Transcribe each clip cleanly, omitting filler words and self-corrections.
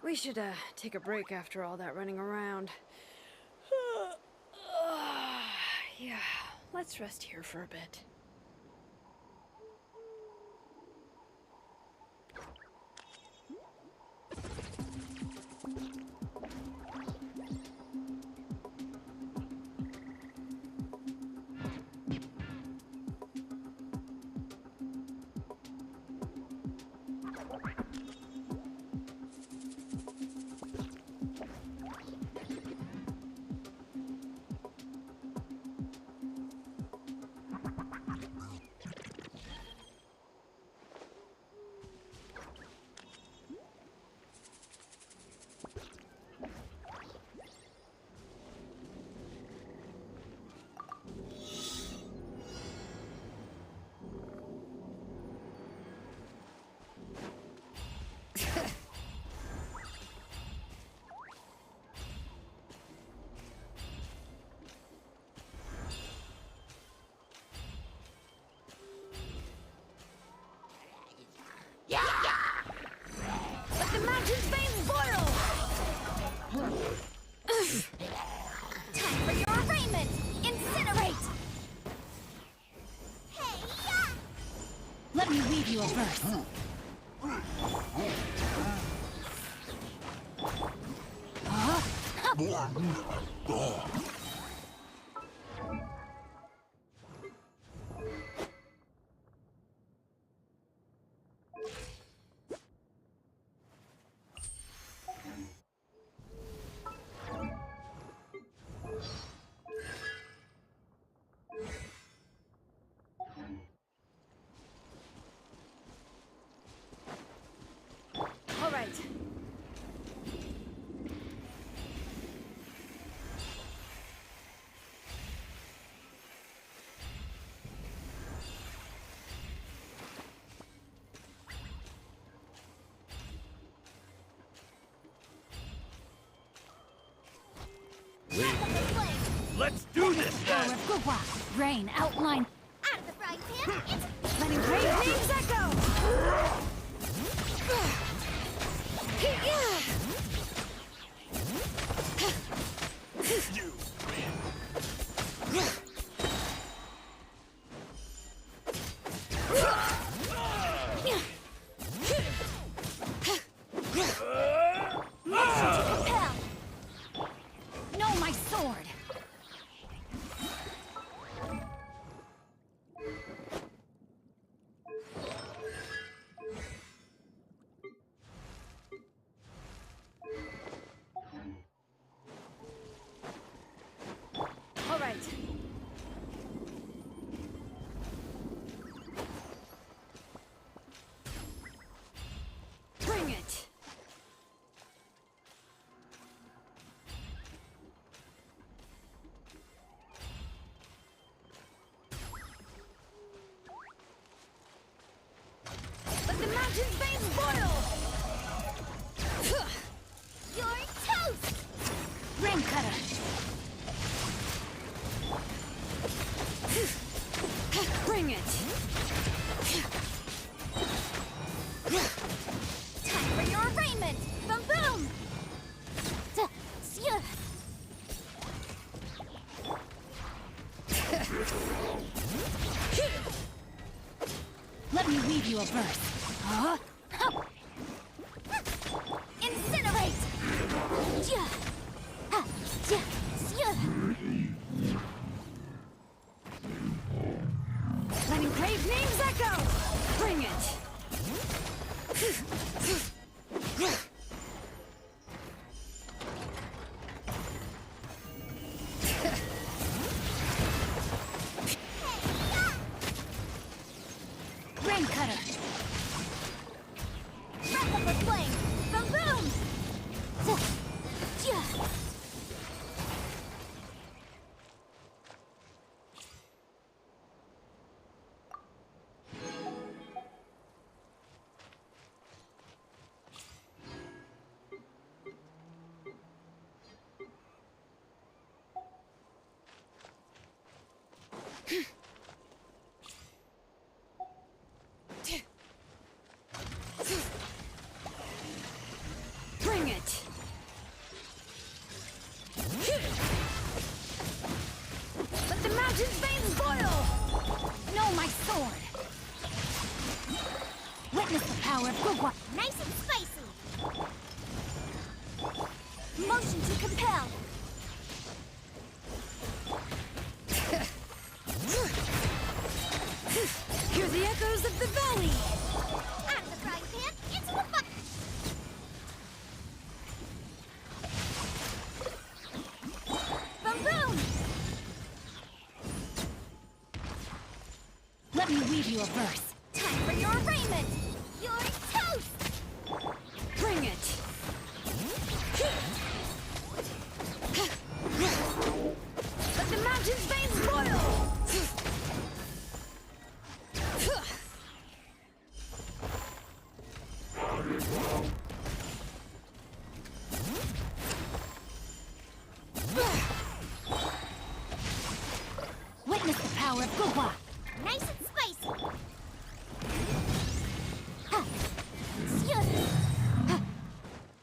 We should, take a break after all that running around. Yeah, let's rest here for a bit. Let the mountain's veins boil! Time for your arraignment! Incinerate! Hey-ya! Let me read you a verse. All right. Let's do this then! Power of Gugwa. Rain outline. Out of the frying pan, it's Letting brave Name's Echo! You win! compel. No, my sword. the mountain's veins boil! You're toast! Rain cutter. Bring it! Time for your arraignment! Boom boom! Let me weave you a verse. Huh? Incinerate! Let engraved names echo! Bring it! Rain cutter. Breath of the flame! Boom boom! Bring it! Let the mountain's veins boil! No, my sword. Witness the power of Gugwa. Nice and spicy! Motion to compel! Hear the echoes of the valley! Out of the frying pan, into the fire! Boom boom! Let me weave you a verse. Time for your arraignment! You're toast! Bring it! Let the mountain's veins boil! Witness the power of Gugwa. Nice and spicy!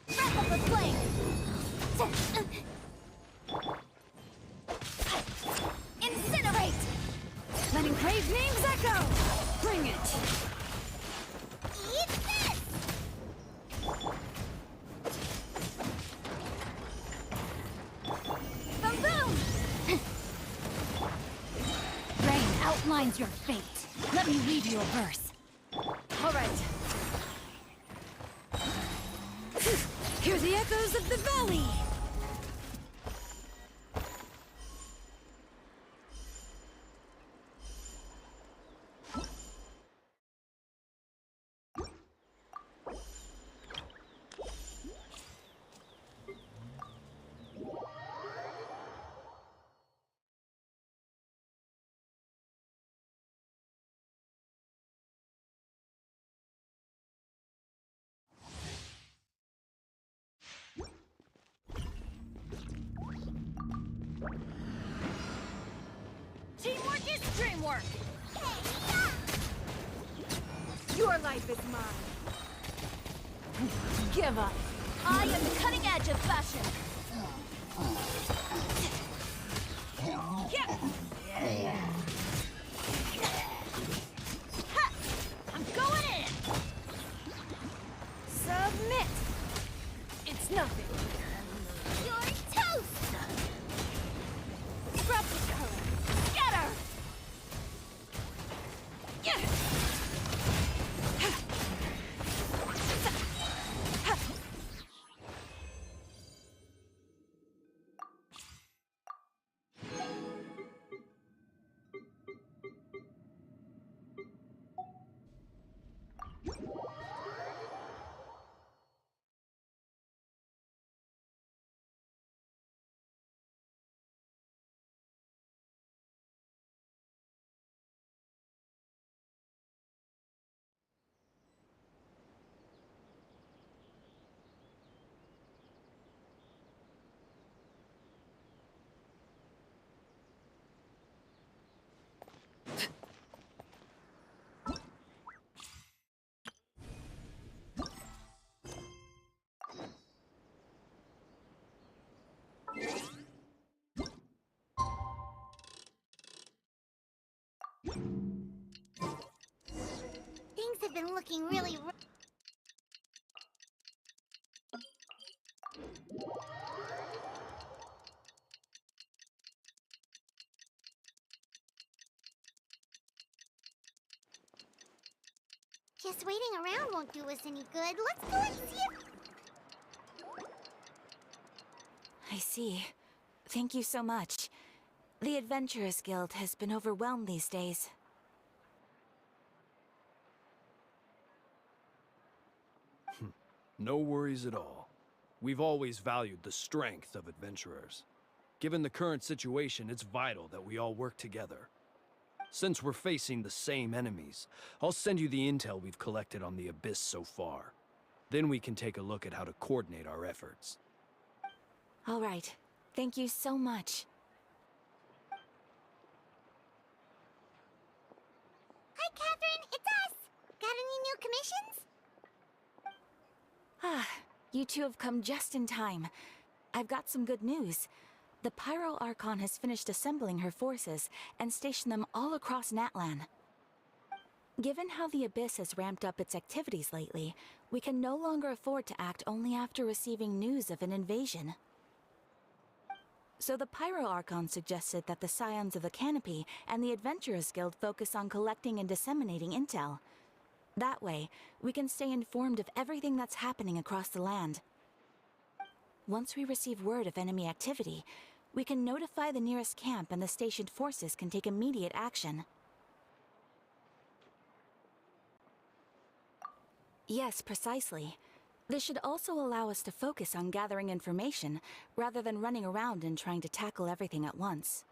Breath of the flame! Incinerate! Let engraved names echo! Bring it! Eat this! Boom boom! Rain outlines your fate. Let me weave you a verse. All right. Hear the echoes of the valley! Teamwork is dreamwork! Your life is mine! Give up! I am the cutting edge of fashion! Ha! I'm going in! Submit! It's nothing. You're toast! Scrub the color! Scatter! Things have been looking really Just waiting around won't do us any good. Let's go and see if... I see. Thank you so much. The Adventurers Guild has been overwhelmed these days. No worries at all. We've always valued the strength of adventurers. Given the current situation, it's vital that we all work together. Since we're facing the same enemies, I'll send you the intel we've collected on the Abyss so far. Then we can take a look at how to coordinate our efforts. All right. Thank you so much. Hi, Catherine. It's us. Got any new commissions? Ah, you two have come just in time. I've got some good news. The Pyro Archon has finished assembling her forces and stationed them all across Natlan. Given how the Abyss has ramped up its activities lately, we can no longer afford to act only after receiving news of an invasion. So the Pyro Archon suggested that the Scions of the Canopy and the Adventurers Guild focus on collecting and disseminating intel. That way, we can stay informed of everything that's happening across the land. Once we receive word of enemy activity, we can notify the nearest camp and the stationed forces can take immediate action. Yes, precisely. This should also allow us to focus on gathering information, rather than running around and trying to tackle everything at once.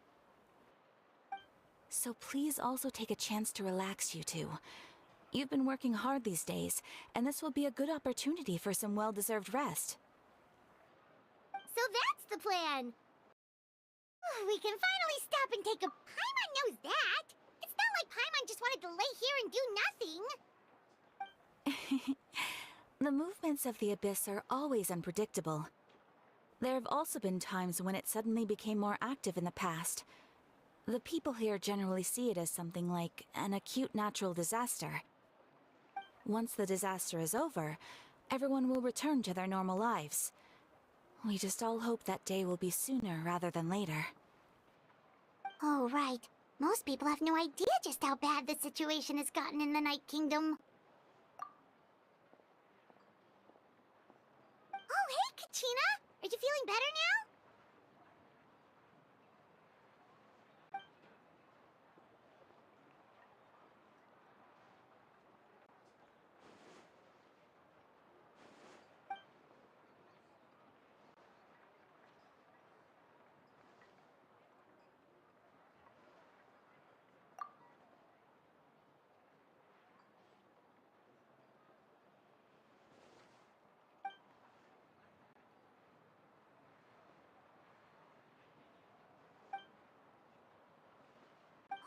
So please also take a chance to relax, you two. You've been working hard these days, and this will be a good opportunity for some well-deserved rest. So that's the plan. We can finally stop and take a... Paimon knows that. It's not like Paimon just wanted to lay here and do nothing. The movements of the Abyss are always unpredictable. There have also been times when it suddenly became more active in the past. The people here generally see it as something like an acute natural disaster. Once the disaster is over, everyone will return to their normal lives. We just all hope that day will be sooner rather than later. Oh, right. Most people have no idea just how bad the situation has gotten in the Night Kingdom. Oh, hey, Kachina! Are you feeling better now?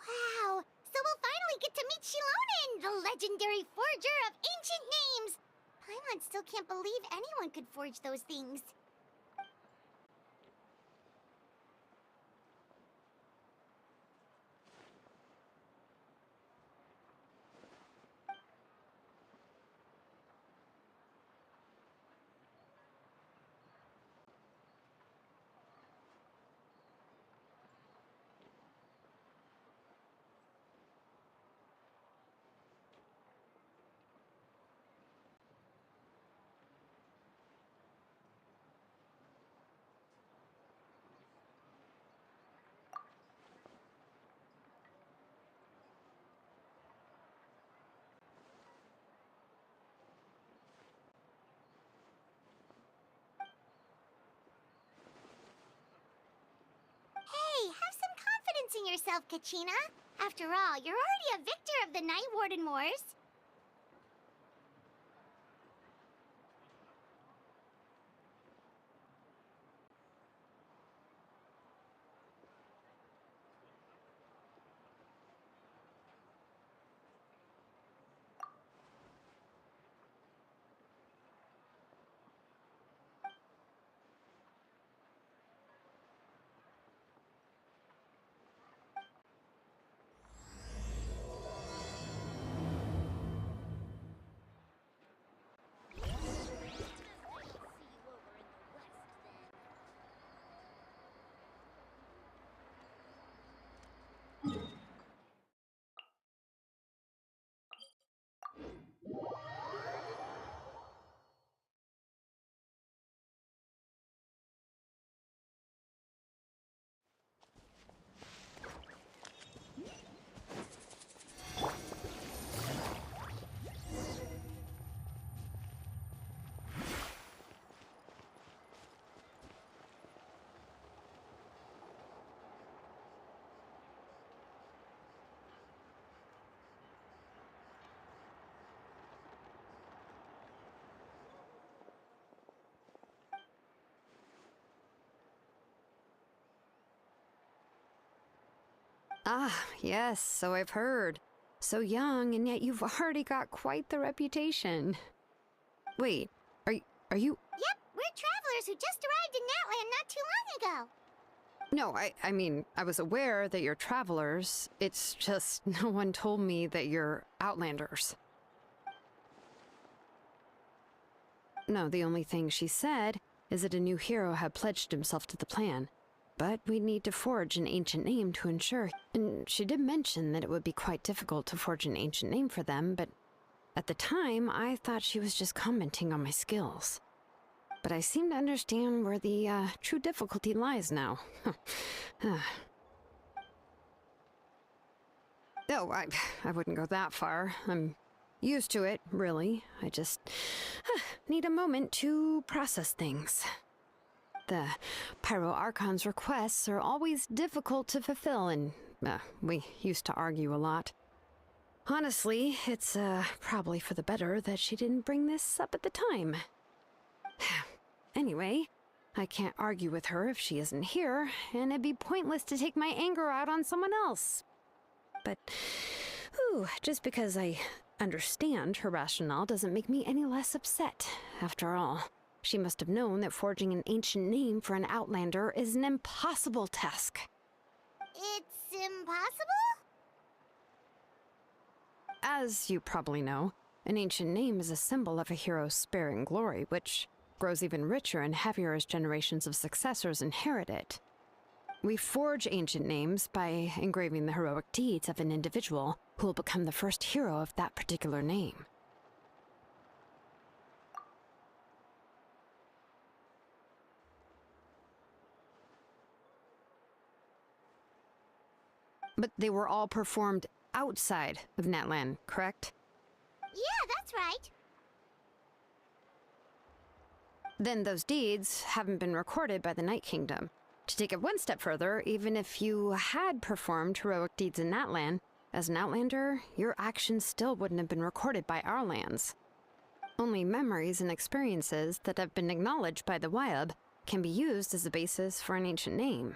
Wow! So we'll finally get to meet Shilonen, the legendary forger of ancient names! Paimon still can't believe anyone could forge those things. Hey, have some confidence in yourself, Kachina. After all, you're already a victor of the Night Warden Wars. Ah, yes, so I've heard. So young, and yet you've already got quite the reputation. Wait, are you? Yep, we're travelers who just arrived in Natland not too long ago. No, I mean, I was aware that you're travelers. It's just no one told me that you're Outlanders. No, the only thing she said is that a new hero had pledged himself to the plan. But we'd need to forge an ancient name to ensure. And she did mention that it would be quite difficult to forge an ancient name for them, but at the time, I thought she was just commenting on my skills. But I seem to understand where the true difficulty lies now. No, I wouldn't go that far. I'm used to it, really. I just need a moment to process things. The Pyro Archon's requests are always difficult to fulfill, and we used to argue a lot. Honestly, it's probably for the better that she didn't bring this up at the time. Anyway, I can't argue with her if she isn't here, and it'd be pointless to take my anger out on someone else. But, just because I understand her rationale doesn't make me any less upset, after all. She must have known that forging an ancient name for an Outlander is an impossible task. It's impossible? As you probably know, an ancient name is a symbol of a hero's spirit and glory, which grows even richer and heavier as generations of successors inherit it. We forge ancient names by engraving the heroic deeds of an individual who will become the first hero of that particular name. But they were all performed outside of Natlan, correct? Yeah, that's right. Then those deeds haven't been recorded by the Night Kingdom. To take it one step further, even if you had performed heroic deeds in Natlan, as an Outlander, your actions still wouldn't have been recorded by our lands. Only memories and experiences that have been acknowledged by the Wyab can be used as a basis for an ancient name.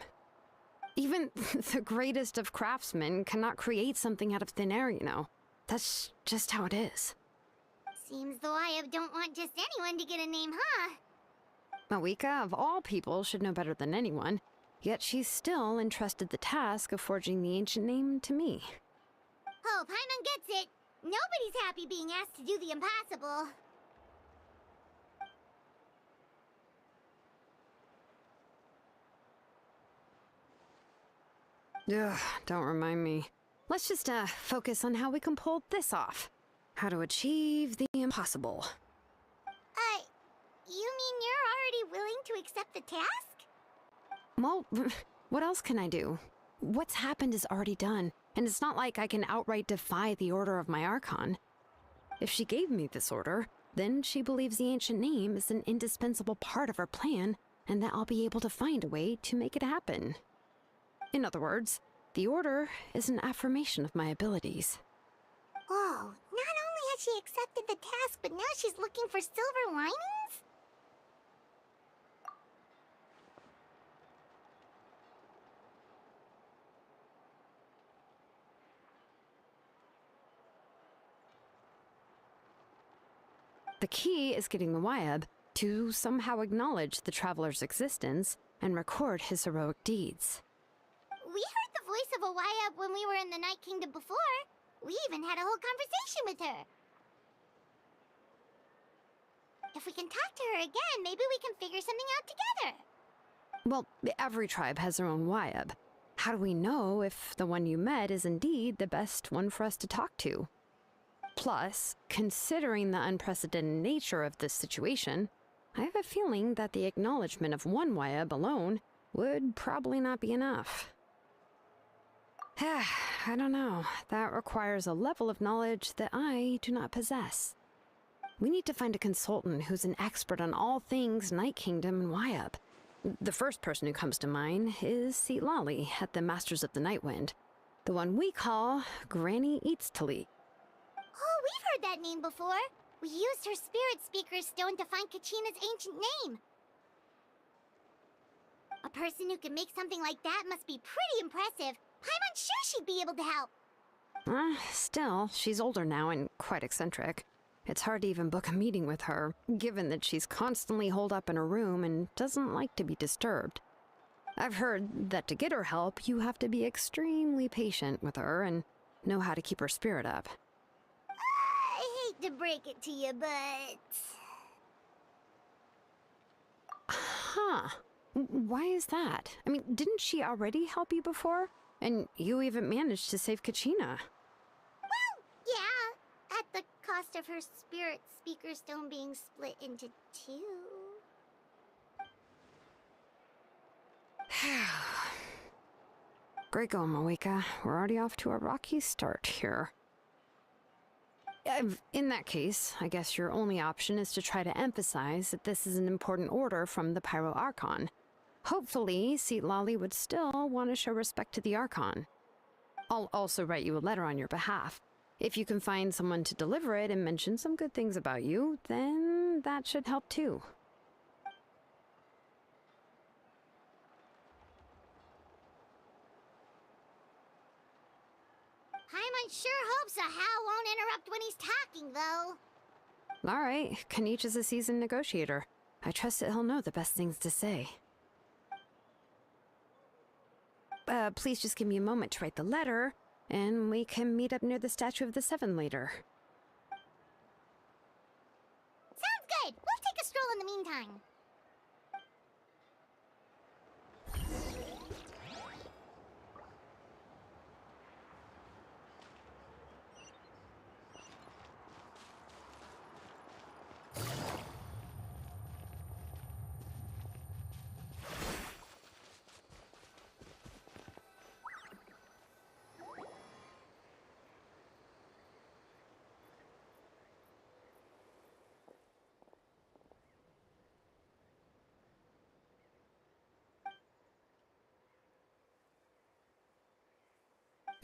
Even the greatest of craftsmen cannot create something out of thin air, you know. That's just how it is. Seems the Wyab don't want just anyone to get a name, huh? Mawika, of all people, should know better than anyone, yet she's still entrusted the task of forging the ancient name to me. Oh, Paimon gets it. Nobody's happy being asked to do the impossible. Ugh, don't remind me. Let's just focus on how we can pull this off. How to achieve the impossible. You mean you're already willing to accept the task? Well, what else can I do? What's happened is already done, and it's not like I can outright defy the order of my Archon. If she gave me this order, then she believes the ancient name is an indispensable part of her plan, and that I'll be able to find a way to make it happen. In other words, the order is an affirmation of my abilities. Whoa, not only has she accepted the task, but now she's looking for silver linings? The key is getting the Wyab to somehow acknowledge the traveler's existence and record his heroic deeds. We heard the voice of a Wyab when we were in the Night Kingdom before. We even had a whole conversation with her. If we can talk to her again, maybe we can figure something out together. Well, every tribe has their own Wyab. How do we know if the one you met is indeed the best one for us to talk to? Plus, considering the unprecedented nature of this situation, I have a feeling that the acknowledgement of one Wayab alone would probably not be enough. I don't know. That requires a level of knowledge that I do not possess. We need to find a consultant who's an expert on all things Night Kingdom and Wayab. The first person who comes to mind is Lali at the Masters of the Nightwind, the one we call Granny Eatstali. Oh, we've heard that name before. We used her Spirit Speaker Stone to find Kachina's ancient name. A person who can make something like that must be pretty impressive. Paimon's sure she'd be able to help. Still, she's older now and quite eccentric. It's hard to even book a meeting with her, given that she's constantly holed up in her room and doesn't like to be disturbed. I've heard that to get her help, you have to be extremely patient with her and know how to keep her spirit up. I hate to break it to you, but... Huh. Why is that? I mean, didn't she already help you before? And you even managed to save Kachina. Well, yeah. At the cost of her Spirit Speaker Stone being split into two. Great going, Moeka. We're already off to a rocky start here. In that case, I guess your only option is to try to emphasize that this is an important order from the Pyro Archon. Hopefully, Lali would still want to show respect to the Archon. I'll also write you a letter on your behalf. If you can find someone to deliver it and mention some good things about you, then that should help too. Paimon sure hopes a Hal won't interrupt when he's talking, though. All right, Kanich is a seasoned negotiator. I trust that he'll know the best things to say. Please just give me a moment to write the letter, and we can meet up near the Statue of the Seven later. Sounds good. We'll take a stroll in the meantime.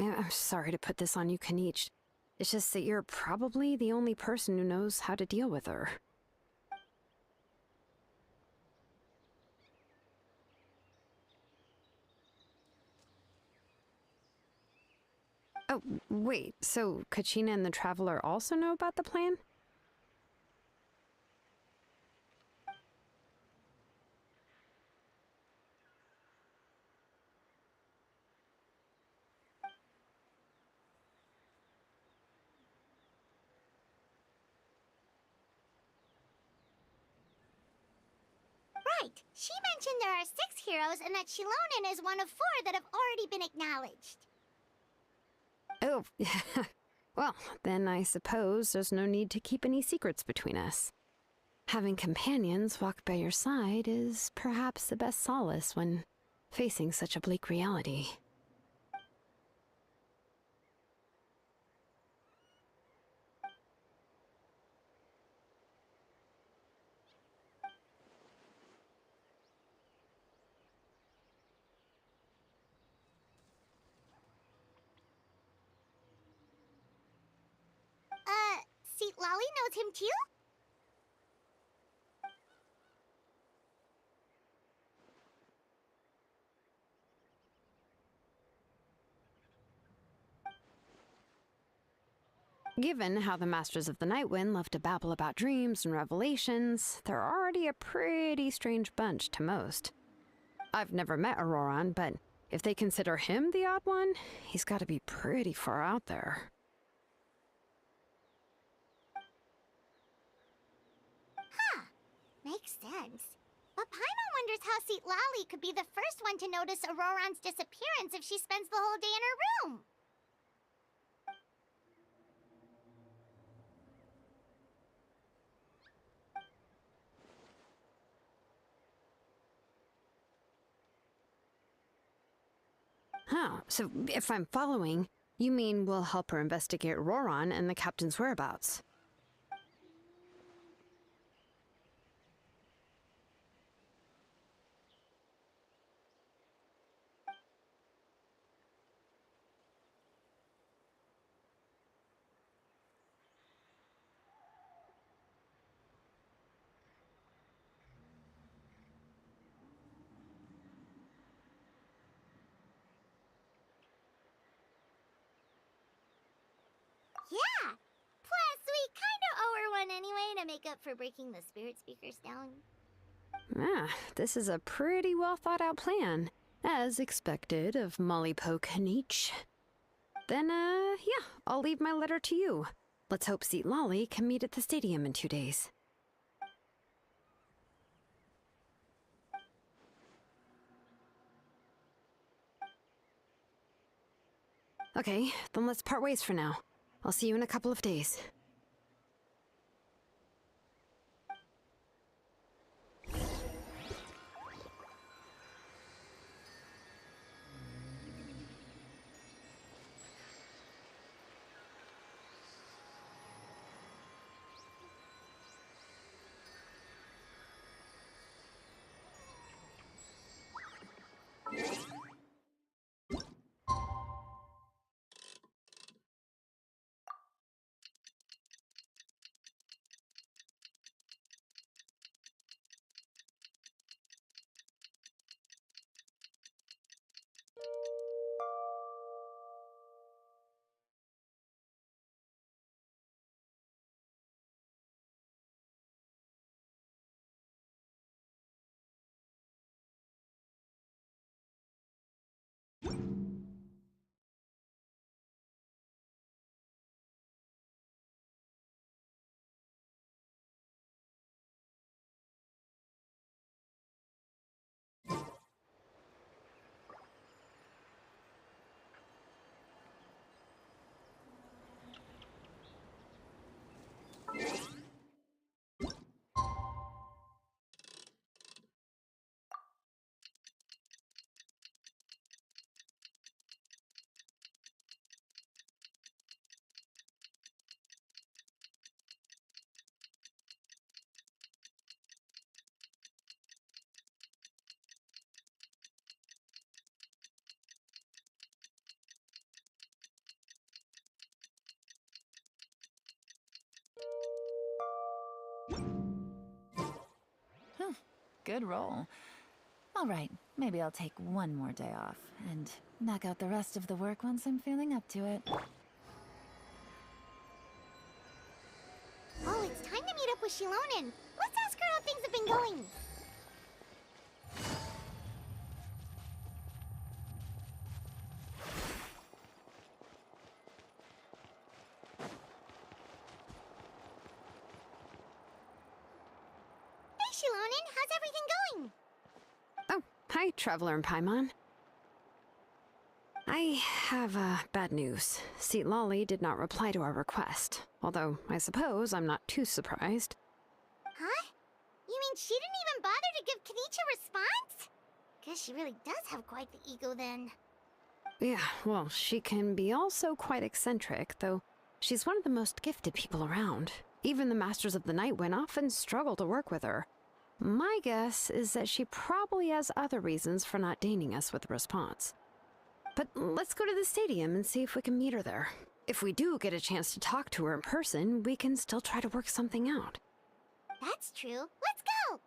I'm sorry to put this on you, Kanich. It's just that you're probably the only person who knows how to deal with her. Oh, wait, so Kachina and the Traveler also know about the plan? Right. She mentioned there are 6 heroes and that Shilonen is one of 4 that have already been acknowledged. Oh, well, then I suppose there's no need to keep any secrets between us. Having companions walk by your side is perhaps the best solace when facing such a bleak reality. Lali knows him too? Given how the Masters of the Nightwind love to babble about dreams and revelations, they're already a pretty strange bunch to most. I've never met Auroran, but if they consider him the odd one, he's got to be pretty far out there. Makes sense. But Paimon wonders how Lali could be the first one to notice Auroran's disappearance if she spends the whole day in her room. Oh, so if I'm following, you mean we'll help her investigate Roron and the captain's whereabouts? Yeah! Plus, we kinda owe her one anyway to make up for breaking the spirit speakers down. Ah, this is a pretty well thought out plan, as expected of Molly Poke Nietzsche. Then, yeah, I'll leave my letter to you. Let's hope Seat Lolly can meet at the stadium in 2 days. Okay, then let's part ways for now. I'll see you in a couple of days. Good roll. All right, maybe I'll take one more day off and knock out the rest of the work once I'm feeling up to it. Oh, it's time to meet up with Shilonen. Let's ask her how things have been going. Hey, Shilonen, how's everything going? Oh, hi, Traveler and Paimon. I have, bad news. Seat Lolly did not reply to our request, although I suppose I'm not too surprised. Huh? You mean she didn't even bother to give Kenichi a response? Guess she really does have quite the ego then. Yeah, well, she can be also quite eccentric, though she's one of the most gifted people around. Even the Masters of the Night Wind often struggle to work with her. My guess is that she probably has other reasons for not deigning us with a response. But let's go to the stadium and see if we can meet her there. If we do get a chance to talk to her in person, we can still try to work something out. That's true. Let's go!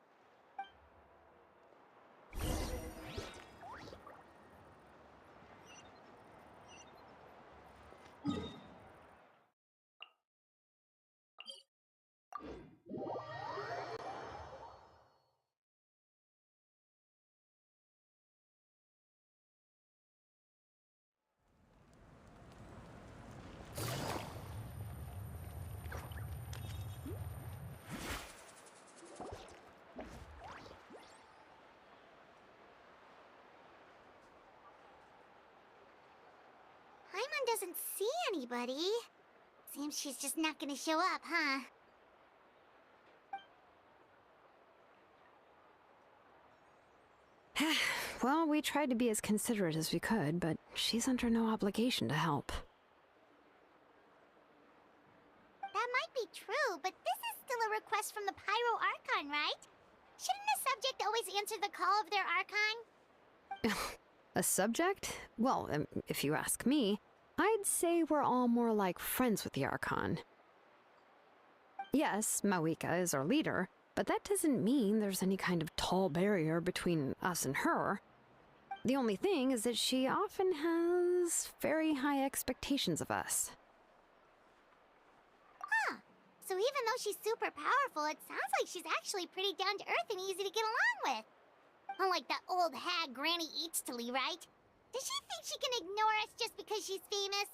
Paimon doesn't see anybody. Seems she's just not gonna show up, huh? Well, we tried to be as considerate as we could, but she's under no obligation to help. That might be true, but this is still a request from the Pyro Archon, right? Shouldn't a subject always answer the call of their Archon? A subject? Well, if you ask me, I'd say we're all more like friends with the Archon. Yes, Mawika is our leader, but that doesn't mean there's any kind of tall barrier between us and her. The only thing is that she often has very high expectations of us. Huh. So even though she's super powerful, it sounds like she's actually pretty down to earth and easy to get along with. Unlike that old hag Granny Eatstily, right? Does she think she can ignore us just because she's famous?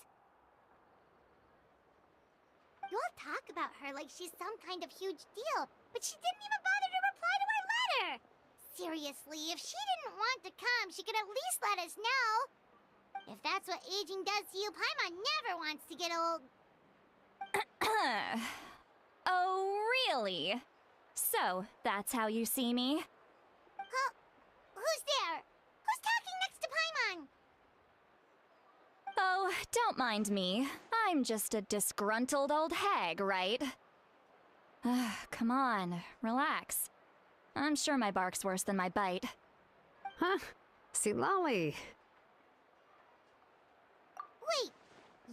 You all talk about her like she's some kind of huge deal, but she didn't even bother to reply to our letter! Seriously, if she didn't want to come, she could at least let us know! If that's what aging does to you, Paimon never wants to get old. Oh, really? So, that's how you see me? Huh? Who's there? Who's talking next to Paimon? Oh, don't mind me. I'm just a disgruntled old hag, right? Come on, relax. I'm sure my bark's worse than my bite. Huh? See, Lolly. Wait,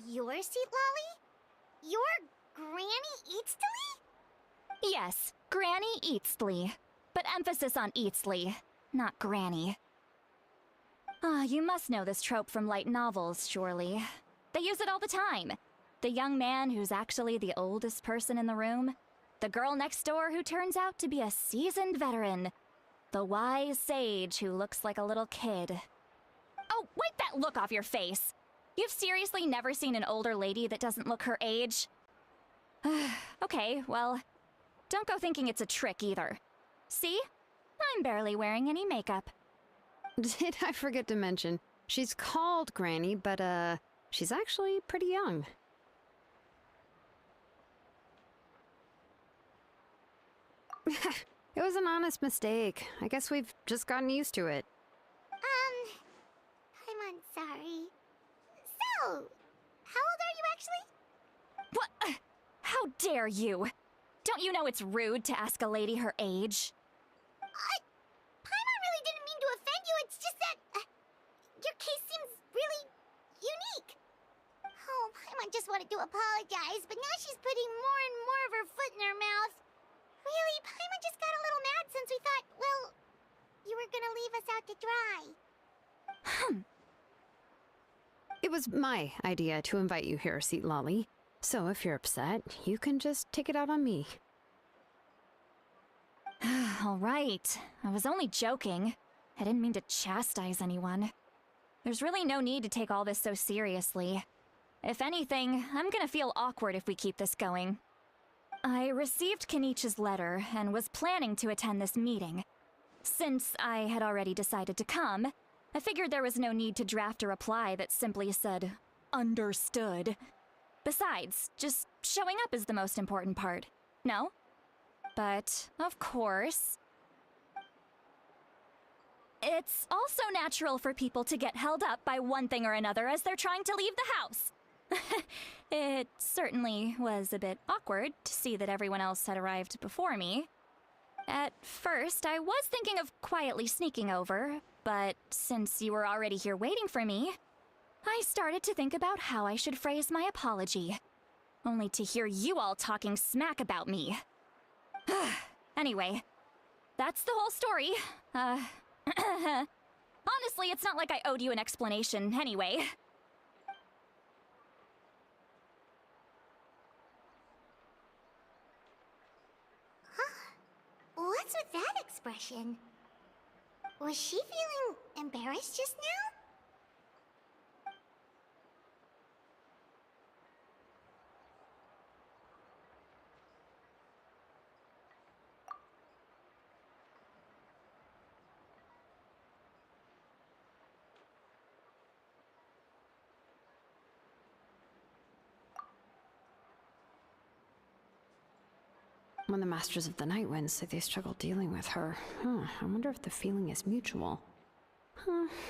you're Seat Lolly? You're Granny Eatstily? Yes, Granny Eatsley. But emphasis on Eatsley, not Granny. Ah, you must know this trope from light novels, surely. They use it all the time. The young man who's actually the oldest person in the room. The girl next door who turns out to be a seasoned veteran. The wise sage who looks like a little kid. Oh, wipe that look off your face! You've seriously never seen an older lady that doesn't look her age? Okay, well, don't go thinking it's a trick either. See? I'm barely wearing any makeup. Did I forget to mention, she's called Granny, but she's actually pretty young. It was an honest mistake. I guess we've just gotten used to it. I'm sorry. So, how old are you actually? What? How dare you? Don't you know it's rude to ask a lady her age? Paimon really didn't mean to offend you, it's just that your case seems really unique. Oh, Paimon just wanted to apologize, but now she's putting more and more of her foot in her mouth. Really, Paimon just got a little mad since we thought, well, you were gonna leave us out to dry. It was my idea to invite you here, Seat Lolly. So if you're upset, you can just take it out on me. All right. I was only joking. I didn't mean to chastise anyone. There's really no need to take all this so seriously. If anything, I'm gonna feel awkward if we keep this going. I received Kenichi's letter and was planning to attend this meeting. Since I had already decided to come, I figured there was no need to draft a reply that simply said, "Understood." Besides, just showing up is the most important part, no? But, of course, it's also natural for people to get held up by one thing or another as they're trying to leave the house. It certainly was a bit awkward to see that everyone else had arrived before me. At first, I was thinking of quietly sneaking over, but since you were already here waiting for me, I started to think about how I should phrase my apology, only to hear you all talking smack about me. Anyway, that's the whole story. Honestly, it's not like I owed you an explanation anyway. What's with that expression? Was she feeling embarrassed just now? When the Masters of the Night Wind say they struggle dealing with her, I wonder if the feeling is mutual.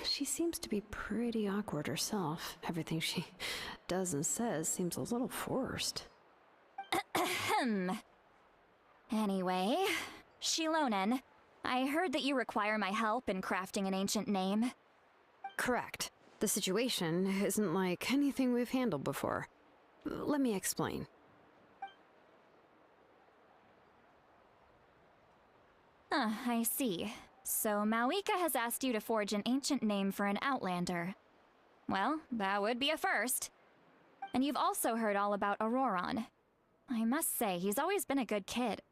She seems to be pretty awkward herself. Everything she does and says seems a little forced. Anyway, Shilonen, I heard that you require my help in crafting an ancient name. Correct. The situation isn't like anything we've handled before. Let me explain. I see. So Mawika has asked you to forge an ancient name for an Outlander. Well, that would be a first. And you've also heard all about Auroron. I must say, he's always been a good kid.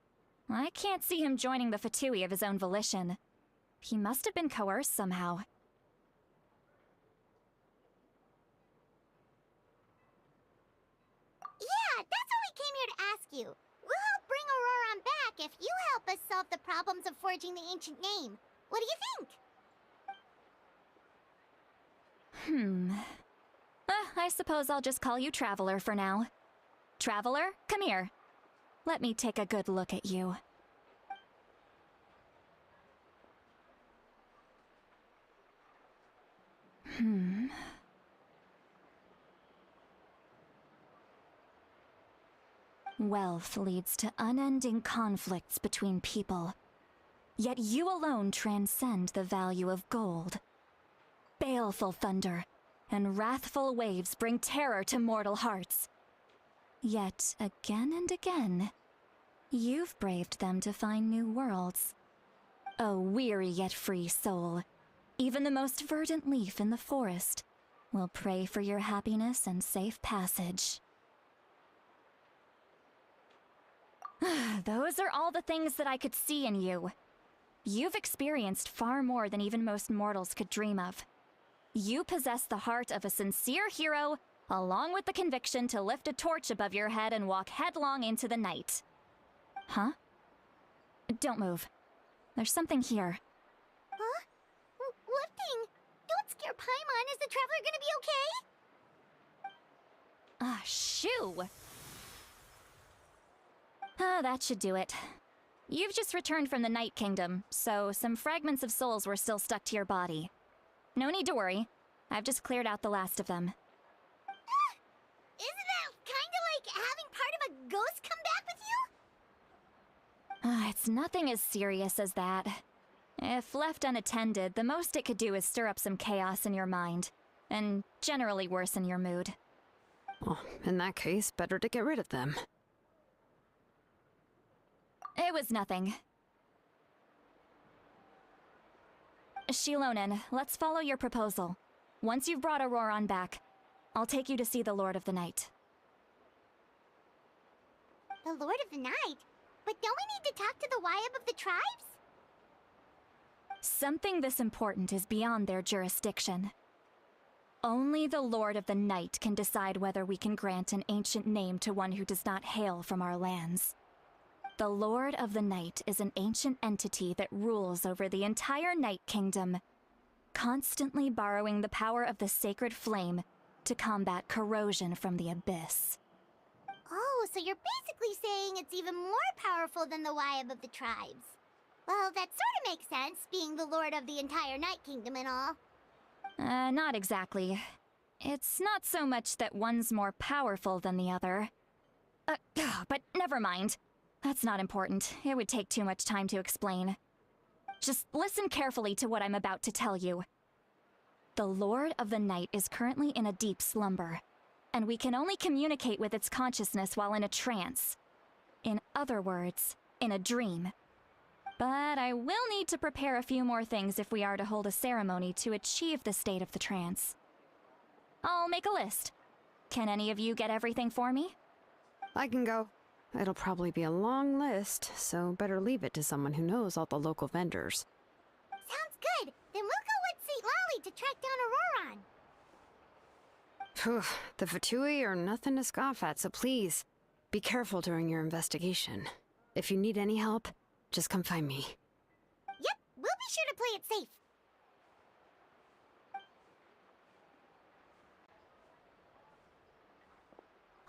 I can't see him joining the Fatui of his own volition. He must have been coerced somehow. Yeah, that's what we came here to ask you. We'll help bring Auroron back if you help us solve the problems of forging the ancient name. What do you think? I suppose I'll just call you Traveler for now. Traveler, come here. Let me take a good look at you. Wealth leads to unending conflicts between people. Yet you alone transcend the value of gold. Baleful thunder and wrathful waves bring terror to mortal hearts. Yet, again and again, you've braved them to find new worlds. A weary yet free soul, even the most verdant leaf in the forest, will pray for your happiness and safe passage. Those are all the things that I could see in you. You've experienced far more than even most mortals could dream of. You possess the heart of a sincere hero, along with the conviction to lift a torch above your head and walk headlong into the night. Huh? Don't move. There's something here. Huh? What thing? Don't scare Paimon. Is the Traveler gonna be okay? Shoo! That should do it. You've just returned from the Night Kingdom, so some fragments of souls were still stuck to your body. No need to worry. I've just cleared out the last of them. Isn't that kinda like having part of a ghost come back with you? It's nothing as serious as that. If left unattended, the most it could do is stir up some chaos in your mind, and generally worsen your mood. Well, in that case, better to get rid of them. It was nothing. Shilonen, let's follow your proposal. Once you've brought Auroron back, I'll take you to see the Lord of the Night. The Lord of the Night? But don't we need to talk to the Wyab of the tribes? Something this important is beyond their jurisdiction. Only the Lord of the Night can decide whether we can grant an ancient name to one who does not hail from our lands. The Lord of the Night is an ancient entity that rules over the entire Night Kingdom, constantly borrowing the power of the sacred flame to combat corrosion from the abyss. Oh, so you're basically saying it's even more powerful than the Wyab of the tribes. Well, that sort of makes sense, being the lord of the entire Night Kingdom and all. Not exactly. It's not so much that one's more powerful than the other. But never mind. That's not important. It would take too much time to explain. Just listen carefully to what I'm about to tell you. The Lord of the Night is currently in a deep slumber, and we can only communicate with its consciousness while in a trance. In other words, in a dream. But I will need to prepare a few more things if we are to hold a ceremony to achieve the state of the trance. I'll make a list. Can any of you get everything for me? I can go. It'll probably be a long list, so better leave it to someone who knows all the local vendors. Sounds good. Then we'll go with St. Lolly to track down Auroron. Phew, the Fatui are nothing to scoff at, so please, be careful during your investigation. If you need any help, just come find me. Yep, we'll be sure to play it safe.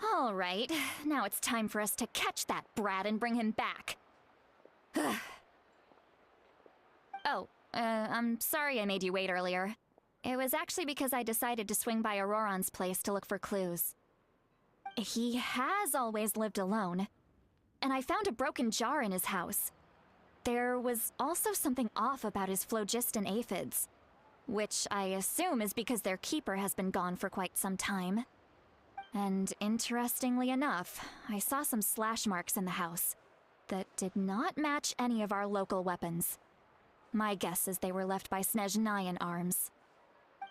All right, now it's time for us to catch that brat and bring him back. Oh, I'm sorry I made you wait earlier. It was actually because I decided to swing by Auroron's place to look for clues. He has always lived alone, and I found a broken jar in his house. There was also something off about his phlogiston aphids, which I assume is because their keeper has been gone for quite some time. And interestingly enough, I saw some slash marks in the house that did not match any of our local weapons. My guess is they were left by Snezhnayan arms.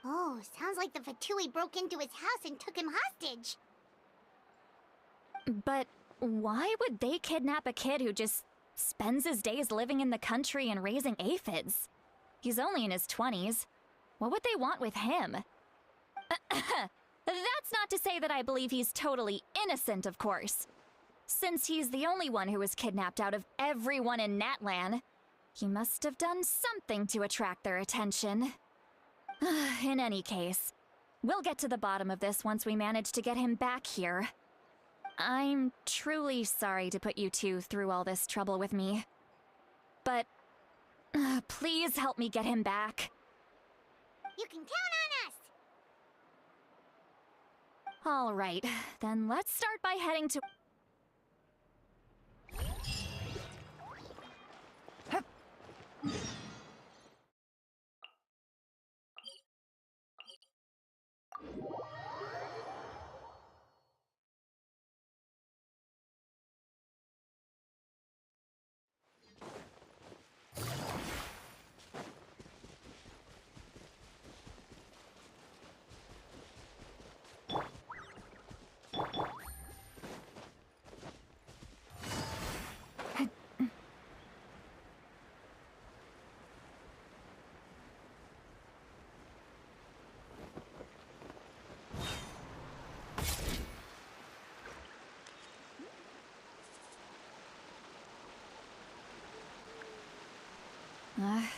Oh, sounds like the Fatui broke into his house and took him hostage. But why would they kidnap a kid who just spends his days living in the country and raising aphids? He's only in his 20s. What would they want with him? That's not to say that I believe he's totally innocent, of course. Since he's the only one who was kidnapped out of everyone in Natlan, he must have done something to attract their attention. In any case, we'll get to the bottom of this once we manage to get him back here. I'm truly sorry to put you two through all this trouble with me. But please help me get him back. You can count on us! All right, then let's start by heading to...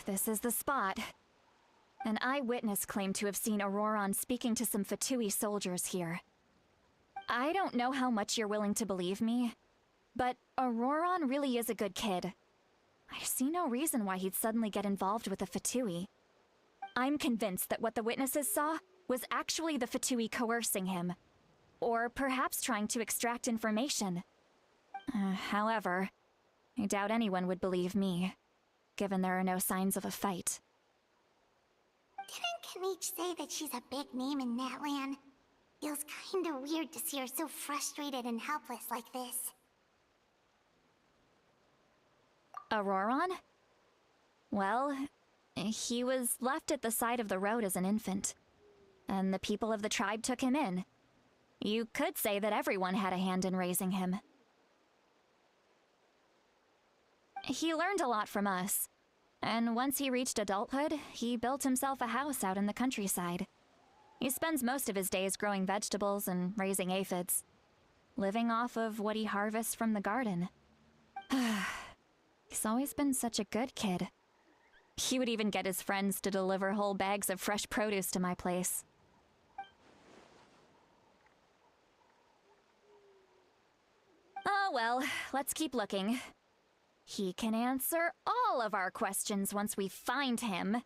This is the spot. An eyewitness claimed to have seen Auroron speaking to some Fatui soldiers here. I don't know how much you're willing to believe me, but Auroron really is a good kid. I see no reason why he'd suddenly get involved with the Fatui. I'm convinced that what the witnesses saw was actually the Fatui coercing him, or perhaps trying to extract information. However, I doubt anyone would believe me, given there are no signs of a fight. Didn't Kanich say that she's a big name in Natlan? Feels kinda weird to see her so frustrated and helpless like this. Auroron? Well, he was left at the side of the road as an infant, and the people of the tribe took him in. You could say that everyone had a hand in raising him. He learned a lot from us, and once he reached adulthood, he built himself a house out in the countryside. He spends most of his days growing vegetables and raising aphids, living off of what he harvests from the garden. He's always been such a good kid. He would even get his friends to deliver whole bags of fresh produce to my place. Oh well, let's keep looking. He can answer all of our questions once we find him.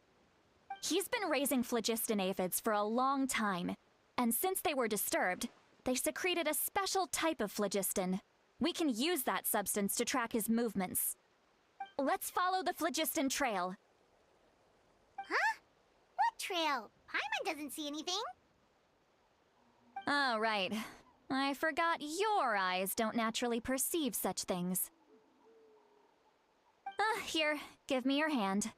He's been raising phlogiston aphids for a long time, and since they were disturbed, they secreted a special type of phlogiston. We can use that substance to track his movements. Let's follow the phlogiston trail. Huh? What trail? Paimon doesn't see anything. Oh, right. I forgot your eyes don't naturally perceive such things. Here, give me your hand.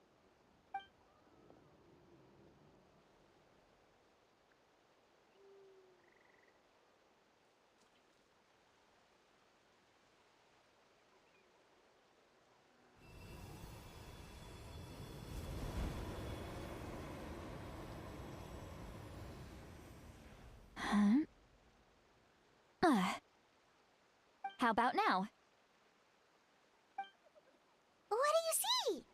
How about now? What do you see?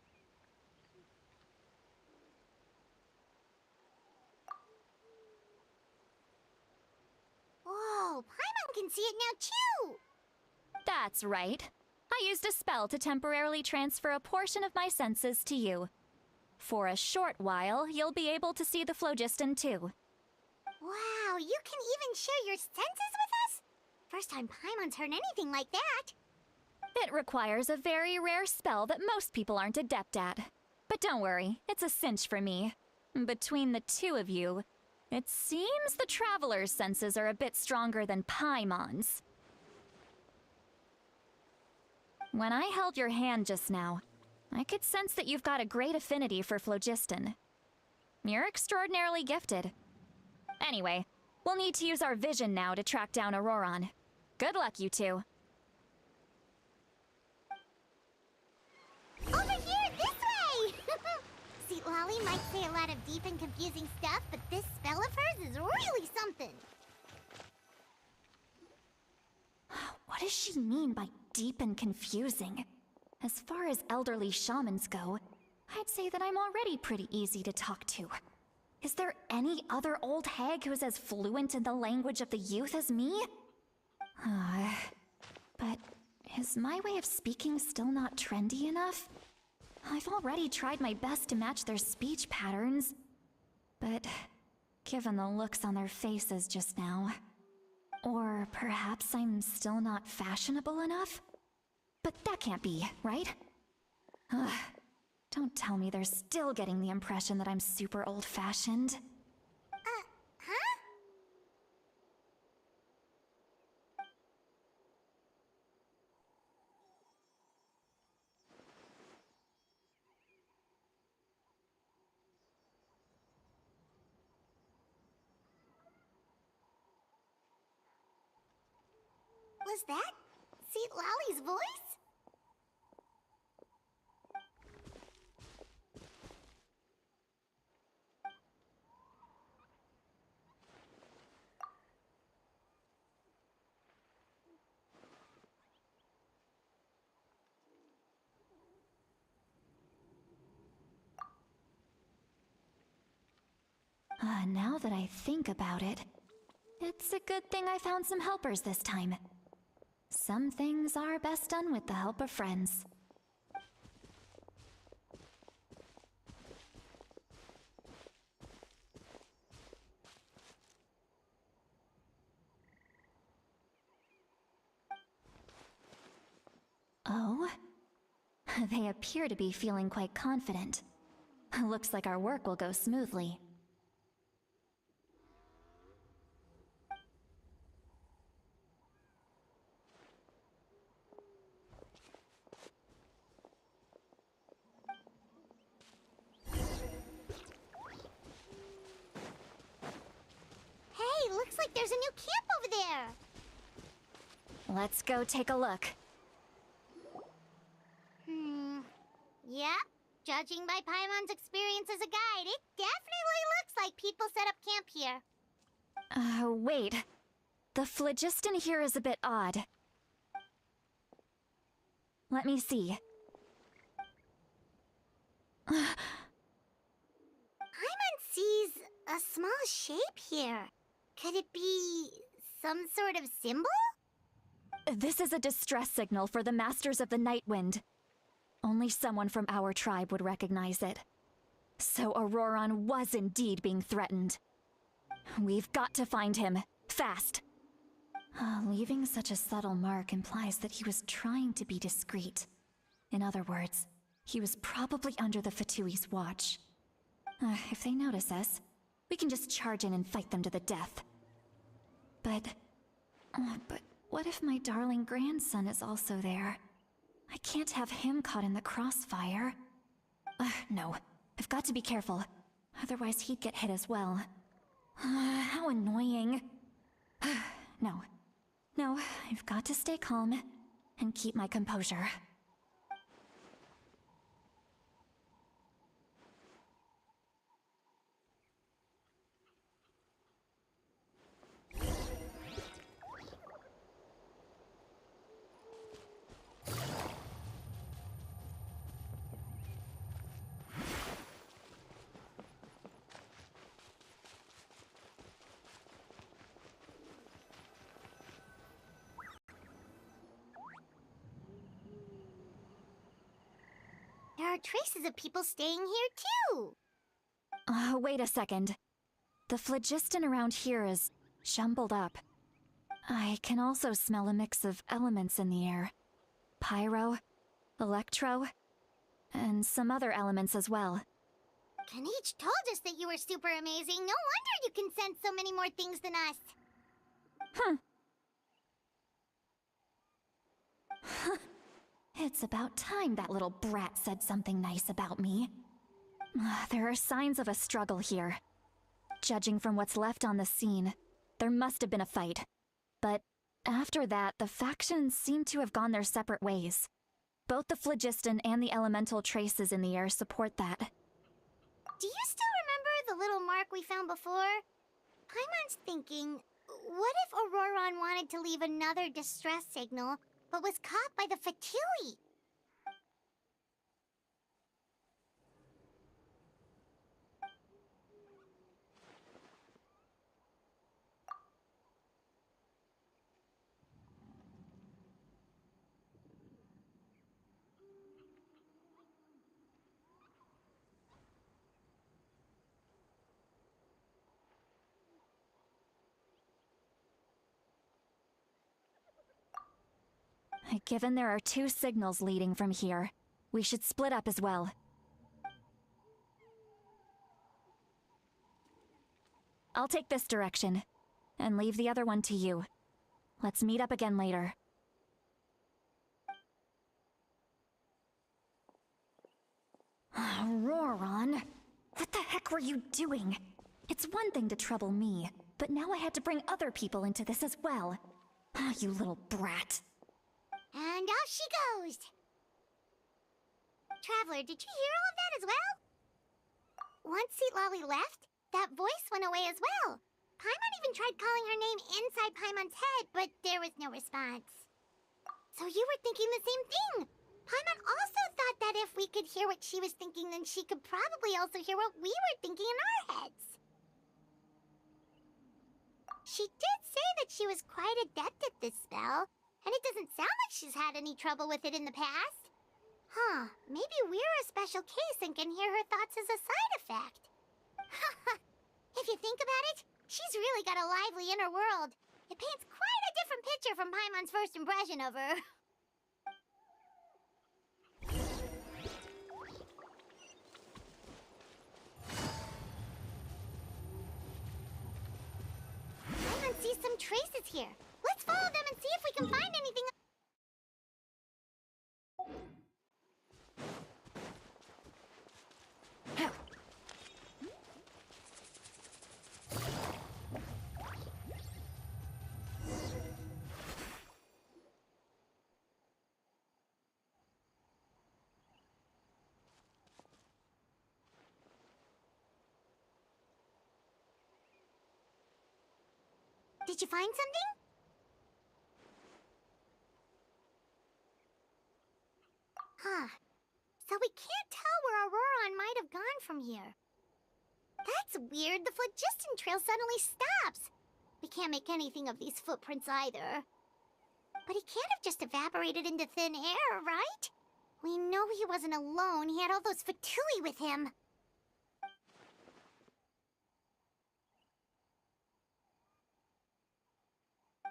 Whoa, Paimon can see it now too! That's right. I used a spell to temporarily transfer a portion of my senses to you. For a short while, you'll be able to see the phlogiston too. Wow, you can even share your senses with us? First time Paimon's heard anything like that. It requires a very rare spell that most people aren't adept at. But don't worry, it's a cinch for me. Between the two of you, it seems the Traveler's senses are a bit stronger than Paimon's. When I held your hand just now, I could sense that you've got a great affinity for phlogiston. You're extraordinarily gifted. Anyway, we'll need to use our vision now to track down Auroron. Good luck, you two. Over here, this way! See, Lolly might say a lot of deep and confusing stuff, but this spell of hers is really something. What does she mean by deep and confusing? As far as elderly shamans go, I'd say that I'm already pretty easy to talk to. Is there any other old hag who's as fluent in the language of the youth as me? But is my way of speaking still not trendy enough? I've already tried my best to match their speech patterns. But given the looks on their faces just now... Or perhaps I'm still not fashionable enough? But that can't be, right? Ugh. Don't tell me they're still getting the impression that I'm super old-fashioned. Huh? Was that Seat Lolly's voice? Now that I think about it, it's a good thing I found some helpers this time. Some things are best done with the help of friends. Oh? They appear to be feeling quite confident. Looks like our work will go smoothly. Hey, looks like there's a new camp over there. Let's go take a look. Yep. Judging by Paimon's experience as a guide, it definitely looks like people set up camp here. Wait. The phlogiston here is a bit odd. Let me see. Paimon sees a small shape here. Could it be some sort of symbol? This is a distress signal for the Masters of the Night Wind. Only someone from our tribe would recognize it. So Auroron was indeed being threatened. We've got to find him, fast. Leaving such a subtle mark implies that he was trying to be discreet. In other words, he was probably under the Fatui's watch. If they notice us, we can just charge in and fight them to the death. But what if my darling grandson is also there? I can't have him caught in the crossfire. No, I've got to be careful. Otherwise he'd get hit as well. How annoying. No, I've got to stay calm and keep my composure. There are traces of people staying here too. Wait a second. The phlogiston around here is jumbled up. I can also smell a mix of elements in the air. Pyro, electro, and some other elements as well. Kanich told us that you were super amazing. No wonder you can sense so many more things than us. It's about time that little brat said something nice about me. There are signs of a struggle here. Judging from what's left on the scene, there must have been a fight. But after that, the factions seem to have gone their separate ways. Both the phlogiston and the elemental traces in the air support that. Do you still remember the little mark we found before? Paimon's thinking, what if Auroron wanted to leave another distress signal, but was caught by the Fatui? Given there are two signals leading from here, we should split up as well. I'll take this direction, and leave the other one to you. Let's meet up again later. Auroron, what the heck were you doing? It's one thing to trouble me, but now I had to bring other people into this as well. You little brat. And off she goes! Traveler, did you hear all of that as well? Once Seatlolly left, that voice went away as well. Paimon even tried calling her name inside Paimon's head, but there was no response. So you were thinking the same thing! Paimon also thought that if we could hear what she was thinking, then she could probably also hear what we were thinking in our heads. She did say that she was quite adept at this spell, and it doesn't sound like she's had any trouble with it in the past. Huh, maybe we're a special case and can hear her thoughts as a side effect. If you think about it, she's really got a lively inner world. It paints quite a different picture from Paimon's first impression of her. Paimon sees some traces here. Let's follow them and see if we can find anything. Did you find something? Huh. So we can't tell where Auroron might have gone from here. That's weird. The phlogiston trail suddenly stops. We can't make anything of these footprints either. But he can't have just evaporated into thin air, right? We know he wasn't alone. He had all those Fatui with him.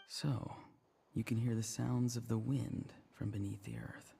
So, you can hear the sounds of the wind from beneath the earth.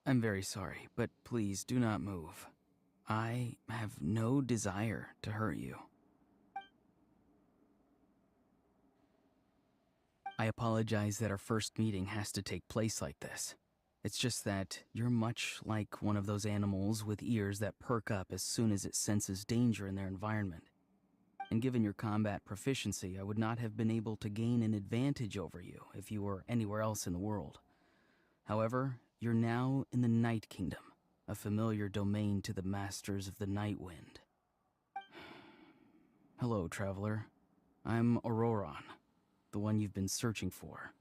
I'm very sorry, but please do not move. I have no desire to hurt you. I apologize that our first meeting has to take place like this. It's just that you're much like one of those animals with ears that perk up as soon as it senses danger in their environment. And given your combat proficiency, I would not have been able to gain an advantage over you if you were anywhere else in the world. However, you're now in the Night Kingdom, a familiar domain to the masters of the Night Wind. Hello, traveler. I'm Auroron, the one you've been searching for.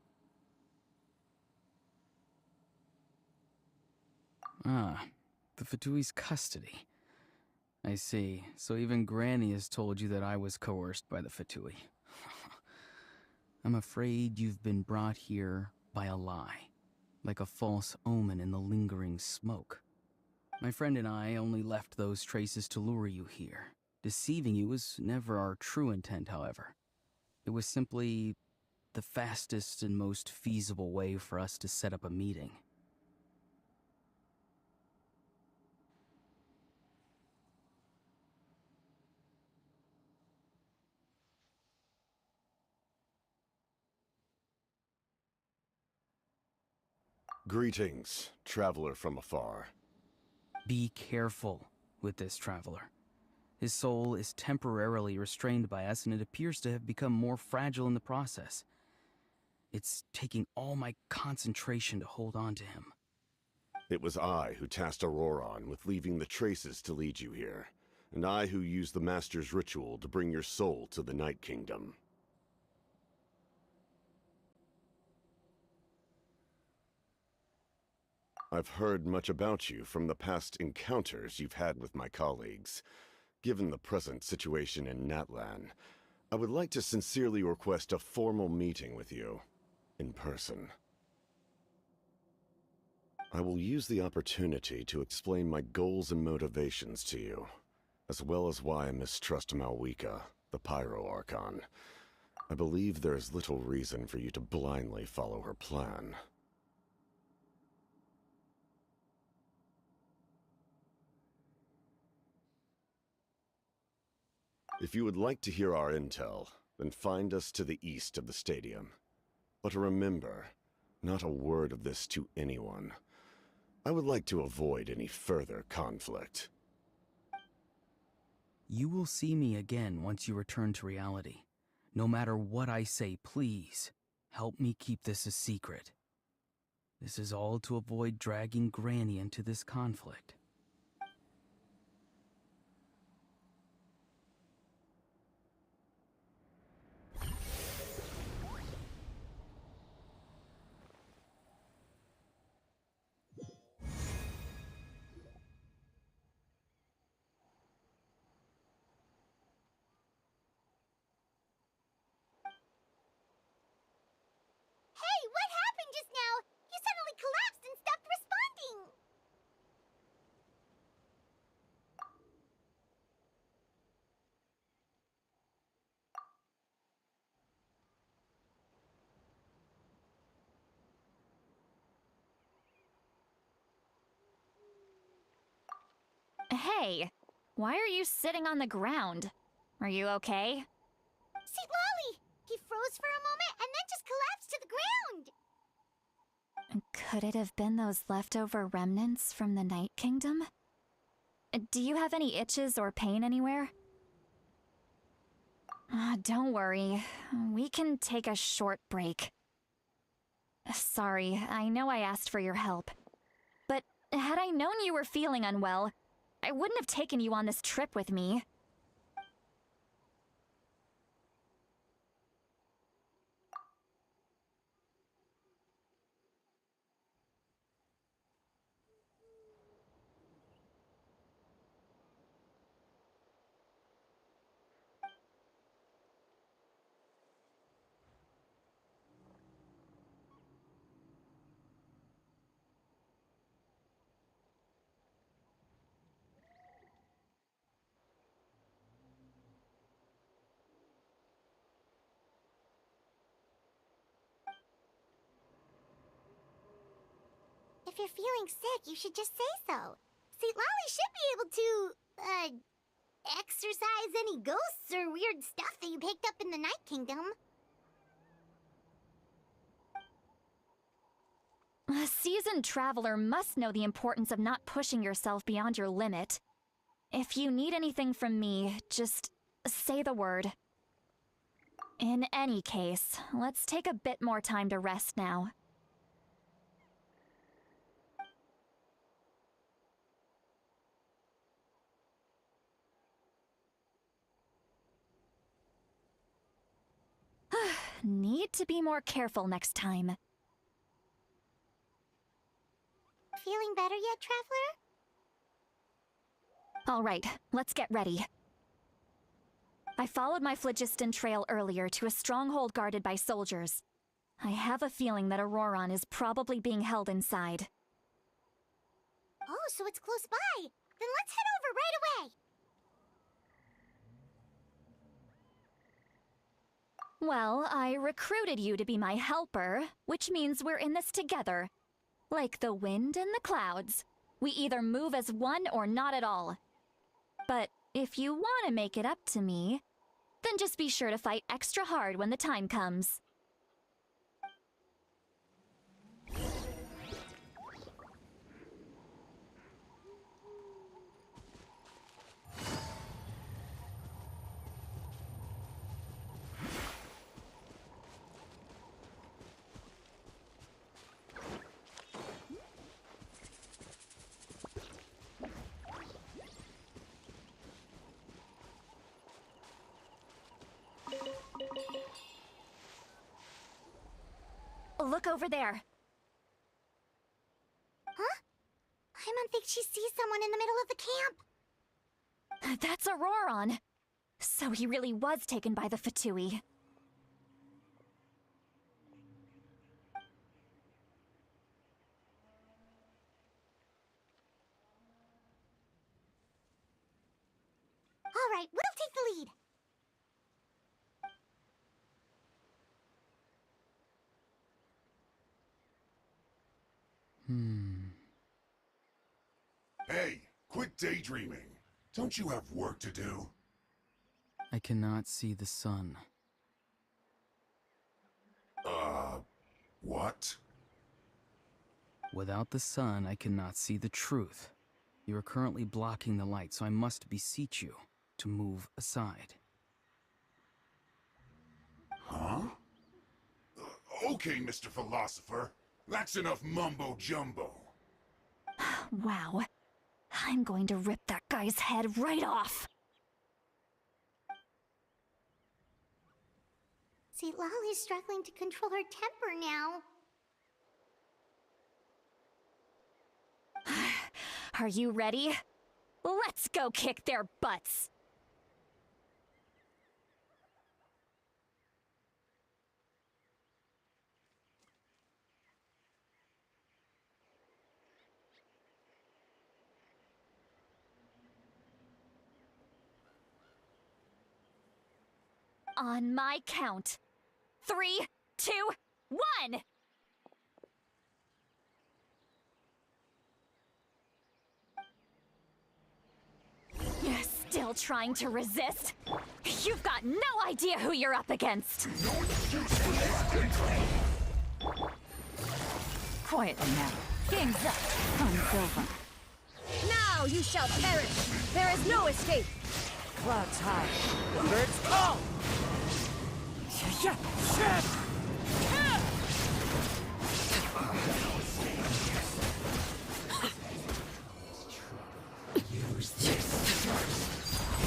Ah, the Fatui's custody. I see. So even Granny has told you that I was coerced by the Fatui. I'm afraid you've been brought here by a lie, like a false omen in the lingering smoke. My friend and I only left those traces to lure you here. Deceiving you was never our true intent, however. It was simply the fastest and most feasible way for us to set up a meeting. Greetings, traveler from afar. Be careful with this traveler. His soul is temporarily restrained by us, and it appears to have become more fragile in the process. It's taking all my concentration to hold on to him. It was I who tasked Auroron with leaving the traces to lead you here, and I who used the Master's ritual to bring your soul to the Night Kingdom. I've heard much about you from the past encounters you've had with my colleagues. Given the present situation in Natlan, I would like to sincerely request a formal meeting with you, in person. I will use the opportunity to explain my goals and motivations to you, as well as why I mistrust Malwika, the Pyro Archon. I believe there is little reason for you to blindly follow her plan. If you would like to hear our intel, then find us to the east of the stadium. But remember, not a word of this to anyone. I would like to avoid any further conflict. You will see me again once you return to reality. No matter what I say, please, help me keep this a secret. This is all to avoid dragging Granny into this conflict. Hey, what happened just now? You suddenly collapsed and stopped responding. Hey, why are you sitting on the ground? Are you okay? See, Lolly! He froze for a moment and then just collapsed to the ground. Could it have been those leftover remnants from the Night Kingdom? Do you have any itches or pain anywhere? Don't worry. We can take a short break. Sorry, I know I asked for your help. But had I known you were feeling unwell, I wouldn't have taken you on this trip with me. If you're feeling sick, you should just say so. See, Lolly should be able to, exorcise any ghosts or weird stuff that you picked up in the Night Kingdom. A seasoned traveler must know the importance of not pushing yourself beyond your limit. If you need anything from me, just say the word. In any case, let's take a bit more time to rest now. Need to be more careful next time. Feeling better yet, Traveler? All right, let's get ready. I followed my phlogiston trail earlier to a stronghold guarded by soldiers. I have a feeling that Auroron is probably being held inside. Oh, so it's close by. Then let's head over right away. Well, I recruited you to be my helper, which means we're in this together. Like the wind and the clouds. We either move as one or not at all. But if you want to make it up to me, then just be sure to fight extra hard when the time comes. Look over there. Huh? Paimon thinks she sees someone in the middle of the camp. That's Auroron. So he really was taken by the Fatui. All right, we'll take the lead. Hey, quit daydreaming. Don't you have work to do? I cannot see the sun. What? Without the sun, I cannot see the truth. You are currently blocking the light, so I must beseech you to move aside. Huh? Okay, Mr. Philosopher. That's enough mumbo-jumbo. Wow. I'm going to rip that guy's head right off. See, Lolly's struggling to control her temper now. Are you ready? Let's go kick their butts! On my count. 3, 2, 1! You're still trying to resist? You've got no idea who you're up against! Quietly now. Game's up. Time's over. Now you shall perish! There is no escape! Clouds high. The birds call! Yeah, shit!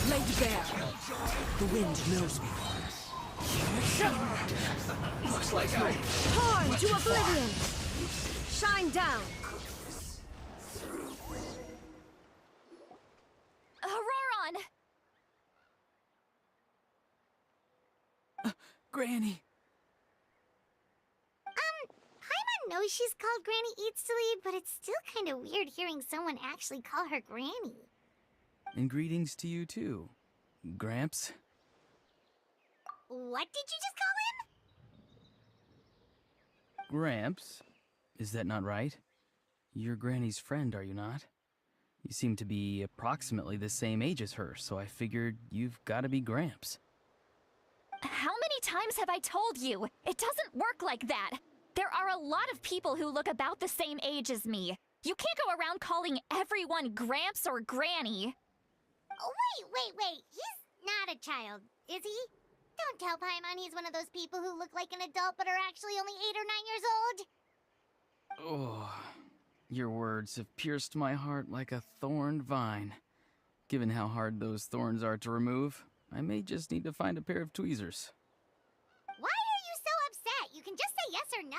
Lady Bear! The wind knows me. Looks like torn to oblivion! Shine down! Auroron! Granny! Paimon knows she's called Granny Eatsley, but it's still kind of weird hearing someone actually call her Granny. And greetings to you too, Gramps. What did you just call him? Gramps? Is that not right? You're Granny's friend, are you not? You seem to be approximately the same age as her, so I figured you've got to be Gramps. How many times have I told you? It doesn't work like that. There are a lot of people who look about the same age as me. You can't go around calling everyone Gramps or Granny. Oh, wait. He's not a child, is he? Don't tell Paimon he's one of those people who look like an adult but are actually only 8 or 9 years old. Oh, your words have pierced my heart like a thorned vine. Given how hard those thorns are to remove, I may just need to find a pair of tweezers. Why are you so upset? You can just say yes or no.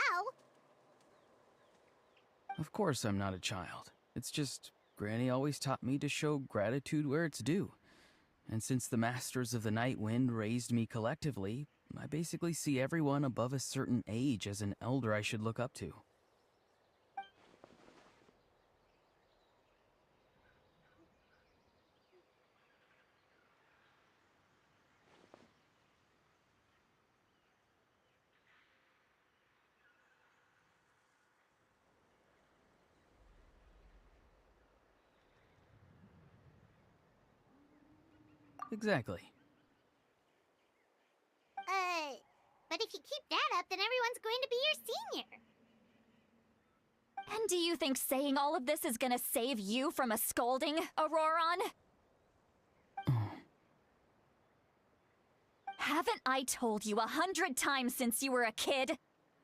Of course I'm not a child. It's just Granny always taught me to show gratitude where it's due. And since the Masters of the Night Wind raised me collectively, I basically see everyone above a certain age as an elder I should look up to. Exactly. But if you keep that up, then everyone's going to be your senior. And do you think saying all of this is gonna save you from a scolding, Auroron? Haven't I told you 100 times since you were a kid?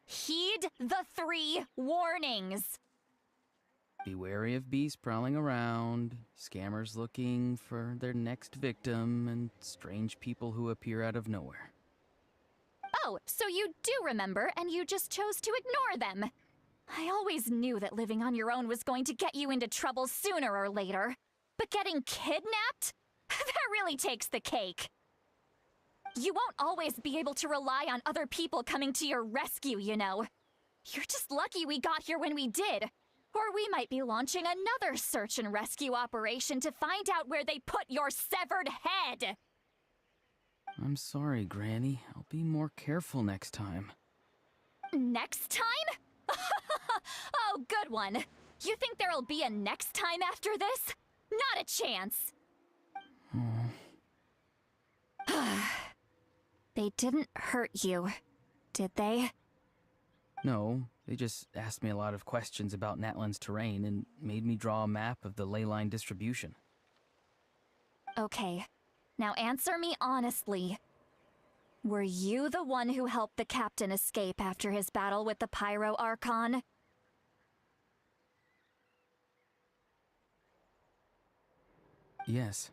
Heed the 3 warnings. Be wary of beasts prowling around, scammers looking for their next victim, and strange people who appear out of nowhere. Oh, so you do remember, and you just chose to ignore them. I always knew that living on your own was going to get you into trouble sooner or later. But getting kidnapped? That really takes the cake. You won't always be able to rely on other people coming to your rescue, you know. You're just lucky we got here when we did. Or we might be launching another search and rescue operation to find out where they put your severed head. I'm sorry, Granny. I'll be more careful next time. Next time? Oh, good one. You think there'll be a next time after this? Not a chance. They didn't hurt you, did they? No, they just asked me a lot of questions about Natlan's terrain and made me draw a map of the ley line distribution. Okay, now answer me honestly. Were you the one who helped the captain escape after his battle with the Pyro Archon? Yes.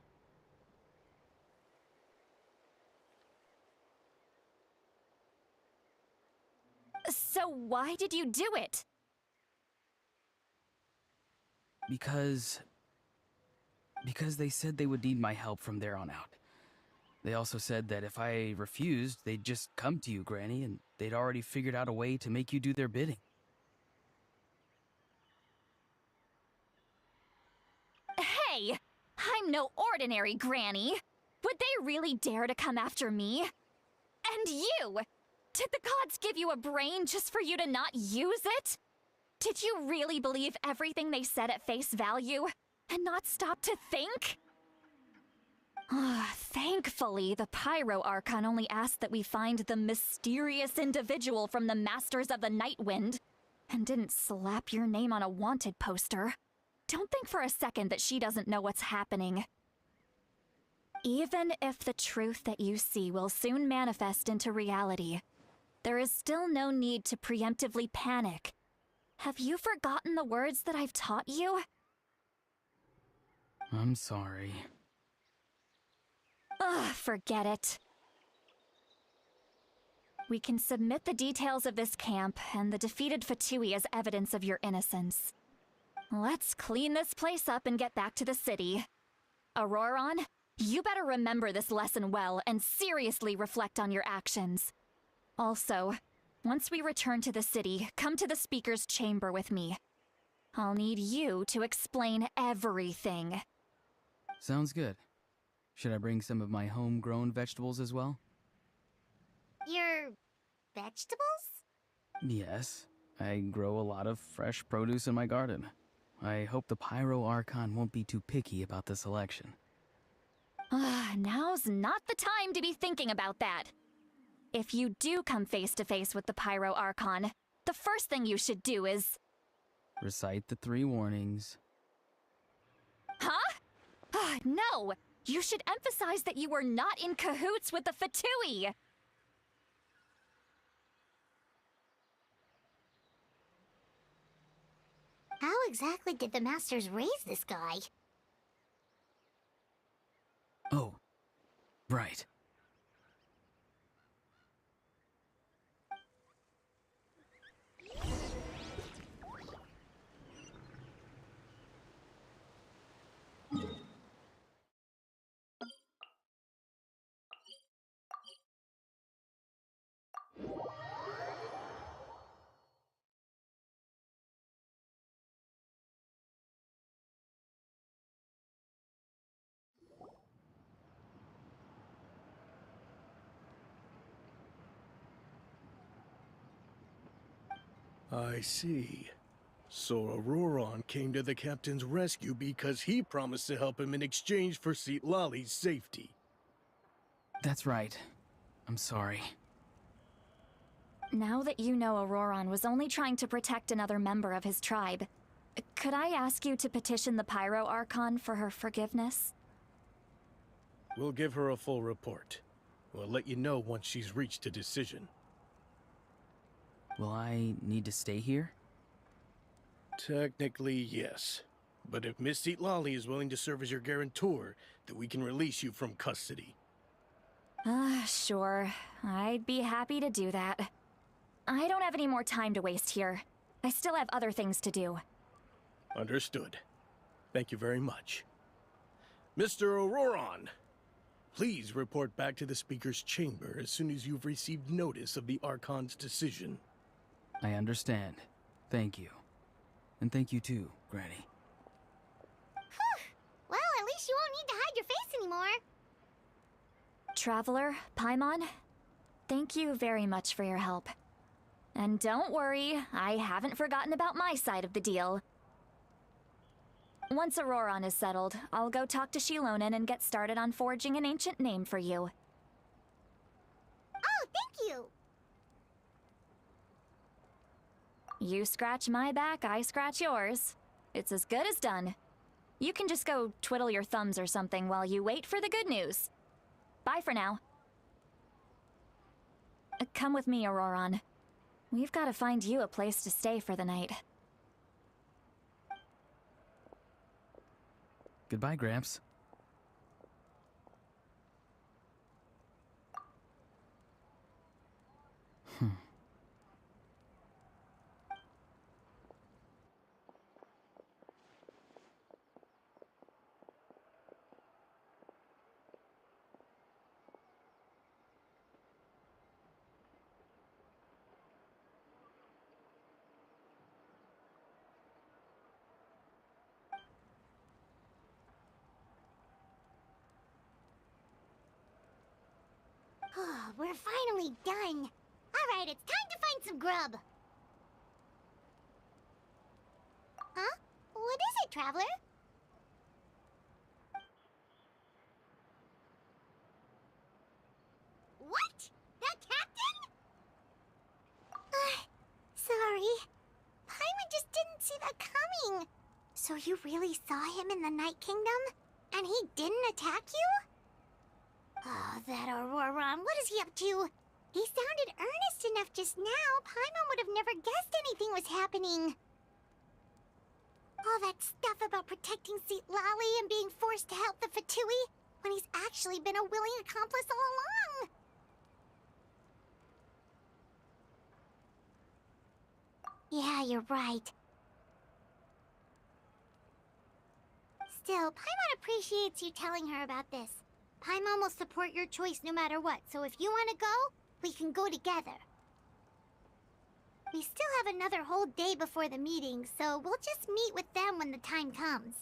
So why did you do it? Because they said they would need my help from there on out. They also said that if I refused, they'd just come to you, Granny, and they'd already figured out a way to make you do their bidding. Hey! I'm no ordinary Granny! Would they really dare to come after me? And you! Did the gods give you a brain just for you to not use it? Did you really believe everything they said at face value, and not stop to think? Thankfully, the Pyro Archon only asked that we find the mysterious individual from the Masters of the Night Wind, and didn't slap your name on a wanted poster. Don't think for a second that she doesn't know what's happening. Even if the truth that you see will soon manifest into reality, there is still no need to preemptively panic. Have you forgotten the words that I've taught you? I'm sorry. Ugh, forget it. We can submit the details of this camp and the defeated Fatui as evidence of your innocence. Let's clean this place up and get back to the city. Auroron, you better remember this lesson well and seriously reflect on your actions. Also, once we return to the city, come to the speaker's chamber with me. I'll need you to explain everything. Sounds good. Should I bring some of my homegrown vegetables as well? Your vegetables? Yes. I grow a lot of fresh produce in my garden. I hope the Pyro Archon won't be too picky about the selection. Now's not the time to be thinking about that. If you do come face to face with the Pyro Archon, the first thing you should do is... Recite the 3 warnings. Huh? No! You should emphasize that you were not in cahoots with the Fatui! How exactly did the Masters raise this guy? Oh, right. I see. So Auroron came to the captain's rescue because he promised to help him in exchange for Lali's safety. That's right. I'm sorry. Now that you know Auroron was only trying to protect another member of his tribe, could I ask you to petition the Pyro Archon for her forgiveness? We'll give her a full report. We'll let you know once she's reached a decision. Will I need to stay here? Technically, yes. But if Miss Lali is willing to serve as your guarantor, then we can release you from custody. Sure. I'd be happy to do that. I don't have any more time to waste here. I still have other things to do. Understood. Thank you very much. Mr. Auroron, please report back to the Speaker's chamber as soon as you've received notice of the Archon's decision. I understand. Thank you. And thank you too, Granny. Well, at least you won't need to hide your face anymore. Traveler, Paimon, thank you very much for your help. And don't worry, I haven't forgotten about my side of the deal. Once Auroron is settled, I'll go talk to Shilonen and get started on forging an ancient name for you. Oh, thank you! You scratch my back, I scratch yours. It's as good as done. You can just go twiddle your thumbs or something while you wait for the good news. Bye for now. Come with me, Auroron. We've got to find you a place to stay for the night. Goodbye, Gramps. We're finally done. Alright, it's time to find some grub. Huh? What is it, Traveler? What? The captain? Sorry. Paimon just didn't see that coming. So you really saw him in the Night Kingdom? And he didn't attack you? Oh, that Auroron, what is he up to? He sounded earnest enough just now. Paimon would have never guessed anything was happening. All that stuff about protecting Lali and being forced to help the Fatui, when he's actually been a willing accomplice all along. Yeah, you're right. Still, Paimon appreciates you telling her about this. Paimon will support your choice no matter what, so if you want to go, we can go together. We still have another whole day before the meeting, so we'll just meet with them when the time comes.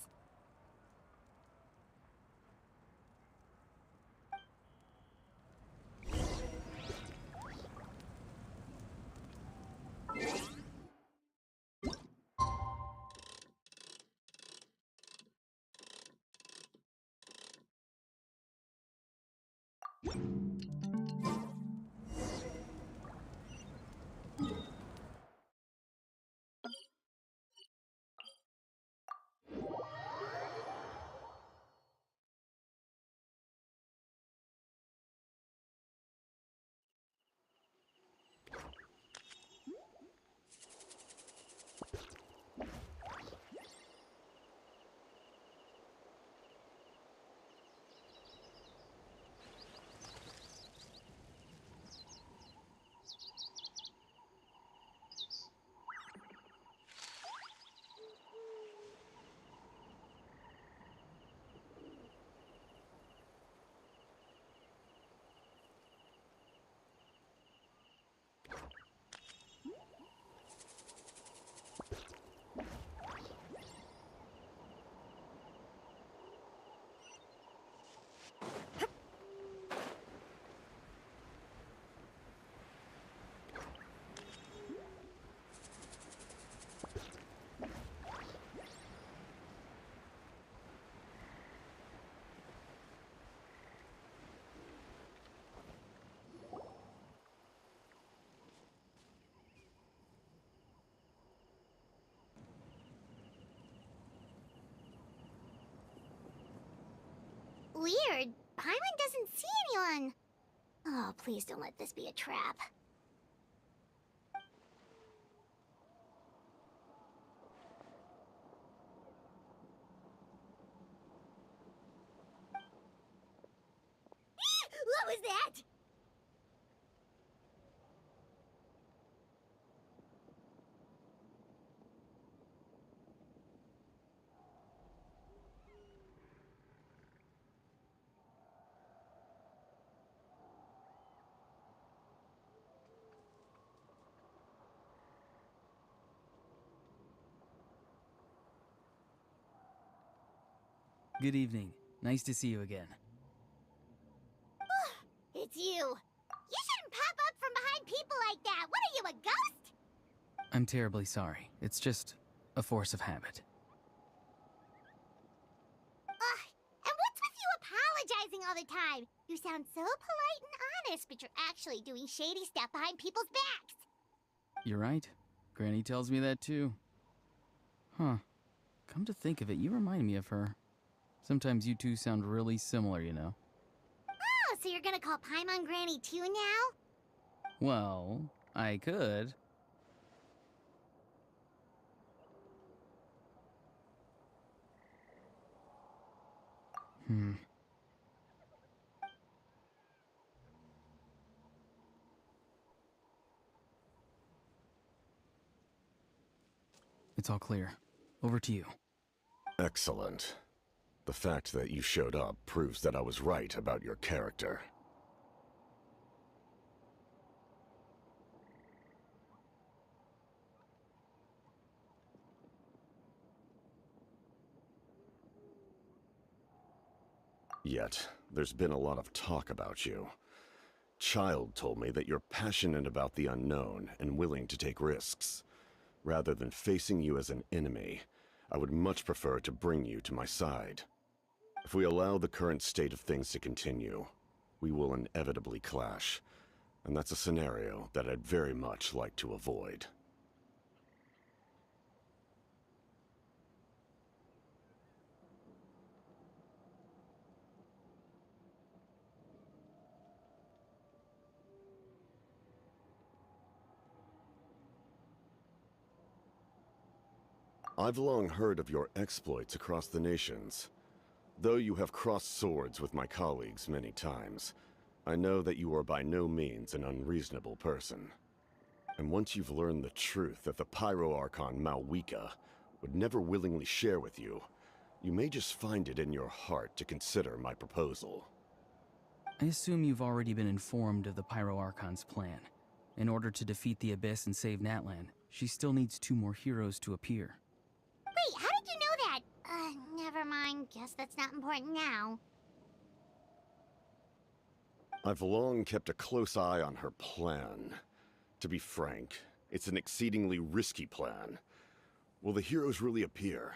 Weird. Paimon doesn't see anyone. Oh, please don't let this be a trap. What was that? Good evening. Nice to see you again. It's you. You shouldn't pop up from behind people like that. What are you, a ghost? I'm terribly sorry. It's just a force of habit. And what's with you apologizing all the time? You sound so polite and honest, but you're actually doing shady stuff behind people's backs. You're right. Granny tells me that too. Huh. Come to think of it, you remind me of her. Sometimes you two sound really similar, you know. Oh, so you're gonna call Paimon Granny too now? Well, I could. It's all clear. Over to you. Excellent. The fact that you showed up proves that I was right about your character. Yet, there's been a lot of talk about you. Child told me that you're passionate about the unknown and willing to take risks. Rather than facing you as an enemy, I would much prefer to bring you to my side. If we allow the current state of things to continue, we will inevitably clash, and that's a scenario that I'd very much like to avoid. I've long heard of your exploits across the nations. Though you have crossed swords with my colleagues many times, I know that you are by no means an unreasonable person. And once you've learned the truth that the Pyro Archon Malwika would never willingly share with you, you may just find it in your heart to consider my proposal. I assume you've already been informed of the Pyro Archon's plan. In order to defeat the Abyss and save Natlan, she still needs 2 more heroes to appear. Wait, how did you know that? Never mind. Guess that's not important now. I've long kept a close eye on her plan. To be frank, it's an exceedingly risky plan. Will the heroes really appear?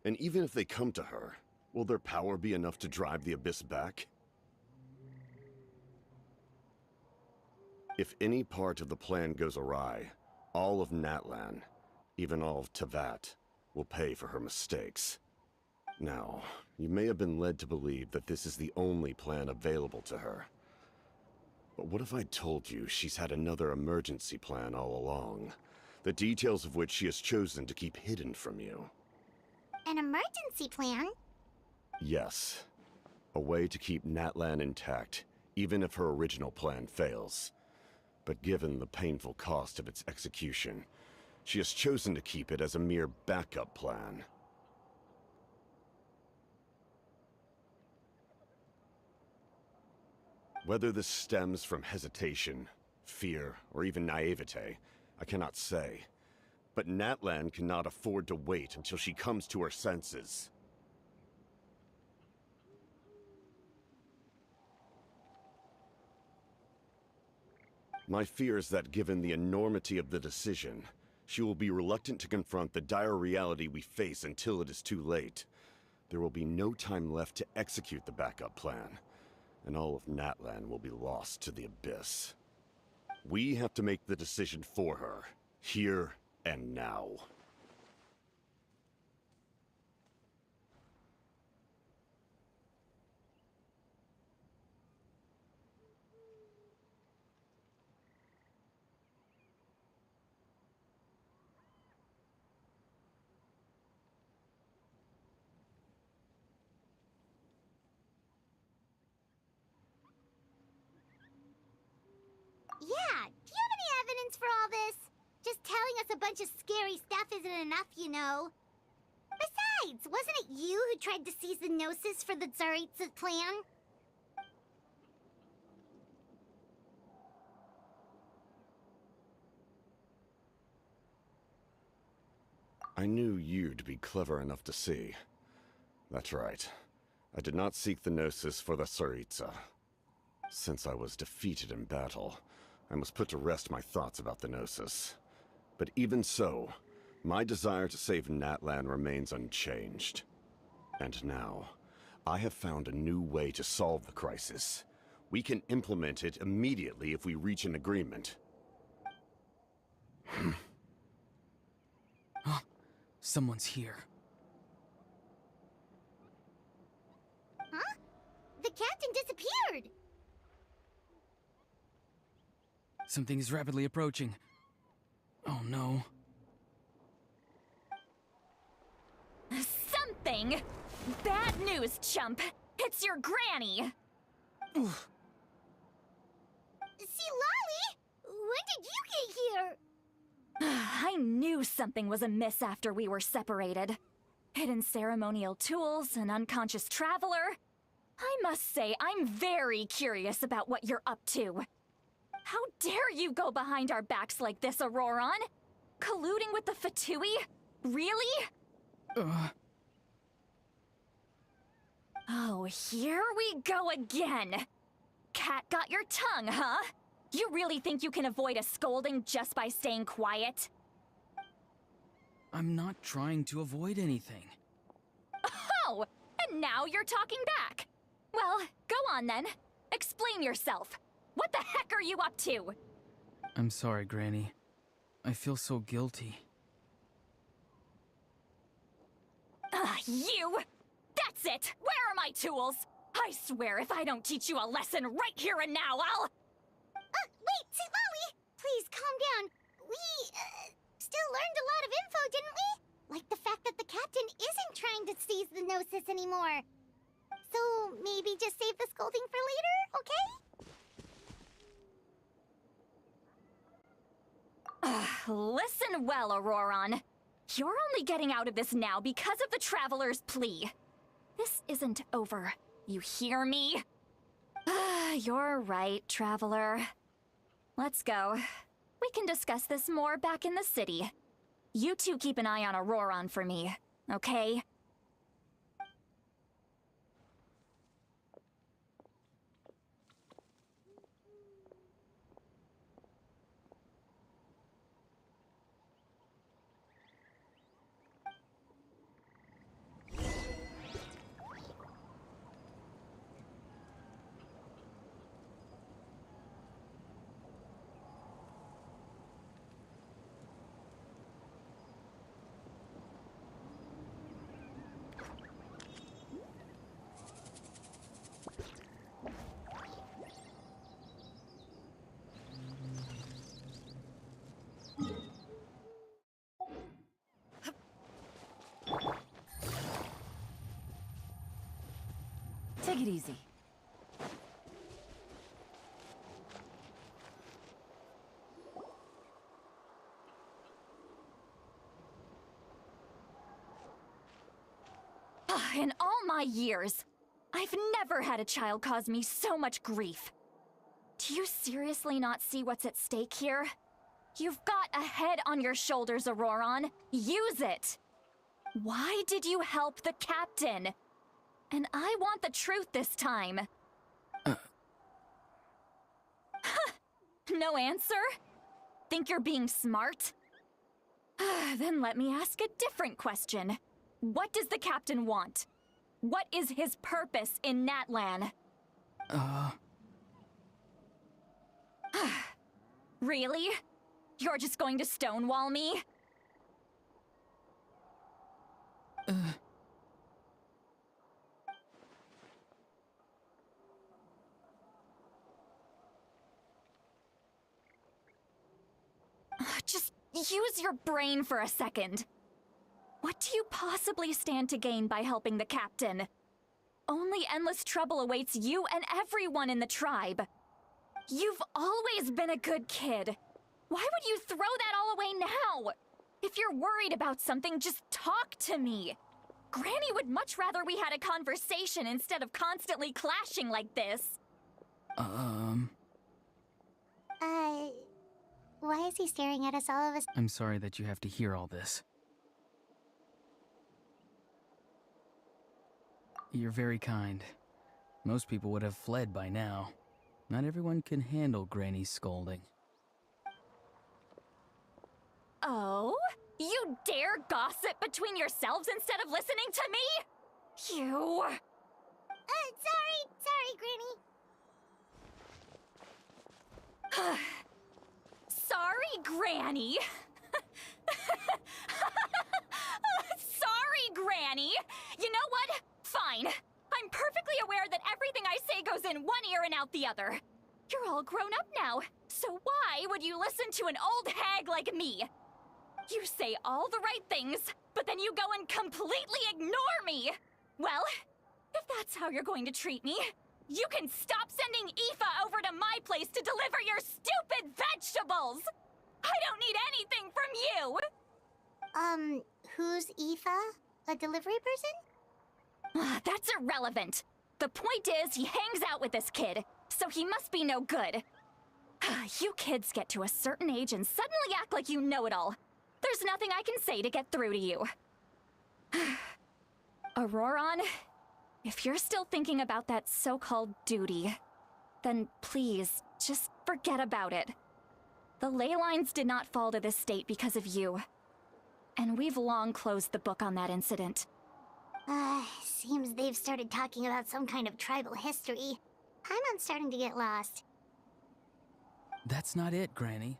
And even if they come to her, will their power be enough to drive the Abyss back? If any part of the plan goes awry, all of Natlan, even all of Tavat, will pay for her mistakes. Now, you may have been led to believe that this is the only plan available to her. But what if I told you she's had another emergency plan all along, the details of which she has chosen to keep hidden from you? An emergency plan? Yes. A way to keep Natlan intact, even if her original plan fails. But given the painful cost of its execution, she has chosen to keep it as a mere backup plan. Whether this stems from hesitation, fear, or even naivete, I cannot say. But Natlan cannot afford to wait until she comes to her senses. My fear is that given the enormity of the decision, she will be reluctant to confront the dire reality we face until it is too late. There will be no time left to execute the backup plan, and all of Natlan will be lost to the abyss. We have to make the decision for her, here and now. Yeah, do you have any evidence for all this? Just telling us a bunch of scary stuff isn't enough, you know. Besides, wasn't it you who tried to seize the Gnosis for the Tsaritsa clan? I knew you'd be clever enough to see. That's right. I did not seek the Gnosis for the Tsaritsa. Since I was defeated in battle, I must put to rest my thoughts about the Gnosis. But even so, my desire to save Natlan remains unchanged. And now, I have found a new way to solve the crisis. We can implement it immediately if we reach an agreement. Someone's here. Huh? The captain disappeared! Something is rapidly approaching. Oh no. Something? Bad news, chump. It's your granny. Oof. See, Lolly? When did you get here? I knew something was amiss after we were separated. Hidden ceremonial tools, an unconscious traveler. I must say, I'm very curious about what you're up to. How dare you go behind our backs like this, Auroron? Colluding with the Fatui? Really? Oh, here we go again. Cat got your tongue, huh? You really think you can avoid a scolding just by staying quiet? I'm not trying to avoid anything. Oh, and now you're talking back. Well, go on then. Explain yourself. What the heck are you up to? I'm sorry, Granny. I feel so guilty. You! That's it! Where are my tools? I swear if I don't teach you a lesson right here and now, I'll... Wait, see, Lolly! Please, calm down. We, still learned a lot of info, didn't we? Like the fact that the captain isn't trying to seize the Gnosis anymore. So, maybe just save the scolding for later, okay? Listen well, Auroron. You're only getting out of this now because of the Traveler's plea. This isn't over. You hear me? You're right, Traveler. Let's go. We can discuss this more back in the city. You two keep an eye on Auroron for me, okay? Take it easy. In all my years, I've never had a child cause me so much grief. Do you seriously not see what's at stake here? You've got a head on your shoulders, Auroron. Use it! Why did you help the captain? And I want the truth this time. No answer? Think you're being smart? Then let me ask a different question. What does the captain want? What is his purpose in Natlan? Really? You're just going to stonewall me? Just use your brain for a second. What do you possibly stand to gain by helping the captain? Only endless trouble awaits you and everyone in the tribe. You've always been a good kid. Why would you throw that all away now? If you're worried about something, just talk to me. Granny would much rather we had a conversation instead of constantly clashing like this. Why is he staring at us all of us? I'm sorry that you have to hear all this. You're very kind. Most people would have fled by now. Not everyone can handle Granny's scolding. Oh? You dare gossip between yourselves instead of listening to me? You... Sorry, Granny. Sorry, Granny. Sorry, Granny. You know what? Fine. I'm perfectly aware that everything I say goes in one ear and out the other. You're all grown up now, so why would you listen to an old hag like me? You say all the right things, but then you go and completely ignore me. Well, if that's how you're going to treat me, you can stop sending Aoife over to my place to deliver your stupid vegetables! I don't need anything from you! Who's Aoife? A delivery person? That's irrelevant. The point is, he hangs out with this kid, so he must be no good. You kids get to a certain age and suddenly act like you know it all. There's nothing I can say to get through to you. Auroron, if you're still thinking about that so-called duty, then please, just forget about it. The ley lines did not fall to this state because of you. And we've long closed the book on that incident. Seems they've started talking about some kind of tribal history. I'm starting to get lost. That's not it, Granny.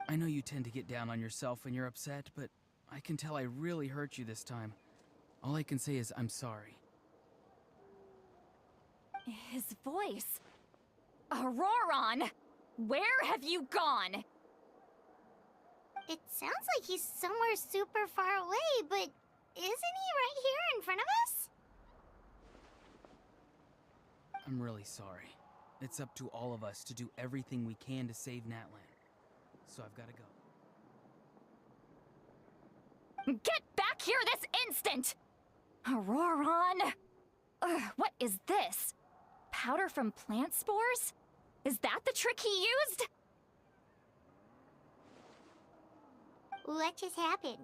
I know you tend to get down on yourself when you're upset, but I can tell I really hurt you this time. All I can say is I'm sorry. His voice. Auroron! Where have you gone? It sounds like he's somewhere super far away, but isn't he right here in front of us? I'm really sorry. It's up to all of us to do everything we can to save Natlan. So I've got to go. Get back here this instant! Auroron! What is this? Powder from plant spores? Is that the trick he used? What just happened?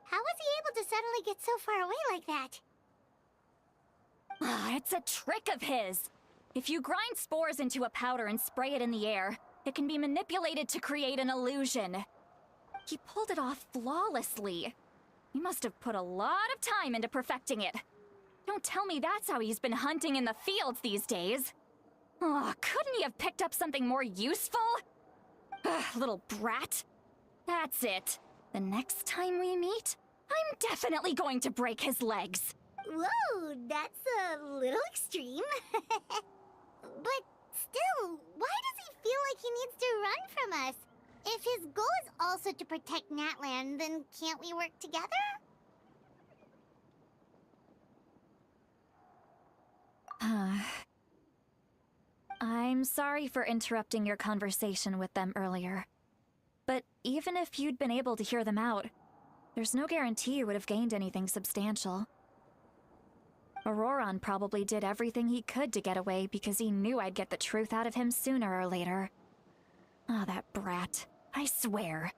How was he able to suddenly get so far away like that? It's a trick of his. If you grind spores into a powder and spray it in the air, it can be manipulated to create an illusion. He pulled it off flawlessly. He must have put a lot of time into perfecting it. Don't tell me that's how he's been hunting in the fields these days. Oh, couldn't he have picked up something more useful? Little brat. That's it. The next time we meet, I'm definitely going to break his legs. Whoa, that's a little extreme. But still, why does he feel like he needs to run from us? If his goal is also to protect Natlan, then can't we work together? I'm sorry for interrupting your conversation with them earlier. But even if you'd been able to hear them out, there's no guarantee you would have gained anything substantial. Auroron probably did everything he could to get away because he knew I'd get the truth out of him sooner or later. Ah, that brat. I swear.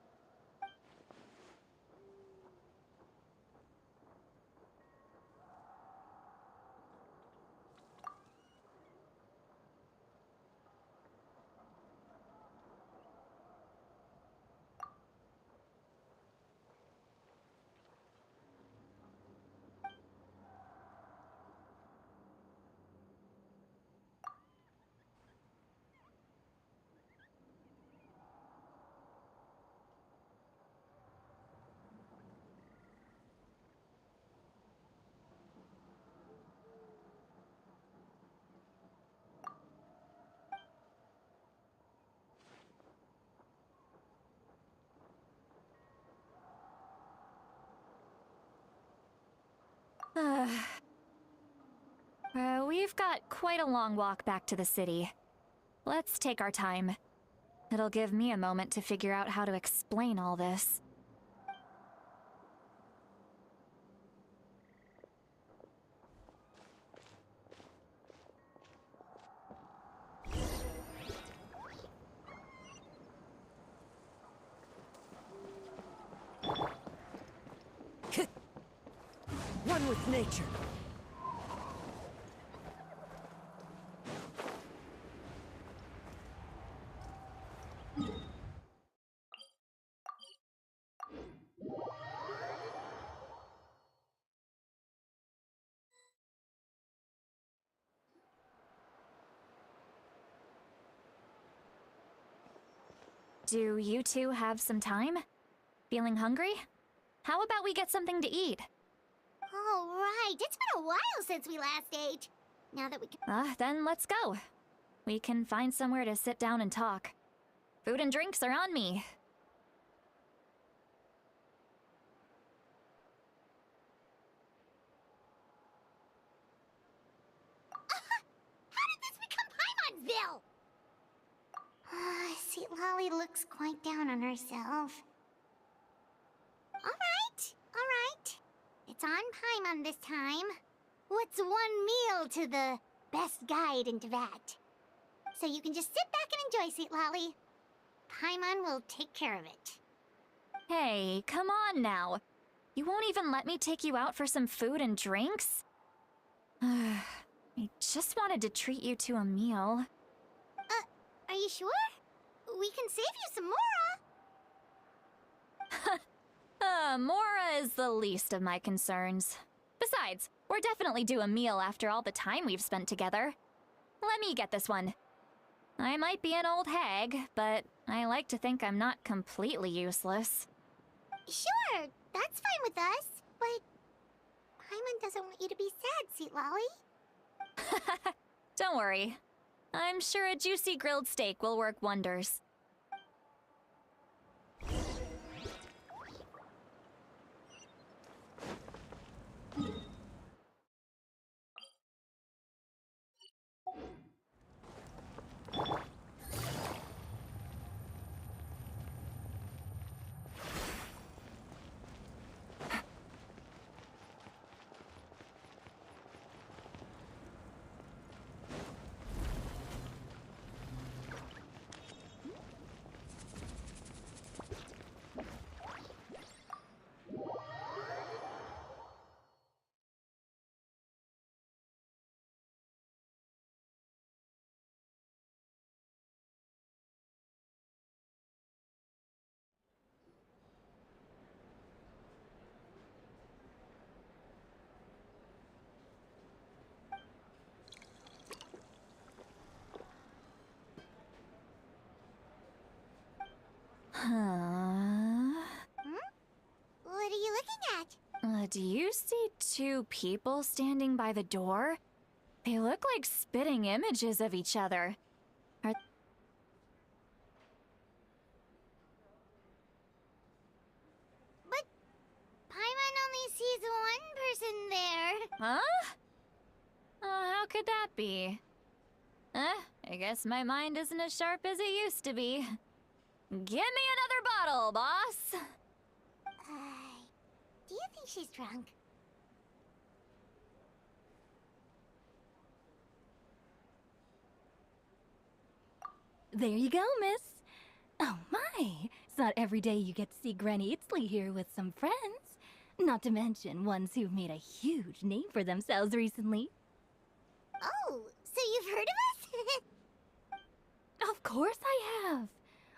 We've got quite a long walk back to the city. Let's take our time. It'll give me a moment to figure out how to explain all this. One with nature. Do you two have some time? Feeling hungry? How about we get something to eat? All right, it's been a while since we last ate. Now that we can... Then let's go. We can find somewhere to sit down and talk. Food and drinks are on me. How did this become Paimonville? Sweet Lolly looks quite down on herself. All right. It's on Paimon this time. What's one meal to the best guide into that? So you can just sit back and enjoy, Sweet Lolly. Paimon will take care of it. Hey, come on now. You won't even let me take you out for some food and drinks? I just wanted to treat you to a meal. Are you sure? We can save you some Mora. Mora is the least of my concerns. Besides, we're definitely due a meal after all the time we've spent together. Let me get this one. I might be an old hag, but I like to think I'm not completely useless. Sure, that's fine with us, but Paimon doesn't want you to be sad, Sweet Lolly. Don't worry. I'm sure a juicy grilled steak will work wonders. What are you looking at? Do you see two people standing by the door? They look like spitting images of each other. sees one person there. Huh? How could that be? I guess my mind isn't as sharp as it used to be. Give me another bottle, boss! Do you think she's drunk? There you go, miss. Oh my, it's not every day you get to see Granny Itzley here with some friends. Not to mention ones who've made a huge name for themselves recently. Oh, so you've heard of us? Of course I have.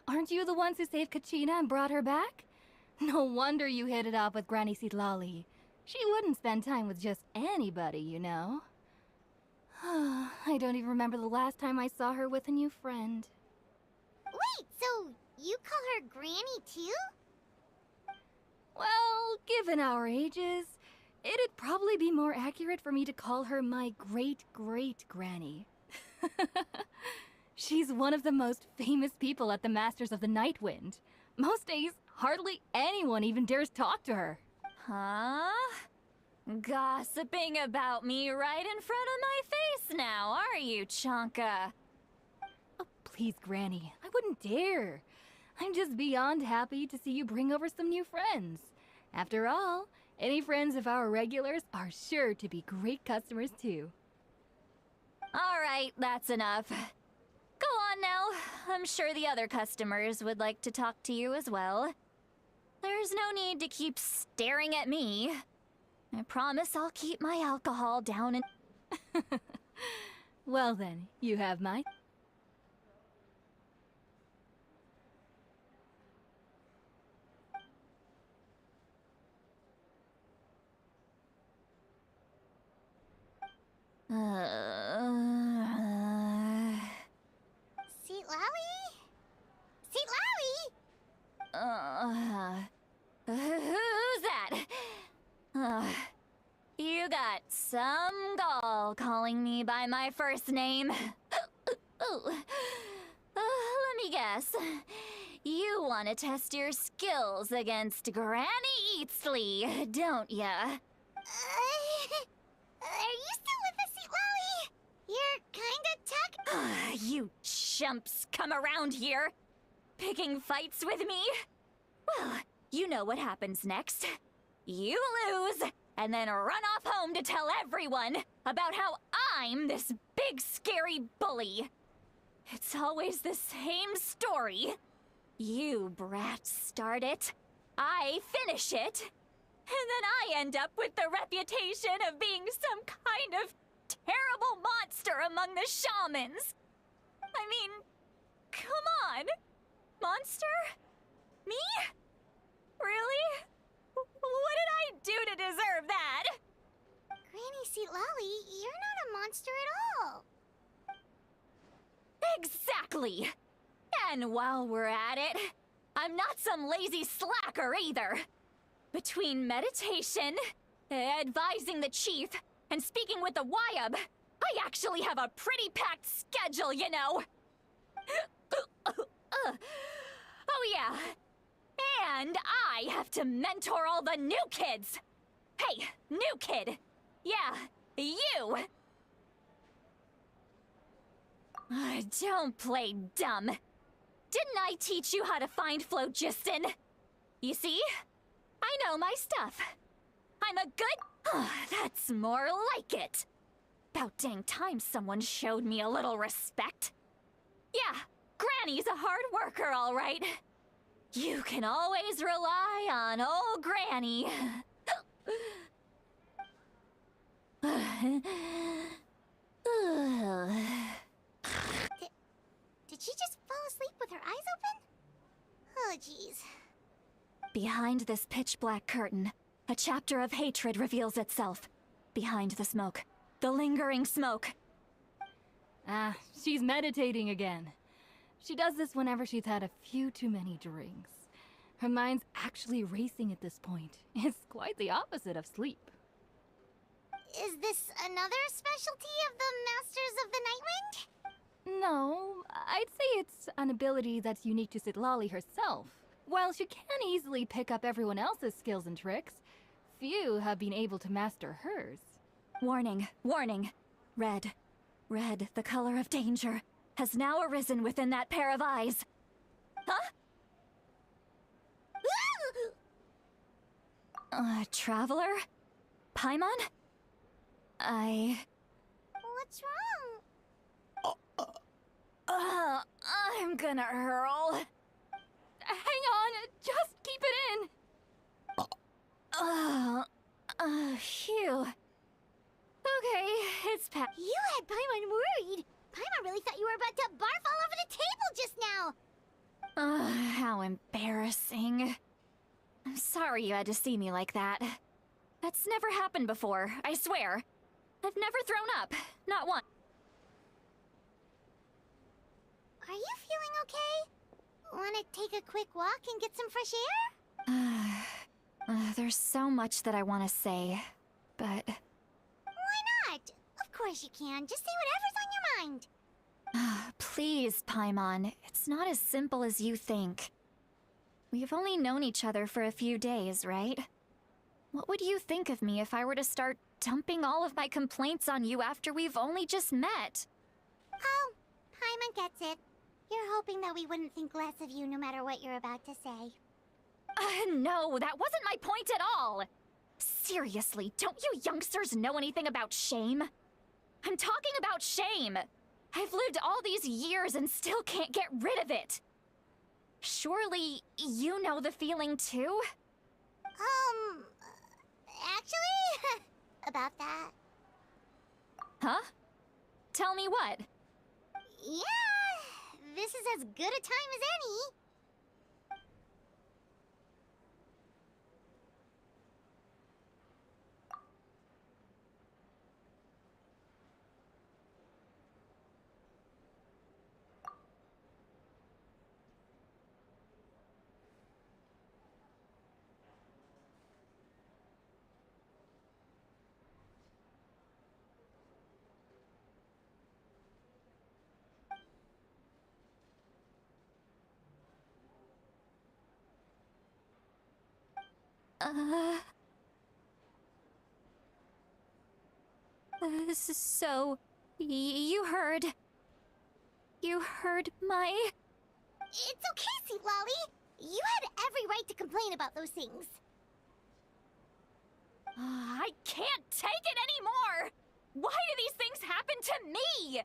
Aren't you the ones who saved Kachina and brought her back? No wonder you hit it off with Granny Sitlali. She wouldn't spend time with just anybody, you know. I don't even remember the last time I saw her with a new friend. Wait, so you call her Granny too? Well, given our ages, it'd probably be more accurate for me to call her my great-great-granny. She's one of the most famous people at the Masters of the Nightwind. Most days, hardly anyone even dares talk to her. Huh? Gossiping about me right in front of my face now, are you, Chonka? Oh, please, Granny, I wouldn't dare. I'm just beyond happy to see you bring over some new friends. After all, any friends of our regulars are sure to be great customers too. All right, that's enough. Go on now. I'm sure the other customers would like to talk to you as well. There's no need to keep staring at me. I promise I'll keep my alcohol down and... Well then, you have my... Seat Lally? Seat Lally? Who's that? You got some gall calling me by my first name. Let me guess. You want to test your skills against Granny Eatsley, don't ya? Are you still with us, Seat Lally? You're kinda tuck. You chumps come around here, picking fights with me? Well, you know what happens next. You lose, and then run off home to tell everyone about how I'm this big scary bully. It's always the same story. You brats start it, I finish it, and then I end up with the reputation of being some kind of terrible monster among the shamans. I mean, come on. Monster? Me? Really? What did I do to deserve that? Granny Seat Lally, you're not a monster at all. Exactly. And while we're at it, I'm not some lazy slacker either. Between meditation, advising the chief, and speaking with the Wyab, I actually have a pretty packed schedule, you know. Oh yeah. And I have to mentor all the new kids. Hey, new kid. Yeah, you. Don't play dumb. Didn't I teach you how to find phlogiston? You see? I know my stuff. I'm a good... That's more like it. About dang time someone showed me a little respect. Yeah, Granny's a hard worker, all right. You can always rely on old Granny. Did she just fall asleep with her eyes open? Oh, jeez. Behind this pitch-black curtain, a chapter of hatred reveals itself. Behind the smoke. The lingering smoke. Ah, she's meditating again. She does this whenever she's had a few too many drinks. Her mind's actually racing at this point. It's quite the opposite of sleep. Is this another specialty of the Masters of the Nightwind? No, I'd say it's an ability that's unique to Sitlali herself. While she can easily pick up everyone else's skills and tricks, few have been able to master hers. Warning, warning. Red, red, the color of danger, has now arisen within that pair of eyes. Huh? Traveler? Paimon? What's wrong? I'm gonna hurl. Hang on, just keep it in. Phew. Okay, it's You had Paimon worried. Paimon really thought you were about to barf all over the table just now. How embarrassing. I'm sorry you had to see me like that. That's never happened before, I swear. I've never thrown up. Not once. Are you feeling okay? Want to take a quick walk and get some fresh air? There's so much that I want to say, but... Why not? Of course you can. Just say whatever's on your mind. Please, Paimon. It's not as simple as you think. We've only known each other for a few days, right? What would you think of me if I were to start dumping all of my complaints on you after we've only just met? Oh, Paimon gets it. You're hoping that we wouldn't think less of you no matter what you're about to say. No, that wasn't my point at all! Seriously, don't you youngsters know anything about shame? I'm talking about shame! I've lived all these years and still can't get rid of it! Surely, you know the feeling too? Actually, about that. Huh? Tell me what? Yeah, this is as good a time as any. So... you heard... You heard my... It's okay, Sweet Lolly. You had every right to complain about those things. I can't take it anymore! Why do these things happen to me?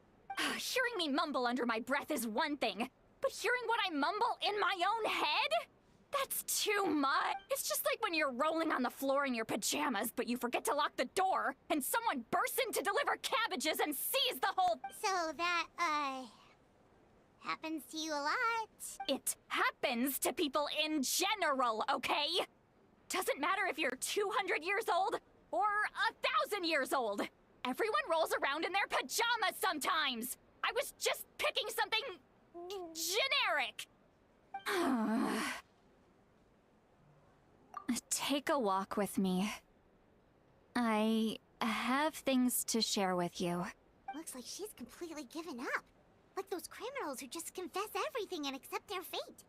Hearing me mumble under my breath is one thing, but hearing what I mumble in my own head? That's too much. It's just like when you're rolling on the floor in your pajamas, but you forget to lock the door, and someone bursts in to deliver cabbages and sees the whole... So that, happens to you a lot. It happens to people in general, okay? Doesn't matter if you're 200 years old or 1,000 years old. Everyone rolls around in their pajamas sometimes. I was just picking something... generic. Take a walk with me. I have things to share with you. Looks like she's completely given up. Like those criminals who just confess everything and accept their fate.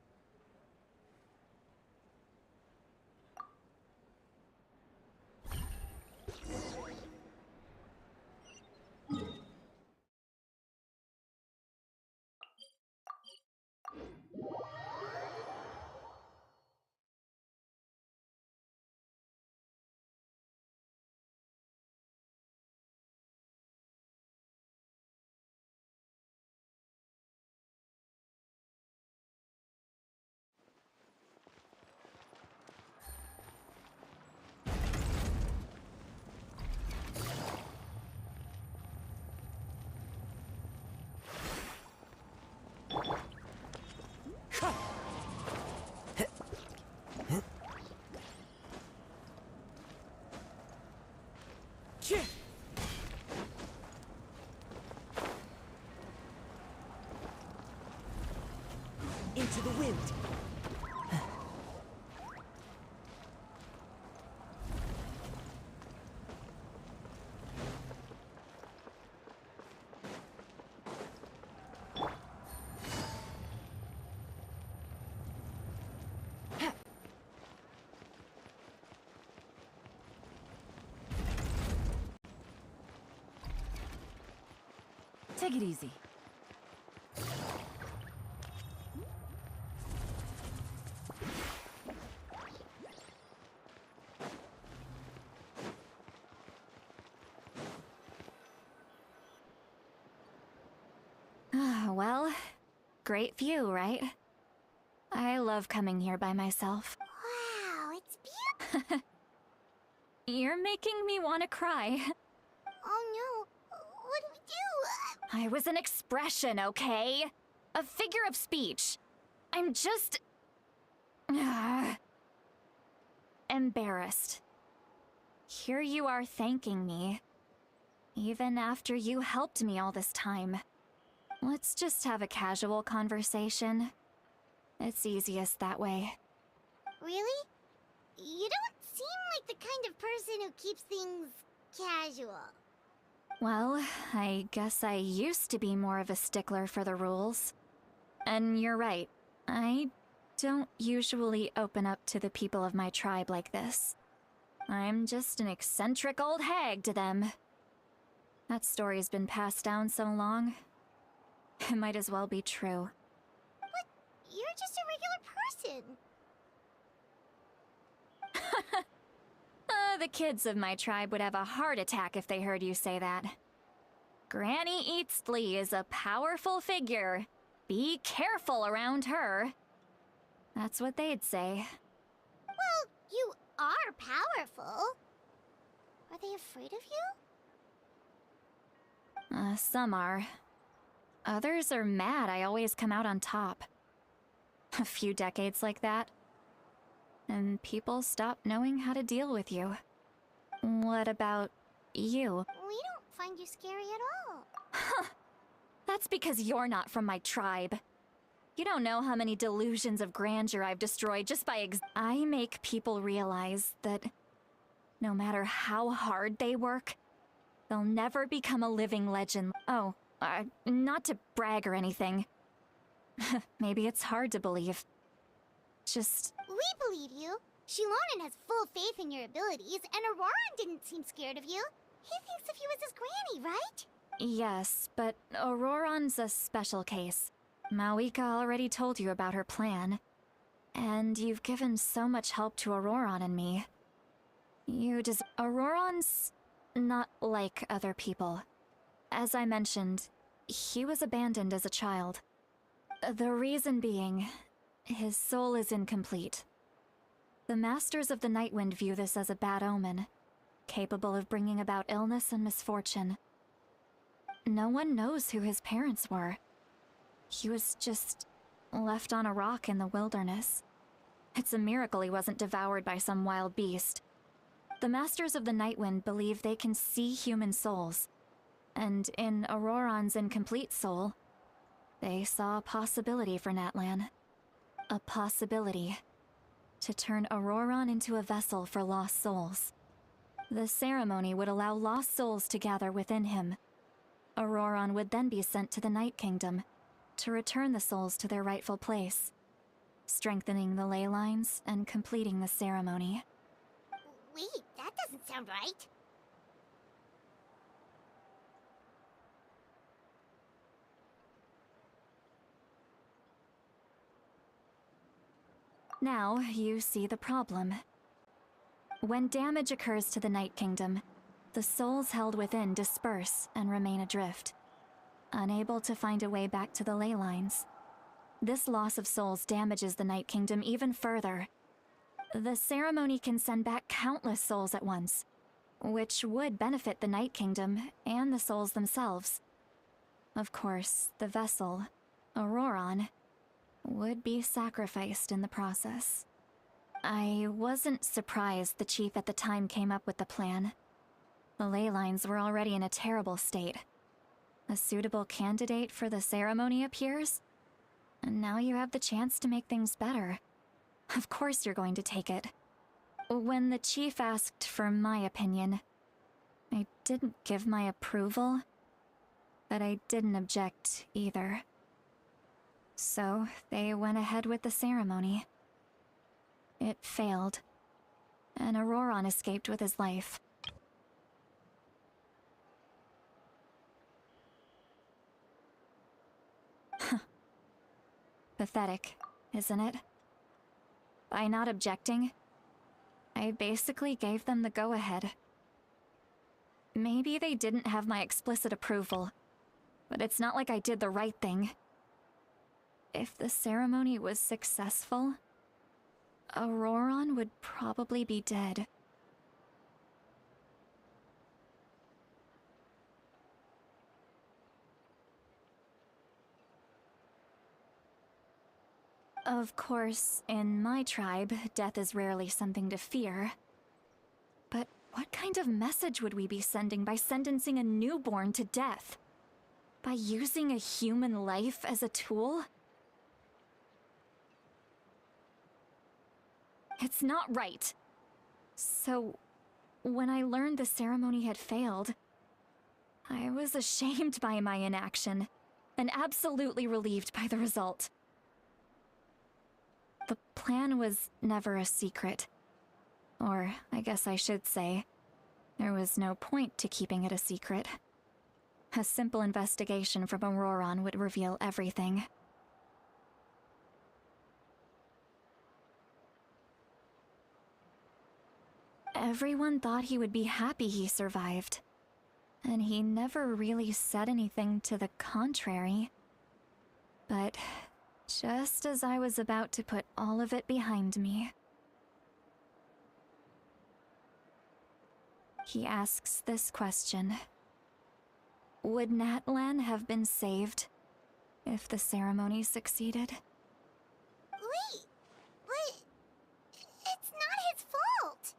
Into the wind. Take it easy. Well, great view, right? I love coming here by myself. Wow, it's beautiful. You're making me want to cry. Oh no, what do we do? I was an expression, okay? A figure of speech. I'm just... embarrassed. Here you are thanking me. Even after you helped me all this time. Let's just have a casual conversation. It's easiest that way. Really? You don't seem like the kind of person who keeps things casual. Well, I guess I used to be more of a stickler for the rules. And you're right, I don't usually open up to the people of my tribe like this. I'm just an eccentric old hag to them. That story's been passed down so long, it might as well be true. But you're just a regular person. The kids of my tribe would have a heart attack if they heard you say that. Granny Eatsley is a powerful figure. Be careful around her. That's what they'd say. Well, you are powerful. Are they afraid of you? Some are. Others are mad I always come out on top. A few decades like that, and people stop knowing how to deal with you. What about you? We don't find you scary at all. That's because you're not from my tribe. You don't know how many delusions of grandeur I've destroyed just by I make people realize that no matter how hard they work, they'll never become a living legend. Oh, not to brag or anything. Maybe it's hard to believe. Just... We believe you. Shilonen has full faith in your abilities, and Auroran didn't seem scared of you. He thinks of you as his granny, right? Yes, but Auroran's a special case. Mawika already told you about her plan. And you've given so much help to Auroran and me. Auroran's not like other people. As I mentioned, he was abandoned as a child. The reason being, his soul is incomplete. The Masters of the Nightwind view this as a bad omen, capable of bringing about illness and misfortune. No one knows who his parents were. He was just left on a rock in the wilderness. It's a miracle he wasn't devoured by some wild beast. The Masters of the Nightwind believe they can see human souls, and in Auroran's incomplete soul, they saw a possibility for Natlan. A possibility to turn Auroran into a vessel for lost souls. The ceremony would allow lost souls to gather within him. Auroran would then be sent to the Night Kingdom to return the souls to their rightful place, strengthening the ley lines and completing the ceremony. Wait, that doesn't sound right. Now, you see the problem. When damage occurs to the Night Kingdom, the souls held within disperse and remain adrift, unable to find a way back to the ley lines. This loss of souls damages the Night Kingdom even further. The ceremony can send back countless souls at once, which would benefit the Night Kingdom and the souls themselves. Of course, the vessel, Auroran, would be sacrificed in the process. I wasn't surprised the chief at the time came up with the plan. The ley lines were already in a terrible state. A suitable candidate for the ceremony appears, and now you have the chance to make things better. Of course you're going to take it. When the chief asked for my opinion, I didn't give my approval, but I didn't object either. So they went ahead with the ceremony. It failed, and Auroran escaped with his life. Pathetic, isn't it? By not objecting, I basically gave them the go-ahead. Maybe they didn't have my explicit approval, but it's not like I did the right thing. If the ceremony was successful, Auroron would probably be dead. Of course, in my tribe, death is rarely something to fear. But what kind of message would we be sending by sentencing a newborn to death? By using a human life as a tool? It's not right. So, when I learned the ceremony had failed, I was ashamed by my inaction, and absolutely relieved by the result. The plan was never a secret. Or, I guess I should say, there was no point to keeping it a secret. A simple investigation from Auroron would reveal everything. Everyone thought he would be happy he survived. And he never really said anything to the contrary. But just as I was about to put all of it behind me, he asks this question. Would Natlan have been saved if the ceremony succeeded? Wait, but it's not his fault.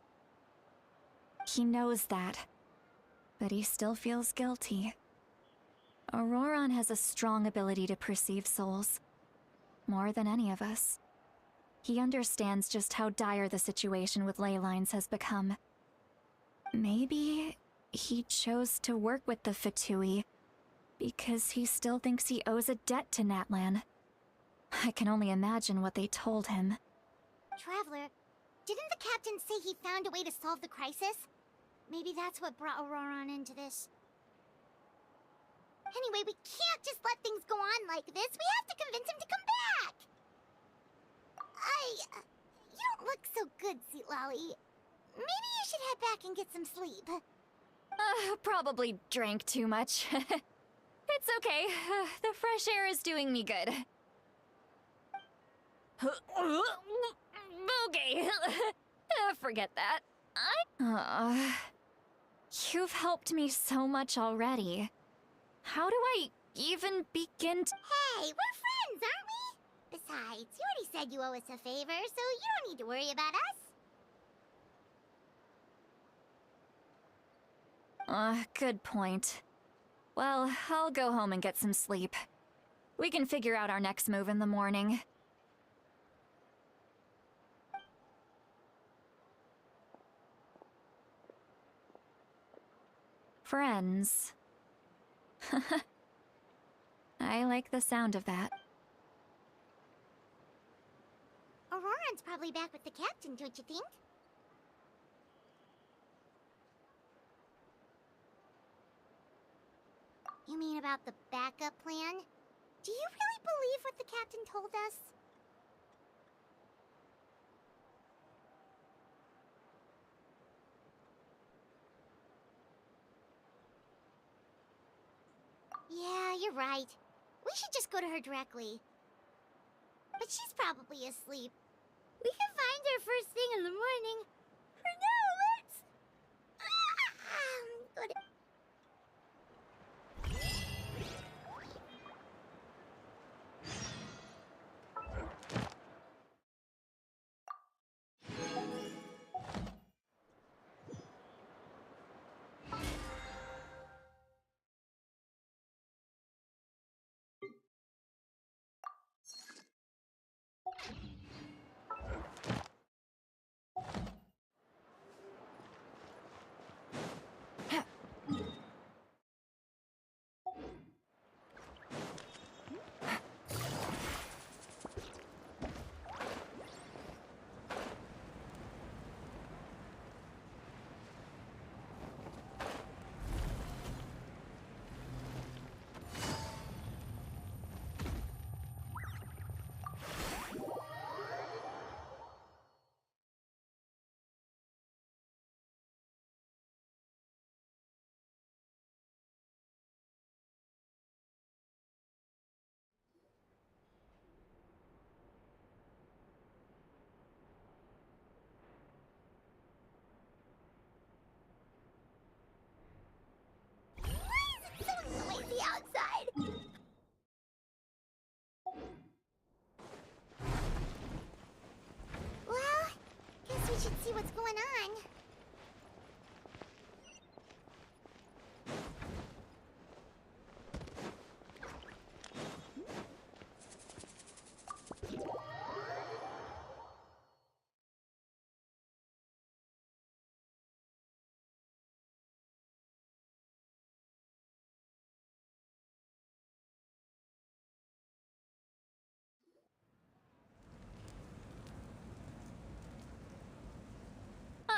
He knows that, but he still feels guilty. Auroron has a strong ability to perceive souls, more than any of us. He understands just how dire the situation with ley lines has become. Maybe he chose to work with the Fatui because he still thinks he owes a debt to Natlan. I can only imagine what they told him. Traveler, didn't the captain say he found a way to solve the crisis? Maybe that's what brought Auroron into this. Anyway, we can't just let things go on like this. We have to convince him to come back! You don't look so good, Sweet Lolly. Maybe you should head back and get some sleep. Probably drank too much. It's okay. The fresh air is doing me good. Okay. Forget that. You've helped me so much already. How do I even begin to— Hey, we're friends, aren't we? Besides, you already said you owe us a favor, so you don't need to worry about us. Good point. Well, I'll go home and get some sleep. We can figure out our next move in the morning. Friends. I like the sound of that. Auroron's probably back with the captain, don't you think? You mean about the backup plan? Do you really believe what the captain told us? Yeah, you're right. We should just go to her directly. But she's probably asleep. We can find her first thing in the morning. For now, let's... go to...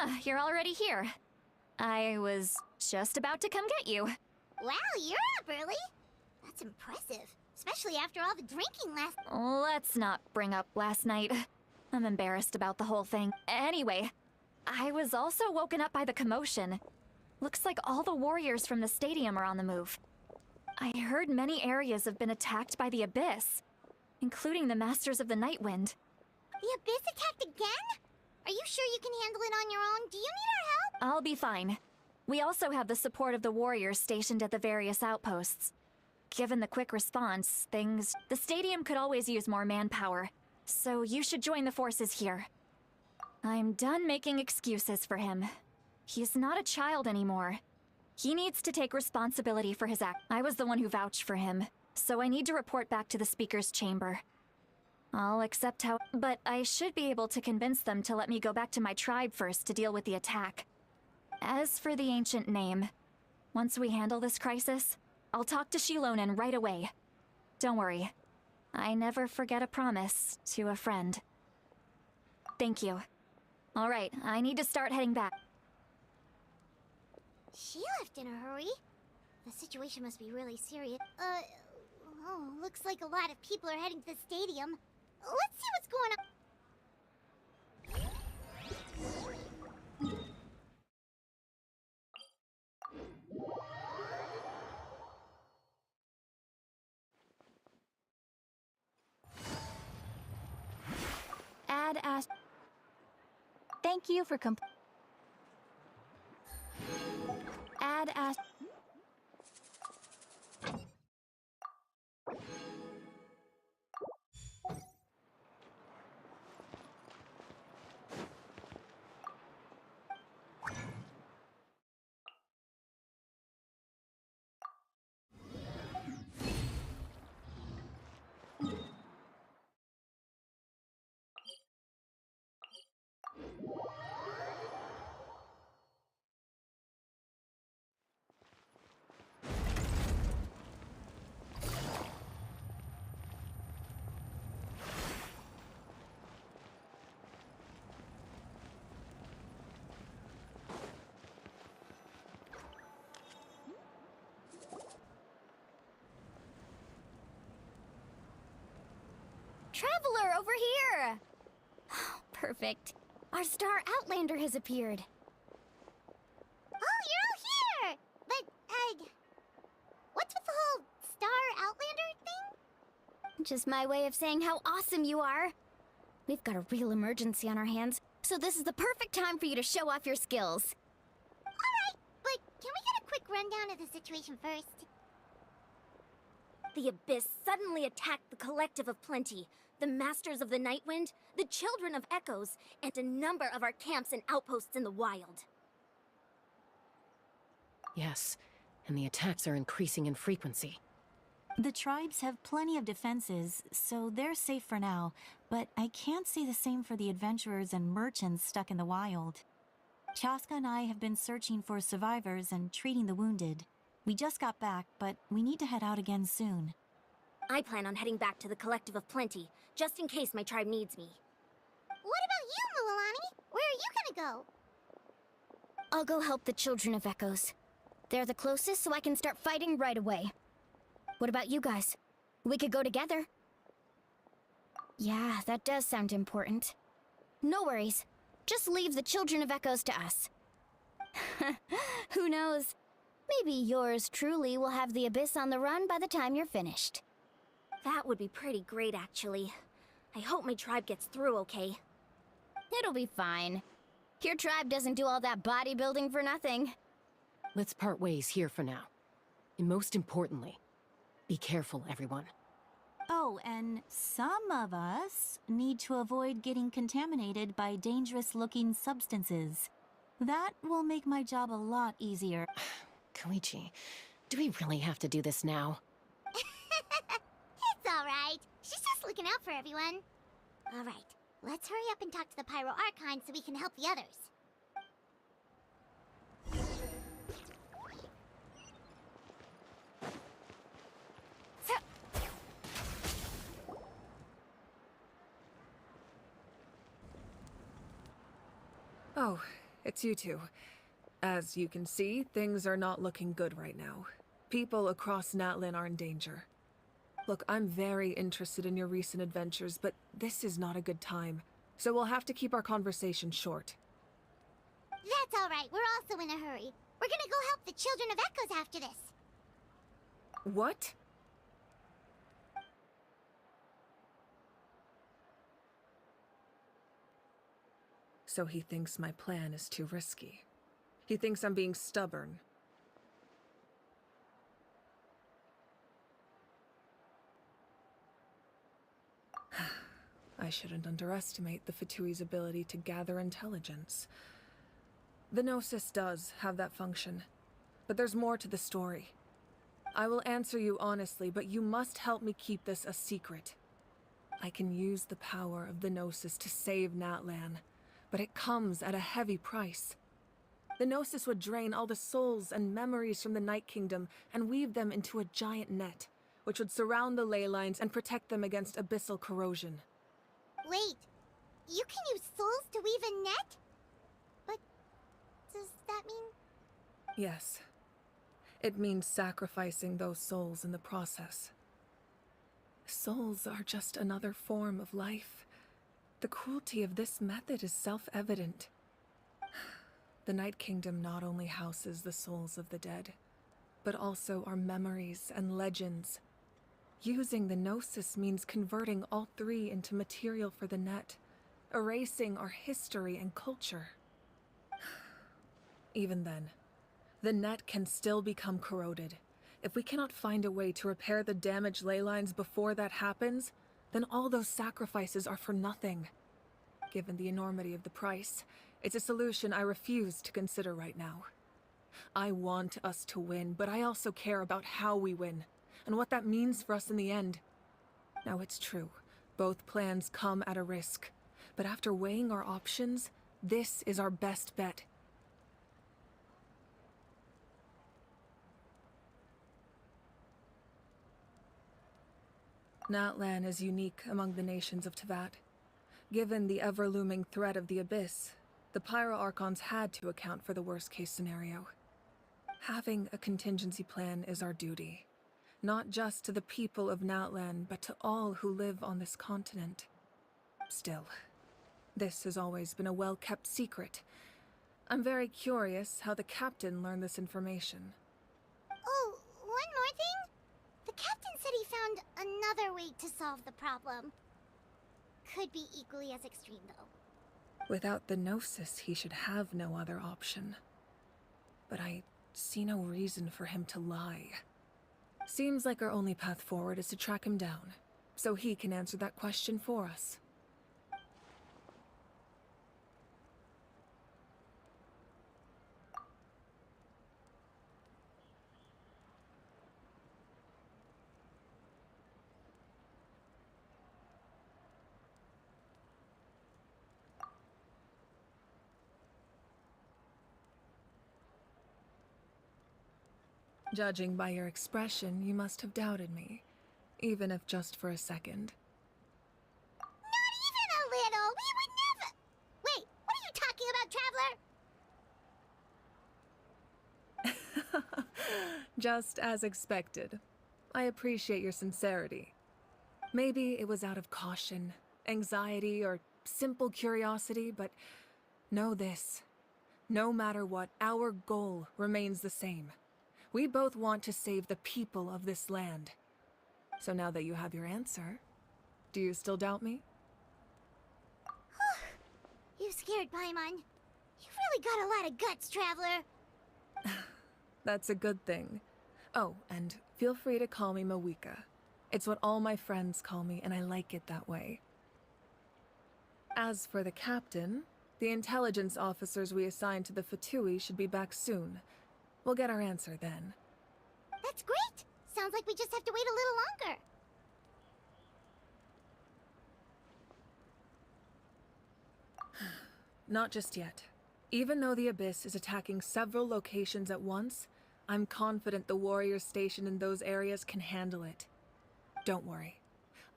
Ah, you're already here. I was just about to come get you. Wow, you're up early. That's impressive, especially after all the drinking last... Let's not bring up last night. I'm embarrassed about the whole thing. Anyway, I was also woken up by the commotion. Looks like all the warriors from the stadium are on the move. I heard many areas have been attacked by the Abyss, including the Masters of the Nightwind. The Abyss attacked again? Are you sure you can handle it on your own? Do you need our help? I'll be fine. We also have the support of the warriors stationed at the various outposts. Given the quick response, the stadium could always use more manpower, so you should join the forces here. I'm done making excuses for him. He's not a child anymore. He needs to take responsibility for his act. I was the one who vouched for him, so I need to report back to the Speaker's chamber. I'll accept how, but I should be able to convince them to let me go back to my tribe first to deal with the attack. As for the ancient name, once we handle this crisis, I'll talk to Shilonen right away. Don't worry. I never forget a promise to a friend. Thank you. All right, I need to start heading back. She left in a hurry. The situation must be really serious. Oh, looks like a lot of people are heading to the stadium. Let's see what's going on. Add as. Thank you for Add as. Traveler, over here! Perfect. Our Star Outlander has appeared. Oh, you're all here! But, what's with the whole Star Outlander thing? Just my way of saying how awesome you are. We've got a real emergency on our hands, so this is the perfect time for you to show off your skills. Alright, but can we get a quick rundown of the situation first? The Abyss suddenly attacked the Collective of Plenty, the Masters of the Nightwind, the Children of Echoes, and a number of our camps and outposts in the wild. Yes, and the attacks are increasing in frequency. The tribes have plenty of defenses, so they're safe for now, but I can't say the same for the adventurers and merchants stuck in the wild. Chaska and I have been searching for survivors and treating the wounded. We just got back, but we need to head out again soon. I plan on heading back to the Collective of Plenty, just in case my tribe needs me. What about you, Mualani? Where are you gonna go? I'll go help the Children of Echoes. They're the closest, so I can start fighting right away. What about you guys? We could go together. Yeah, that does sound important. No worries. Just leave the Children of Echoes to us. Who knows? Maybe yours truly will have the Abyss on the run by the time you're finished. That would be pretty great, actually. I hope my tribe gets through okay. It'll be fine. Your tribe doesn't do all that bodybuilding for nothing. Let's part ways here for now. And most importantly, be careful, everyone. Oh, and some of us need to avoid getting contaminated by dangerous-looking substances. That will make my job a lot easier. Koichi, do we really have to do this now? It's alright. She's just looking out for everyone. Alright, let's hurry up and talk to the Pyro Archon so we can help the others. Oh, it's you two. As you can see, things are not looking good right now. People across Natlan are in danger. Look, I'm very interested in your recent adventures, but this is not a good time. So we'll have to keep our conversation short. That's all right. We're also in a hurry. We're gonna go help the Children of Echoes after this. What? So he thinks my plan is too risky. He thinks I'm being stubborn. I shouldn't underestimate the Fatui's ability to gather intelligence. The Gnosis does have that function, but there's more to the story. I will answer you honestly, but you must help me keep this a secret. I can use the power of the Gnosis to save Natlan, but it comes at a heavy price. The Gnosis would drain all the souls and memories from the Night Kingdom and weave them into a giant net, which would surround the ley lines and protect them against abyssal corrosion. Wait, you can use souls to weave a net? But does that mean... Yes. It means sacrificing those souls in the process. Souls are just another form of life. The cruelty of this method is self-evident. The Night Kingdom not only houses the souls of the dead, but also our memories and legends. Using the Gnosis means converting all three into material for the net, erasing our history and culture. Even then, the net can still become corroded. If we cannot find a way to repair the damaged ley lines before that happens, then all those sacrifices are for nothing. Given the enormity of the price, it's a solution I refuse to consider right now. I want us to win, but I also care about how we win, and what that means for us in the end. Now it's true, both plans come at a risk, but after weighing our options, this is our best bet. Natlan is unique among the nations of Teyvat. Given the ever-looming threat of the Abyss, the Pyro Archons had to account for the worst-case scenario. Having a contingency plan is our duty, not just to the people of Natlan, but to all who live on this continent. Still, this has always been a well-kept secret. I'm very curious how the captain learned this information. Oh, one more thing? The captain said he found another way to solve the problem. Could be equally as extreme, though. Without the Gnosis, he should have no other option. But I see no reason for him to lie. Seems like our only path forward is to track him down, so he can answer that question for us. Judging by your expression, you must have doubted me, even if just for a second. Not even a little! We would never... Wait, what are you talking about, Traveler? Just as expected. I appreciate your sincerity. Maybe it was out of caution, anxiety, or simple curiosity, but know this. No matter what, our goal remains the same. We both want to save the people of this land. So now that you have your answer, do you still doubt me? You scared, Paimon. You've really got a lot of guts, Traveler. That's a good thing. Oh, and feel free to call me Mawika. It's what all my friends call me, and I like it that way. As for the captain, the intelligence officers we assigned to the Fatui should be back soon. We'll get our answer then. That's great! Sounds like we just have to wait a little longer. Not just yet. Even though the Abyss is attacking several locations at once, I'm confident the warriors stationed in those areas can handle it. Don't worry.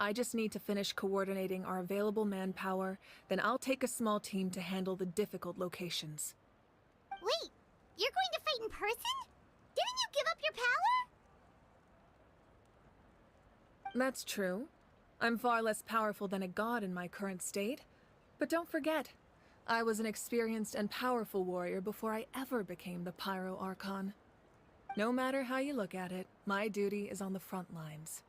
I just need to finish coordinating our available manpower, then I'll take a small team to handle the difficult locations. You're going to fight in person? Didn't you give up your power? That's true. I'm far less powerful than a god in my current state. But don't forget, I was an experienced and powerful warrior before I ever became the Pyro Archon. No matter how you look at it, my duty is on the front lines.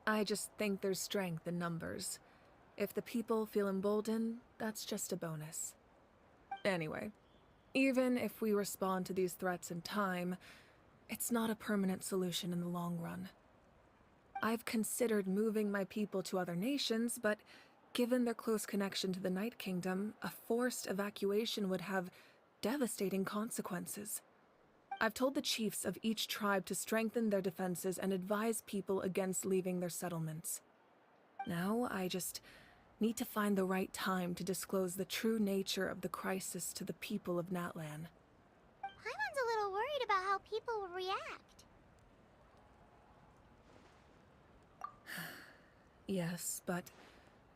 I just think there's strength in numbers. If the people feel emboldened, that's just a bonus. Anyway, even if we respond to these threats in time, it's not a permanent solution in the long run. I've considered moving my people to other nations, but given their close connection to the Night Kingdom, a forced evacuation would have devastating consequences. I've told the chiefs of each tribe to strengthen their defenses and advise people against leaving their settlements. Now, I just need to find the right time to disclose the true nature of the crisis to the people of Natlan. Paimon's a little worried about how people will react. Yes, but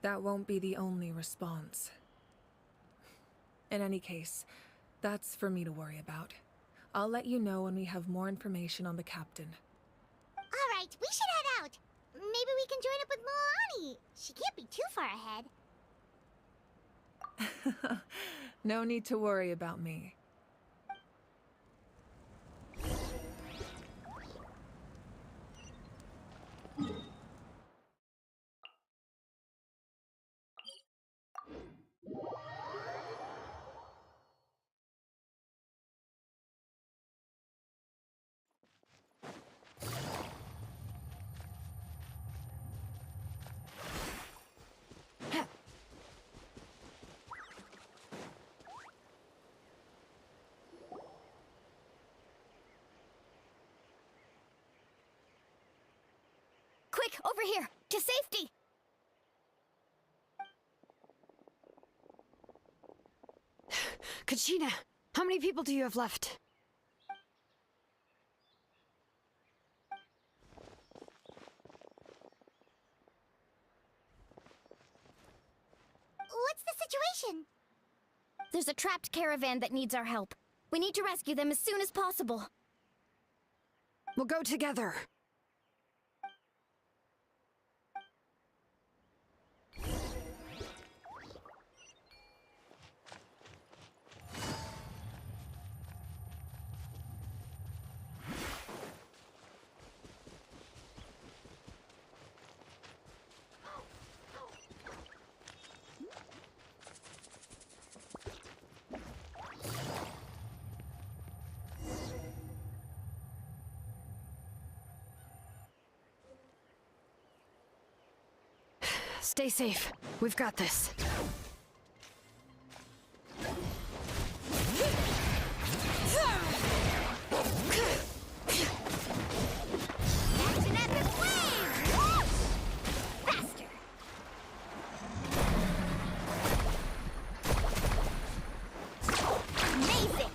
that won't be the only response. In any case, that's for me to worry about. I'll let you know when we have more information on the captain. Alright, we should head out. Maybe we can join up with Milani. She can't be too far ahead. No need to worry about me. Quick, over here! To safety! Kachina, how many people do you have left? What's the situation? There's a trapped caravan that needs our help. We need to rescue them as soon as possible. We'll go together. Stay safe. We've got this. Action epic wave! Faster! Amazing!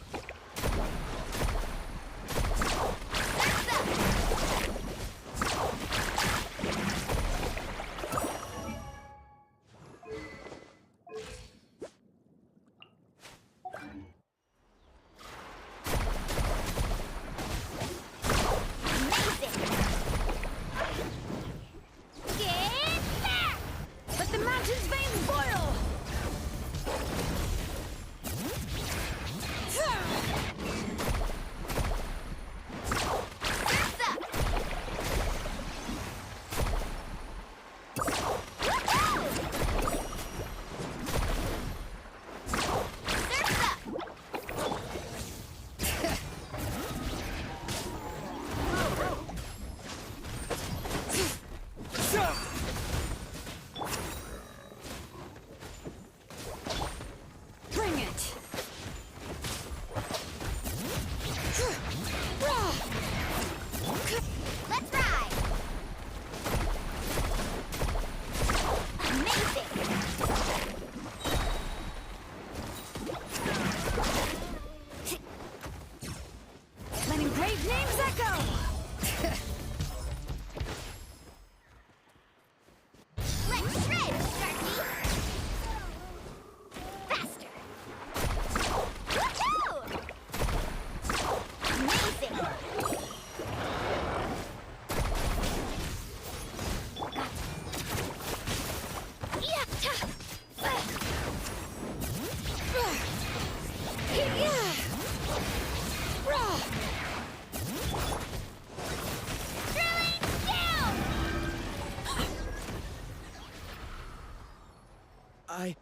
I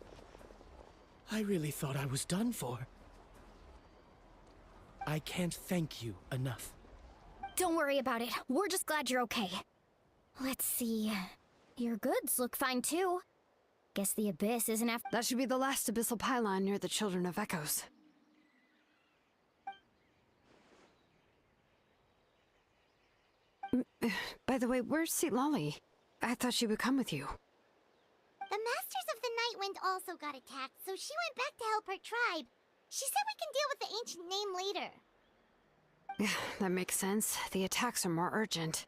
really thought I was done for. I can't thank you enough. Don't worry about it. We're just glad you're okay. Let's see. Your goods look fine too. Guess the Abyss isn't after. That should be the last abyssal pylon near the Children of Echoes. By the way, where's Lolly? I thought she would come with you. The Masters of the Night Wind also got attacked, so she went back to help her tribe. She said we can deal with the ancient name later. That makes sense. The attacks are more urgent.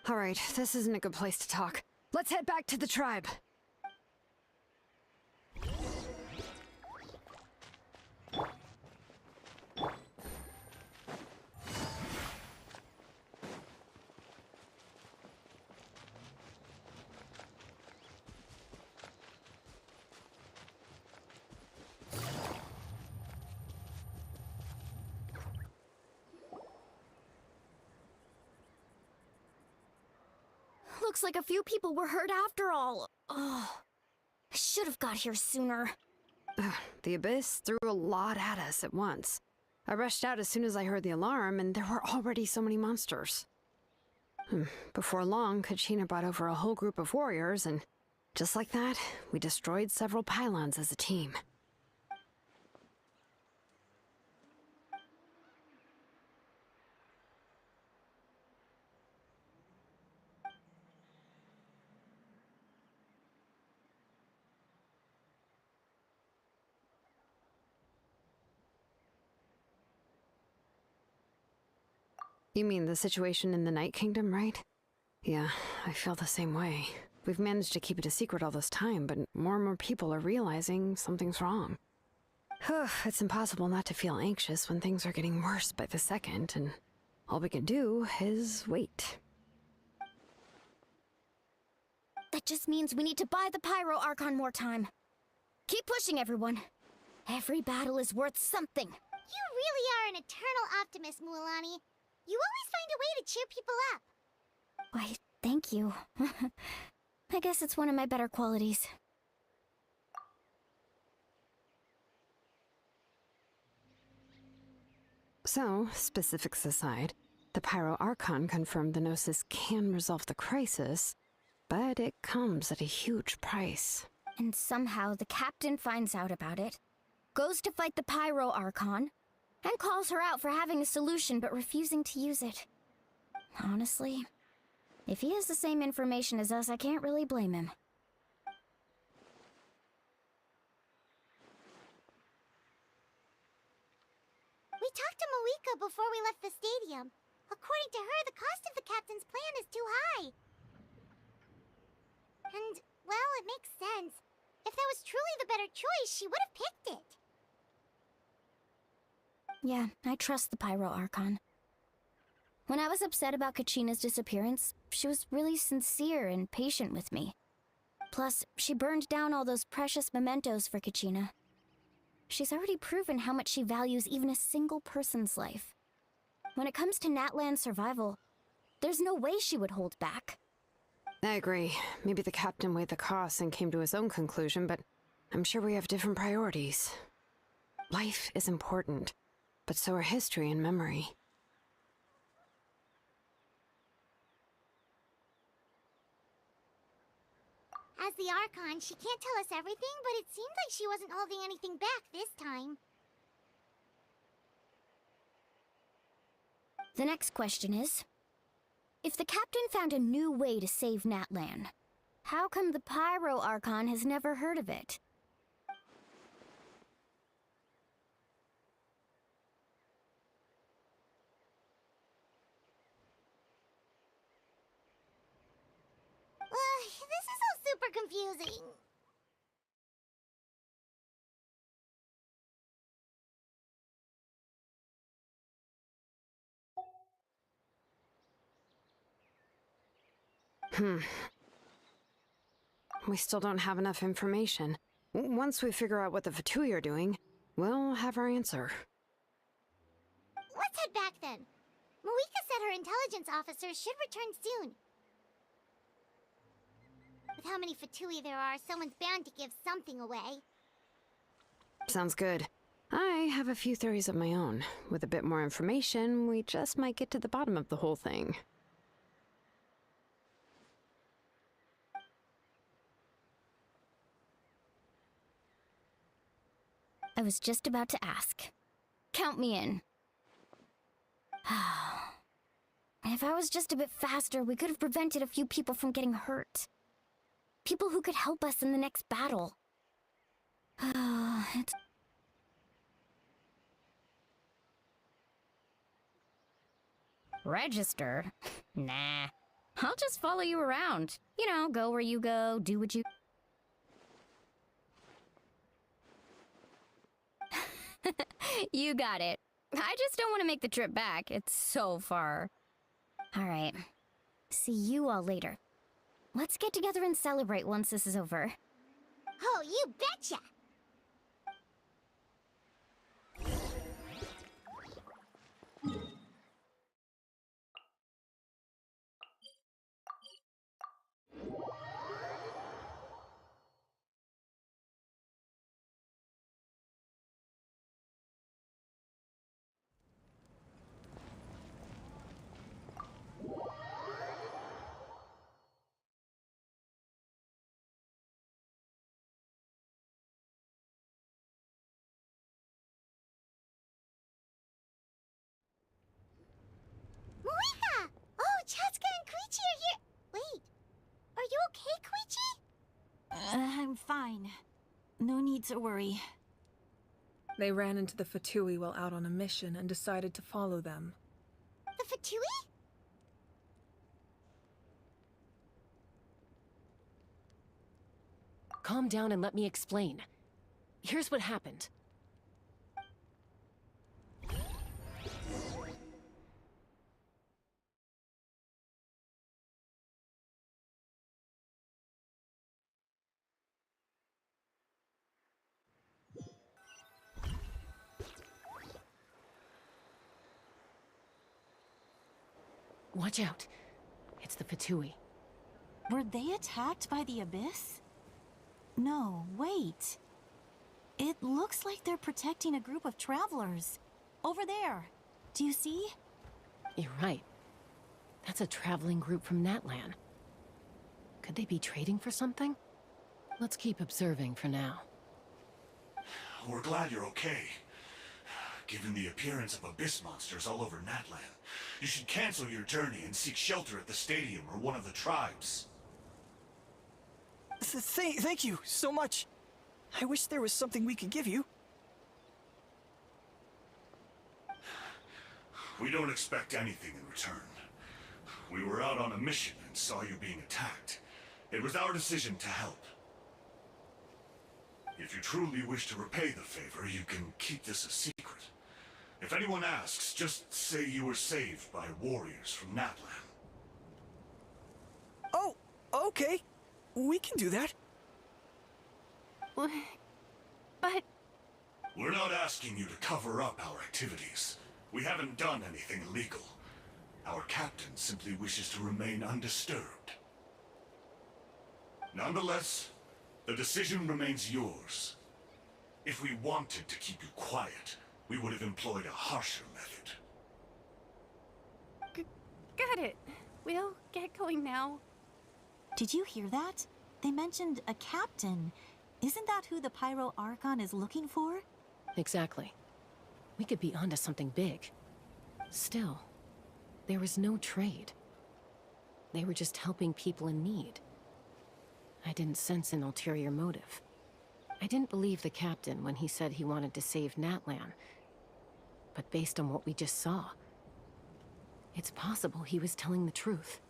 Alright, this isn't a good place to talk. Let's head back to the tribe. Looks like a few people were hurt after all. Oh, I should have got here sooner. The Abyss threw a lot at us at once. I rushed out as soon as I heard the alarm, and there were already so many monsters. Before long, Kachina brought over a whole group of warriors, and just like that, we destroyed several pylons as a team. You mean the situation in the Night Kingdom, right? Yeah, I feel the same way. We've managed to keep it a secret all this time, but more and more people are realizing something's wrong. It's impossible not to feel anxious when things are getting worse by the second, and all we can do is wait. That just means we need to buy the Pyro Archon more time. Keep pushing, everyone. Every battle is worth something. You really are an eternal optimist, Mualani. You always find a way to cheer people up. Why, thank you. I guess it's one of my better qualities. So, specifics aside, the Pyro Archon confirmed the Gnosis can resolve the crisis, but it comes at a huge price. And somehow the captain finds out about it, goes to fight the Pyro Archon, and calls her out for having a solution but refusing to use it. Honestly, if he has the same information as us, I can't really blame him. We talked to Moika before we left the stadium. According to her, the cost of the captain's plan is too high. And, well, it makes sense. If that was truly the better choice, she would have picked it. Yeah, I trust the Pyro Archon. When I was upset about Kachina's disappearance, she was really sincere and patient with me. Plus, she burned down all those precious mementos for Kachina. She's already proven how much she values even a single person's life. When it comes to Natlan's survival, there's no way she would hold back. I agree. Maybe the captain weighed the costs and came to his own conclusion, but I'm sure we have different priorities. Life is important, but so are history and memory. As the Archon, she can't tell us everything, but it seemed like she wasn't holding anything back this time. The next question is, if the captain found a new way to save Natlan, how come the Pyro Archon has never heard of it? This is all super confusing. We still don't have enough information. Once we figure out what the Fatui are doing, we'll have our answer. Let's head back then. Moika said her intelligence officers should return soon. With how many Fatui there are, someone's bound to give something away. Sounds good. I have a few theories of my own. With a bit more information, we just might get to the bottom of the whole thing. I was just about to ask. Count me in. If I was just a bit faster, we could have prevented a few people from getting hurt. People who could help us in the next battle. It's... Register? Nah. I'll just follow you around. You know, go where you go, do what you... You got it. I just don't want to make the trip back. It's so far. All right. See you all later. Let's get together and celebrate once this is over. Oh, you betcha! Moika! Oh, Chaska and Koichi are here! Wait, are you okay, Koichi? I'm fine. No need to worry. They ran into the Fatui while out on a mission and decided to follow them. The Fatui? Calm down and let me explain. Here's what happened. Watch out. It's the Fatui. Were they attacked by the Abyss? No, wait. It looks like they're protecting a group of travelers. Over there. Do you see? You're right. That's a traveling group from Natlan. Could they be trading for something? Let's keep observing for now. We're glad you're okay. Given the appearance of abyss monsters all over Natlan, you should cancel your journey and seek shelter at the stadium or one of the tribes. Thank you so much. I wish there was something we could give you. We don't expect anything in return. We were out on a mission and saw you being attacked. It was our decision to help. If you truly wish to repay the favor, you can keep this a secret. If anyone asks, just say you were saved by warriors from Natlan. Oh, okay. We can do that. But... We're not asking you to cover up our activities. We haven't done anything illegal. Our captain simply wishes to remain undisturbed. Nonetheless, the decision remains yours. If we wanted to keep you quiet, we would have employed a harsher method. Got it. We'll get going now. Did you hear that? They mentioned a captain. Isn't that who the Pyro Archon is looking for? Exactly. We could be onto something big. Still, there was no trade. They were just helping people in need. I didn't sense an ulterior motive. I didn't believe the captain when he said he wanted to save Natlan. But based on what we just saw, it's possible he was telling the truth.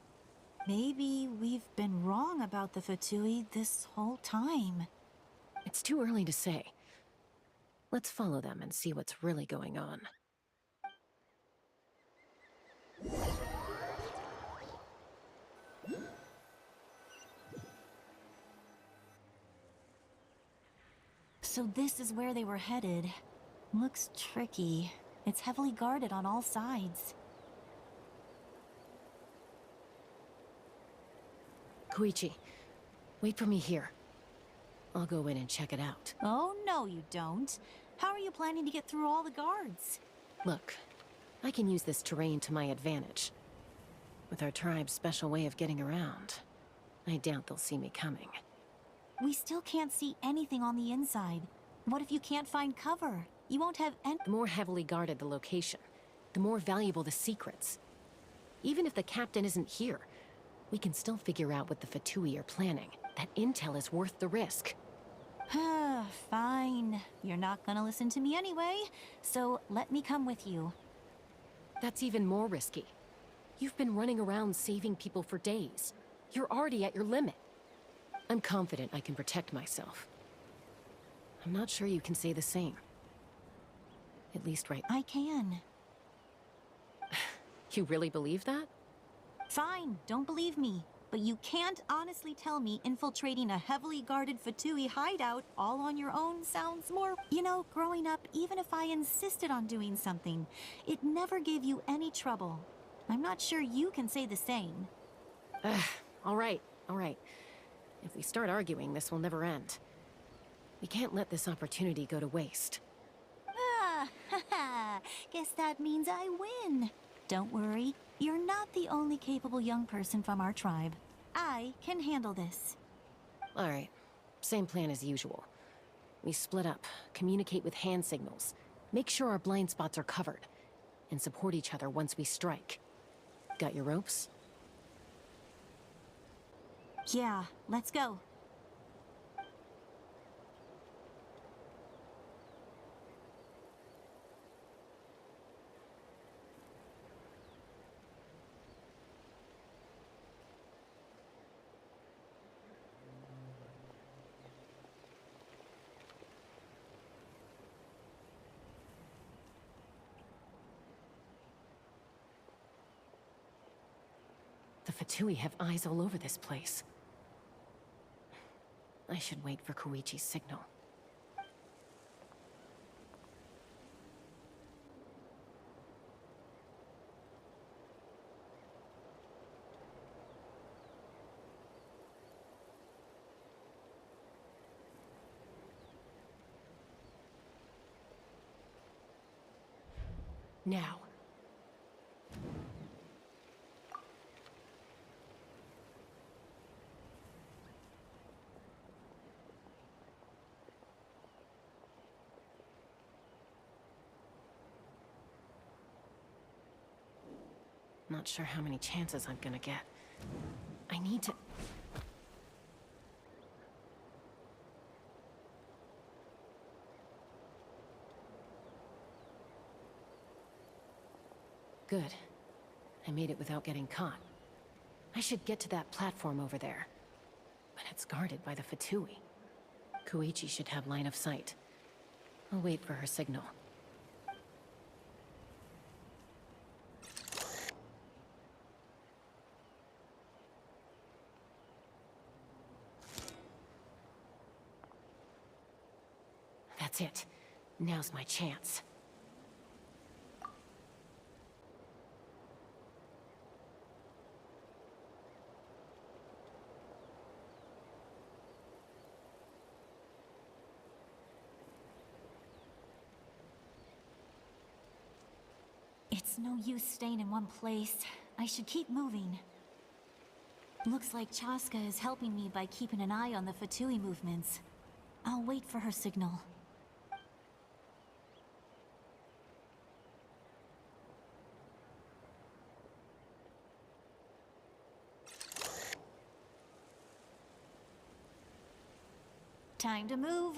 Maybe we've been wrong about the Fatui this whole time. It's too early to say. Let's follow them and see what's really going on. So this is where they were headed. Looks tricky. It's heavily guarded on all sides. Koichi, Wait for me here. I'll go in and check it out. Oh, no you don't. How are you planning to get through all the guards? Look, I can use this terrain to my advantage. With our tribe's special way of getting around, I doubt they'll see me coming. We still can't see anything on the inside. What if you can't find cover? You won't have any— The more heavily guarded the location, the more valuable the secrets. Even if the captain isn't here, we can still figure out what the Fatui are planning. That intel is worth the risk. Fine. You're not gonna listen to me anyway, so let me come with you. That's even more risky. You've been running around saving people for days. You're already at your limit. I'm confident I can protect myself. I'm not sure you can say the same. At least right— I can. You really believe that? Fine, don't believe me. But you can't honestly tell me infiltrating a heavily guarded Fatui hideout all on your own sounds more— You know, growing up, even if I insisted on doing something, it never gave you any trouble. I'm not sure you can say the same. All right. If we start arguing, this will never end. We can't let this opportunity go to waste. Guess that means I win. Don't worry, you're not the only capable young person from our tribe. I can handle this. All right, same plan as usual. We split up, communicate with hand signals, make sure our blind spots are covered, and support each other once we strike. Got your ropes? Yeah, let's go. The Fatui have eyes all over this place. I should wait for Koichi's signal. Now. Not sure how many chances I'm gonna get. I need to... Good. I made it without getting caught. I should get to that platform over there. But it's guarded by the Fatui. Koichi should have line of sight. I'll wait for her signal. That's it. Now's my chance. It's no use staying in one place. I should keep moving. Looks like Chaska is helping me by keeping an eye on the Fatui movements. I'll wait for her signal. Time to move.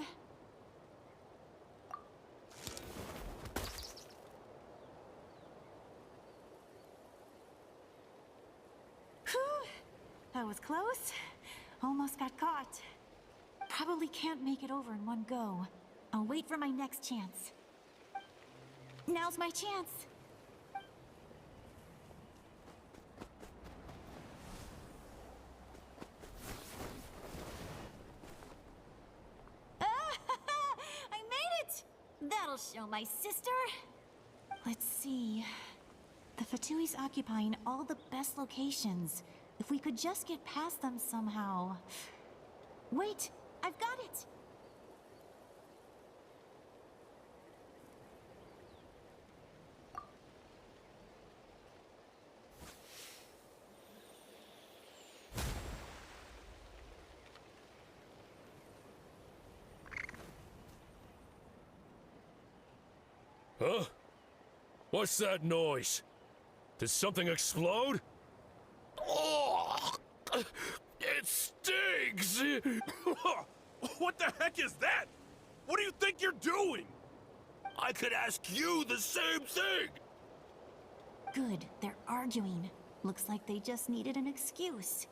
Whew. That was close. Almost got caught. Probably can't make it over in one go. I'll wait for my next chance. Now's my chance. I made it! That'll show my sister. Let's see. The Fatui's occupying all the best locations. If we could just get past them somehow. Wait, I've got it! Huh? What's that noise? Did something explode? Oh! It stings! What the heck is that? What do you think you're doing? I could ask you the same thing! Good, they're arguing. Looks like they just needed an excuse.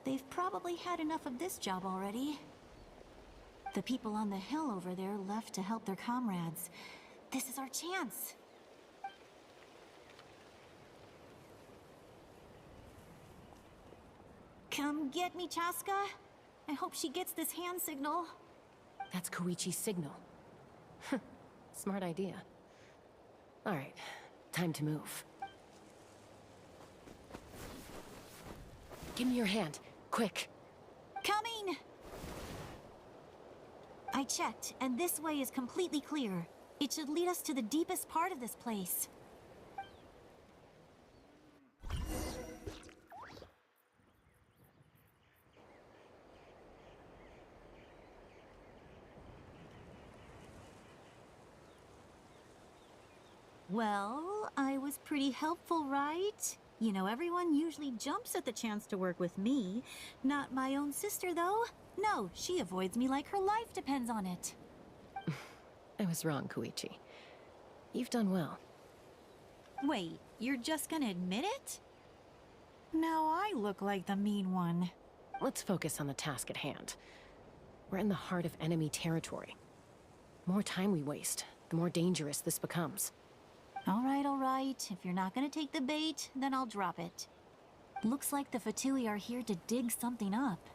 They've probably had enough of this job already. The people on the hill over there left to help their comrades. This is our chance. Come get me, Chaska. I hope she gets this hand signal. That's Koichi's signal. Smart idea. All right, time to move. Give me your hand, quick. Coming! I checked, and this way is completely clear. It should lead us to the deepest part of this place. Well, I was pretty helpful, right? You know, everyone usually jumps at the chance to work with me. Not my own sister, though. No, she avoids me like her life depends on it. I was wrong, Koichi. You've done well. Wait, you're just gonna admit it? Now I look like the mean one. Let's focus on the task at hand. We're in the heart of enemy territory. The more time we waste, the more dangerous this becomes. All right. If you're not gonna take the bait, then I'll drop it. Looks like the Fatui are here to dig something up.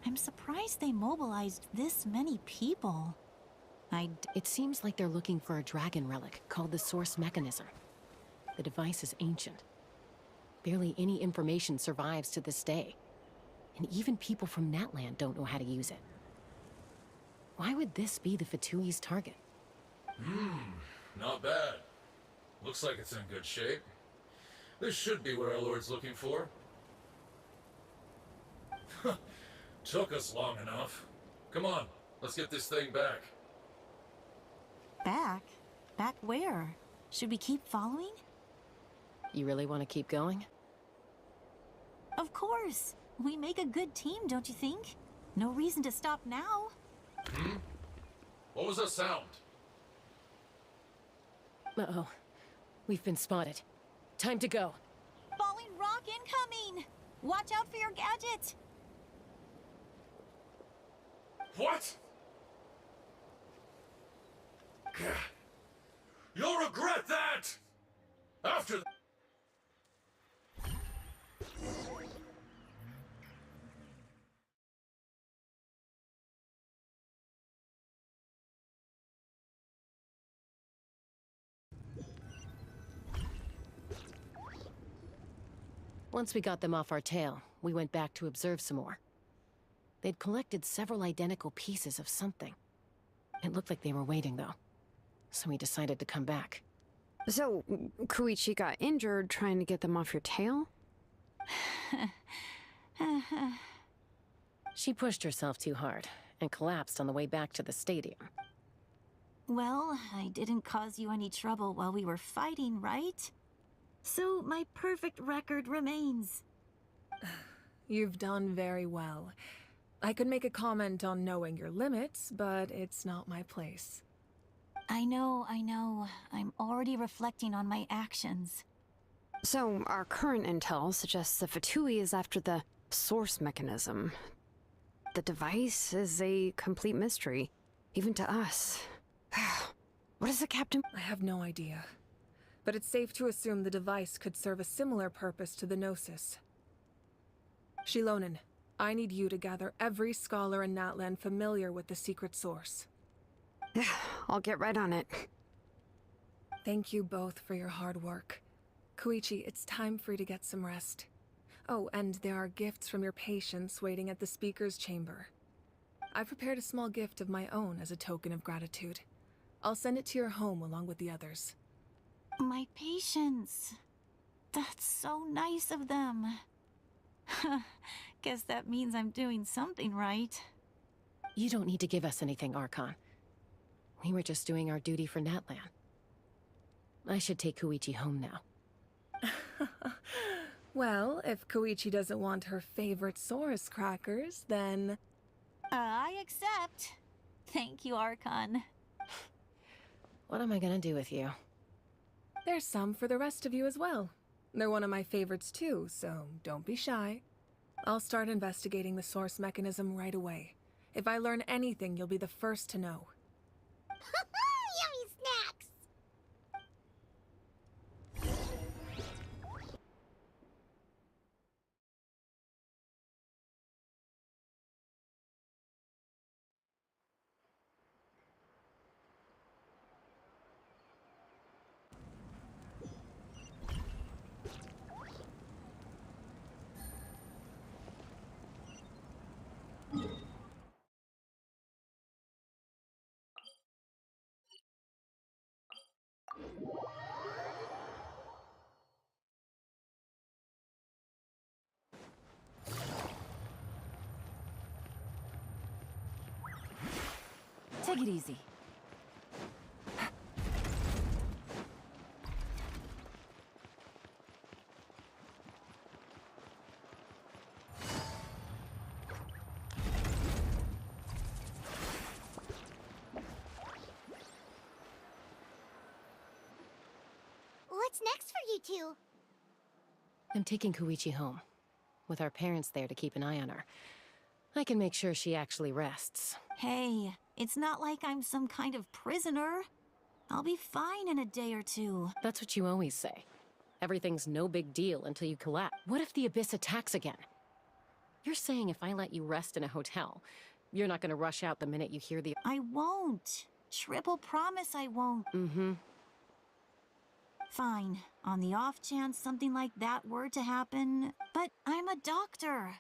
I'm surprised they mobilized this many people. It seems like they're looking for a dragon relic called the Source Mechanism. The device is ancient. Barely any information survives to this day. And even people from Natland don't know how to use it. Why would this be the Fatui's target? Not bad. Looks like it's in good shape. This should be what our Lord's looking for. Took us long enough. Come on, let's get this thing back. Back? Back where? Should we keep following? You really want to keep going? Of course. We make a good team, don't you think? No reason to stop now. What was that sound? Uh-oh. We've been spotted. Time to go. Falling rock incoming! Watch out for your gadget! What? You'll regret that! After Once we got them off our tail, we went back to observe some more. They'd collected several identical pieces of something. It looked like they were waiting, though. So we decided to come back. So, Koichi got injured trying to get them off your tail? She pushed herself too hard and collapsed on the way back to the stadium. Well, I didn't cause you any trouble while we were fighting, right? So my perfect record remains. You've done very well. I could make a comment on knowing your limits, but it's not my place. I know. I'm already reflecting on my actions. So, our current intel suggests the Fatui is after the source mechanism. The device is a complete mystery, even to us. What is the captain? I have no idea. But it's safe to assume the device could serve a similar purpose to the Gnosis. Shilonen, I need you to gather every scholar in Natland familiar with the secret source. I'll get right on it. Thank you both for your hard work. Koichi, it's time for you to get some rest. Oh, and there are gifts from your patients waiting at the speaker's chamber. I prepared a small gift of my own as a token of gratitude. I'll send it to your home along with the others. My patience. That's so nice of them. Guess that means I'm doing something right. You don't need to give us anything, Archon. We were just doing our duty for Natlan. I should take Koichi home now. Well, if Koichi doesn't want her favorite Saurus crackers, then... I accept. Thank you, Archon. What am I gonna do with you? There's some for the rest of you as well. They're one of my favorites too, so don't be shy. I'll start investigating the source mechanism right away. If I learn anything, you'll be the first to know. Yummy snacks! Take it easy. What's next for you two? I'm taking Koichi home, with our parents there to keep an eye on her. I can make sure she actually rests. Hey, it's not like I'm some kind of prisoner. I'll be fine in a day or two. That's what you always say. Everything's no big deal until you collapse. What if the Abyss attacks again? You're saying if I let you rest in a hotel, you're not gonna rush out the minute you hear the... I won't. Triple promise I won't. Mm-hmm. Fine. On the off chance something like that were to happen, but I'm a doctor.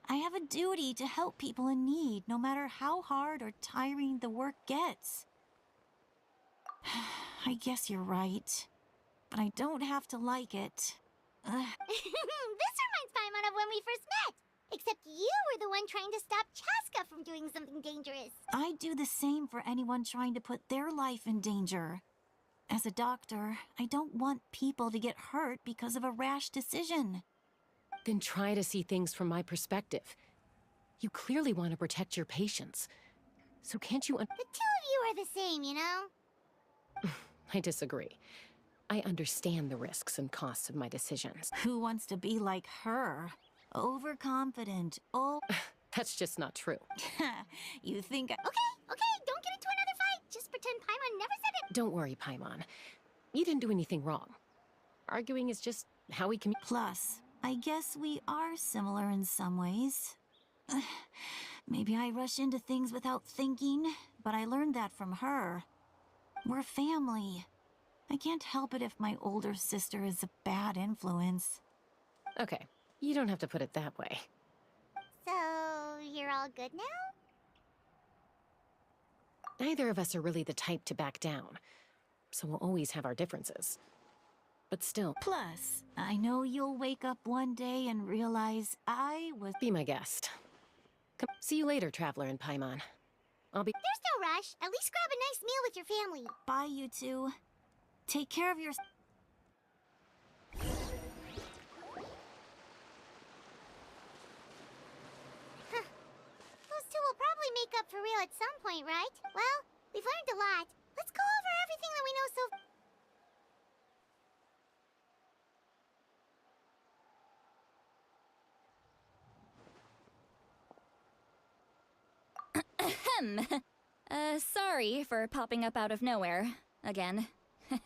I have a duty to help people in need, no matter how hard or tiring the work gets. I guess you're right. But I don't have to like it. This reminds Paimon of when we first met. Except you were the one trying to stop Chaska from doing something dangerous. I'd do the same for anyone trying to put their life in danger. As a doctor, I don't want people to get hurt because of a rash decision. Then try to see things from my perspective. You clearly want to protect your patients. So can't you The two of you are the same, you know? I disagree. I understand the risks and costs of my decisions. Who wants to be like her? Overconfident. Oh. That's just not true. You think Okay, don't get into another fight. Just pretend Paimon never said it. Don't worry, Paimon. You didn't do anything wrong. Arguing is just how we communicate. Plus, I guess we are similar in some ways. Maybe I rush into things without thinking, but I learned that from her. We're family. I can't help it if my older sister is a bad influence. Okay, you don't have to put it that way. So, you're all good now? Neither of us are really the type to back down, so we'll always have our differences. But still. Plus, I know you'll wake up one day and realize I was... Be my guest. Come, see you later, Traveler and Paimon. I'll be... There's no rush. At least grab a nice meal with your family. Bye, you two. Take care of your... Those two will probably make up for real at some point, right? Well, we've learned a lot. Let's go over everything that we know so... Sorry for popping up out of nowhere. Again. Why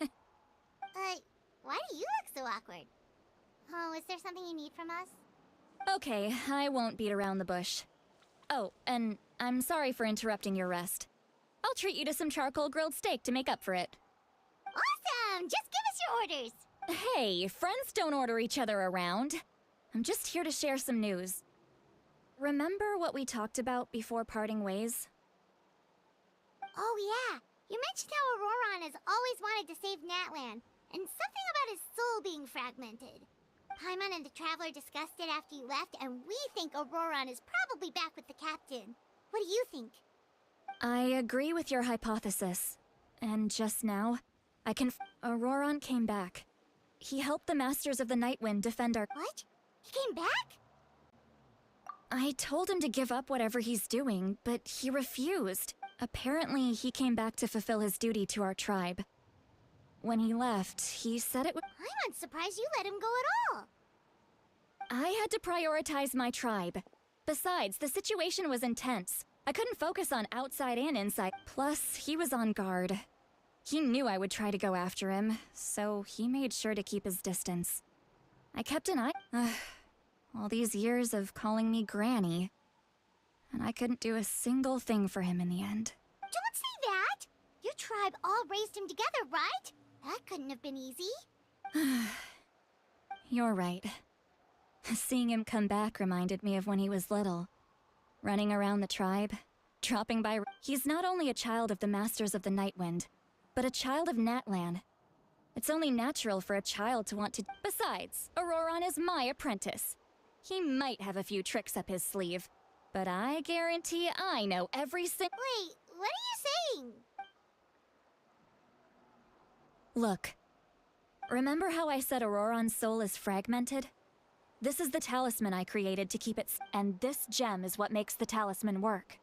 do you look so awkward? Oh, is there something you need from us? Okay, I won't beat around the bush. Oh, and I'm sorry for interrupting your rest. I'll treat you to some charcoal grilled steak to make up for it. Awesome! Just give us your orders! Hey, friends don't order each other around. I'm just here to share some news. Remember what we talked about before parting ways? Oh yeah, you mentioned how Auroron has always wanted to save Natlan, and something about his soul being fragmented. Paimon and the Traveler discussed it after you left, and we think Auroron is probably back with the captain. What do you think? I agree with your hypothesis. And just now, Auroron came back. He helped the Masters of the Nightwind defend our— What? He came back? I told him to give up whatever he's doing, but he refused. Apparently, he came back to fulfill his duty to our tribe. When he left, he said it would— I'm surprised you let him go at all. I had to prioritize my tribe. Besides, the situation was intense. I couldn't focus on outside and inside. Plus, he was on guard. He knew I would try to go after him, so he made sure to keep his distance. I kept an eye— all these years of calling me Granny. And I couldn't do a single thing for him in the end. Don't say that! Your tribe all raised him together, right? That couldn't have been easy. You're right. Seeing him come back reminded me of when he was little. Running around the tribe, dropping by— He's not only a child of the Masters of the Nightwind, but a child of Natlan. It's only natural for a child to want to— Besides, Auroron is my apprentice. He might have a few tricks up his sleeve, but I guarantee I know every Wait, what are you saying? Look. Remember how I said Auroron's soul is fragmented? This is the talisman I created to keep it and this gem is what makes the talisman work.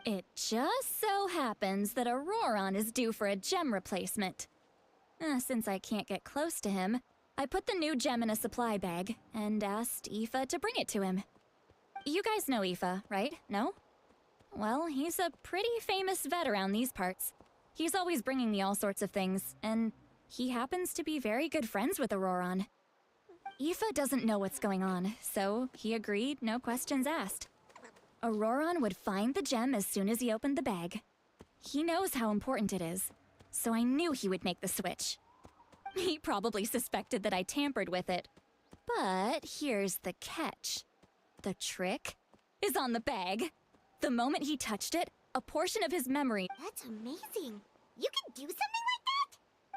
It just so happens that Auroron is due for a gem replacement. Since I can't get close to him, I put the new gem in a supply bag and asked Aoife to bring it to him. You guys know Aoife, right? No? Well, he's a pretty famous vet around these parts. He's always bringing me all sorts of things, and he happens to be very good friends with Auroron. Aoife doesn't know what's going on, so he agreed, no questions asked. Auroron would find the gem as soon as he opened the bag. He knows how important it is, so I knew he would make the switch. He probably suspected that I tampered with it. But here's the catch. The trick is on the bag. The moment he touched it, a portion of his memory— That's amazing. You can do something like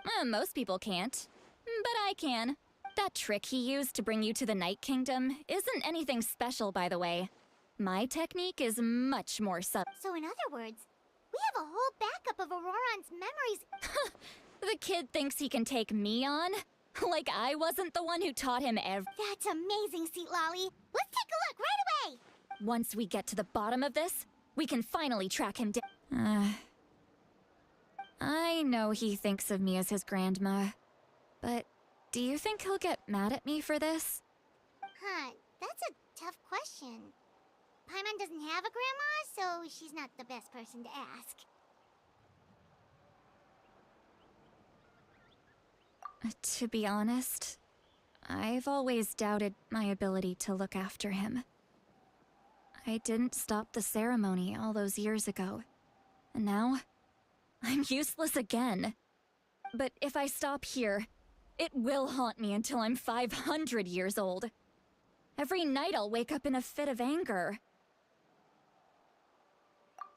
that? Most people can't, but I can. That trick he used to bring you to the Night Kingdom isn't anything special, by the way. My technique is much more subtle. So in other words, we have a whole backup of Auroron's memories. The kid thinks he can take me on? Like I wasn't the one who taught him That's amazing, Seat Lolly. Let's take a look right away. Once we get to the bottom of this, we can finally track him down. I know he thinks of me as his grandma, but do you think he'll get mad at me for this? That's a tough question. Paimon doesn't have a grandma, so she's not the best person to ask. To be honest, I've always doubted my ability to look after him. I didn't stop the ceremony all those years ago, and now I'm useless again. But if I stop here, it will haunt me until I'm 500 years old. Every night I'll wake up in a fit of anger.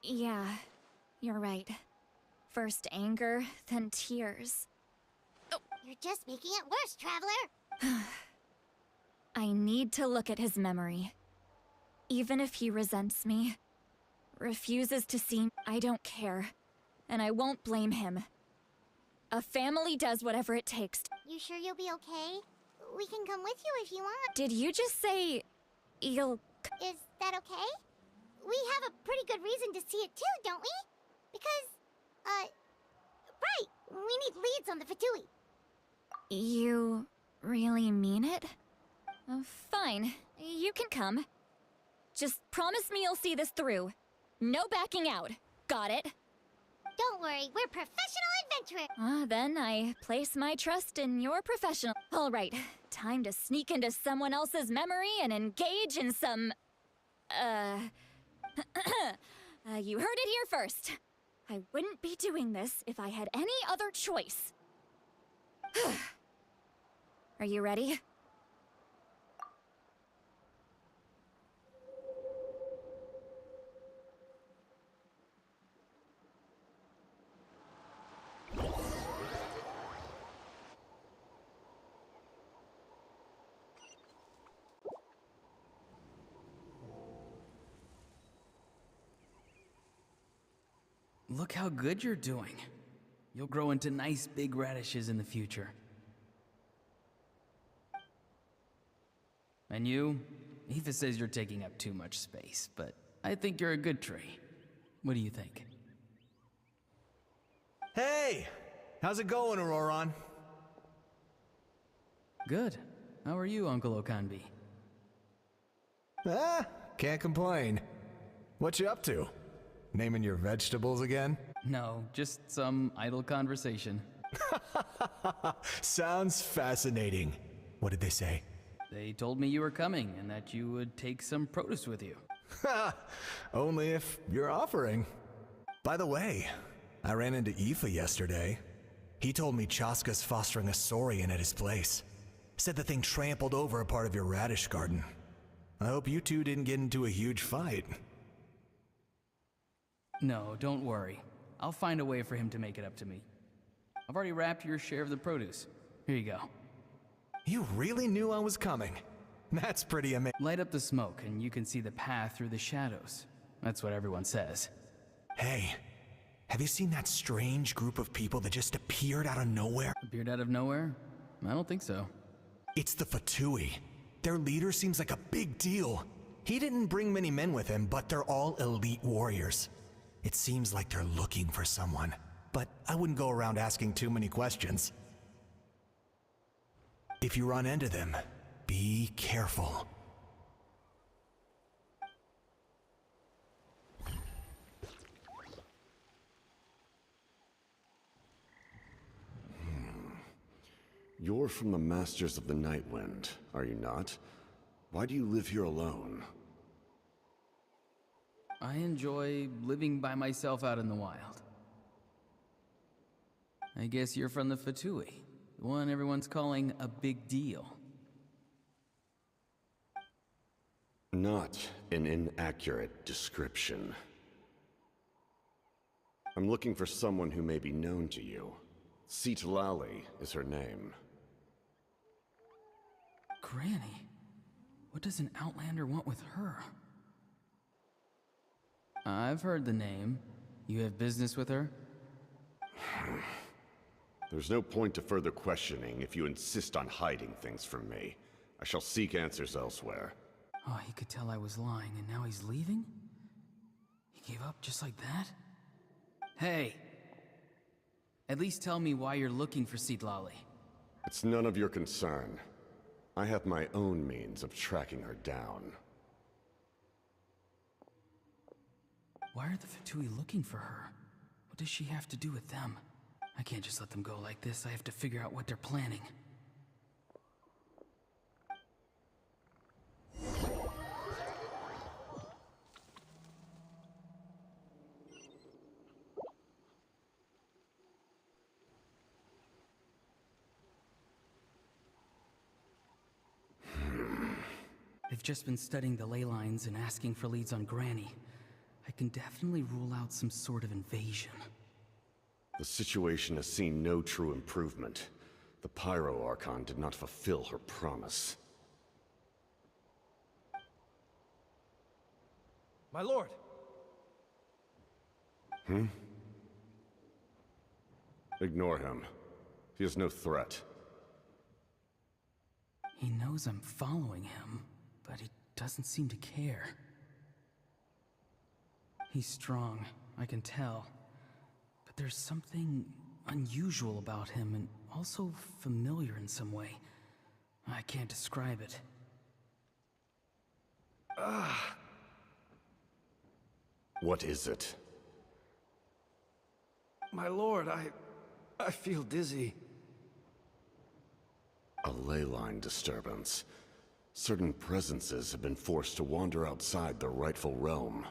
Yeah, you're right. First anger, then tears. You're just making it worse, Traveler. I need to look at his memory. Even if he resents me, refuses to see me, I don't care. And I won't blame him. A family does whatever it takes. You sure you'll be okay? We can come with you if you want. Did you just say you'll... Is that okay? We have a pretty good reason to see it too, don't we? Because, right, we need leads on the Fatui. You really mean it? Oh, fine, you can come. Just promise me you'll see this through. No backing out. Got it? Don't worry, we're professional adventurers. Then I place my trust in your professional. All right, time to sneak into someone else's memory and engage in some... you heard it here first. I wouldn't be doing this if I had any other choice. Are you ready? Look how good you're doing. You'll grow into nice big radishes in the future. And you? Aoife says you're taking up too much space, but I think you're a good tree. What do you think? Hey! How's it going, Auroron? Good. How are you, Uncle Okanbi? Ah, can't complain. What you up to? Naming your vegetables again? No, just some idle conversation. Sounds fascinating. What did they say? They told me you were coming and that you would take some produce with you. Ha! Only if you're offering. By the way, I ran into Aoife yesterday. He told me Chaska's fostering a saurian at his place. Said the thing trampled over a part of your radish garden. I hope you two didn't get into a huge fight. No, don't worry. I'll find a way for him to make it up to me. I've already wrapped your share of the produce. Here you go. You really knew I was coming. That's pretty amazing. Light up the smoke and you can see the path through the shadows. That's what everyone says. Hey, have you seen that strange group of people that just appeared out of nowhere? Appeared out of nowhere? I don't think so. It's the Fatui. Their leader seems like a big deal. He didn't bring many men with him, but they're all elite warriors. It seems like they're looking for someone, but I wouldn't go around asking too many questions. If you run into them, be careful. You're from the Masters of the Night Wind, are you not? Why do you live here alone? I enjoy living by myself out in the wild. I guess you're from the Fatui, the one everyone's calling a big deal. Not an inaccurate description. I'm looking for someone who may be known to you. Citlali is her name. Granny? What does an Outlander want with her? I've heard the name. You have business with her? There's no point to further questioning if you insist on hiding things from me. I shall seek answers elsewhere. Oh, he could tell I was lying and now he's leaving? He gave up just like that? Hey! At least tell me why you're looking for Citlali. It's none of your concern. I have my own means of tracking her down. Why are the Fatui looking for her? What does she have to do with them? I can't just let them go like this. I have to figure out what they're planning. I've just been studying the ley lines and asking for leads on Granny. I can definitely rule out some sort of invasion. The situation has seen no true improvement. The Pyro Archon did not fulfill her promise. My lord! Ignore him. He is no threat. He knows I'm following him, but he doesn't seem to care. He's strong, I can tell. But there's something unusual about him and also familiar in some way. I can't describe it. What is it? My lord, I feel dizzy. A ley line disturbance. Certain presences have been forced to wander outside their rightful realm.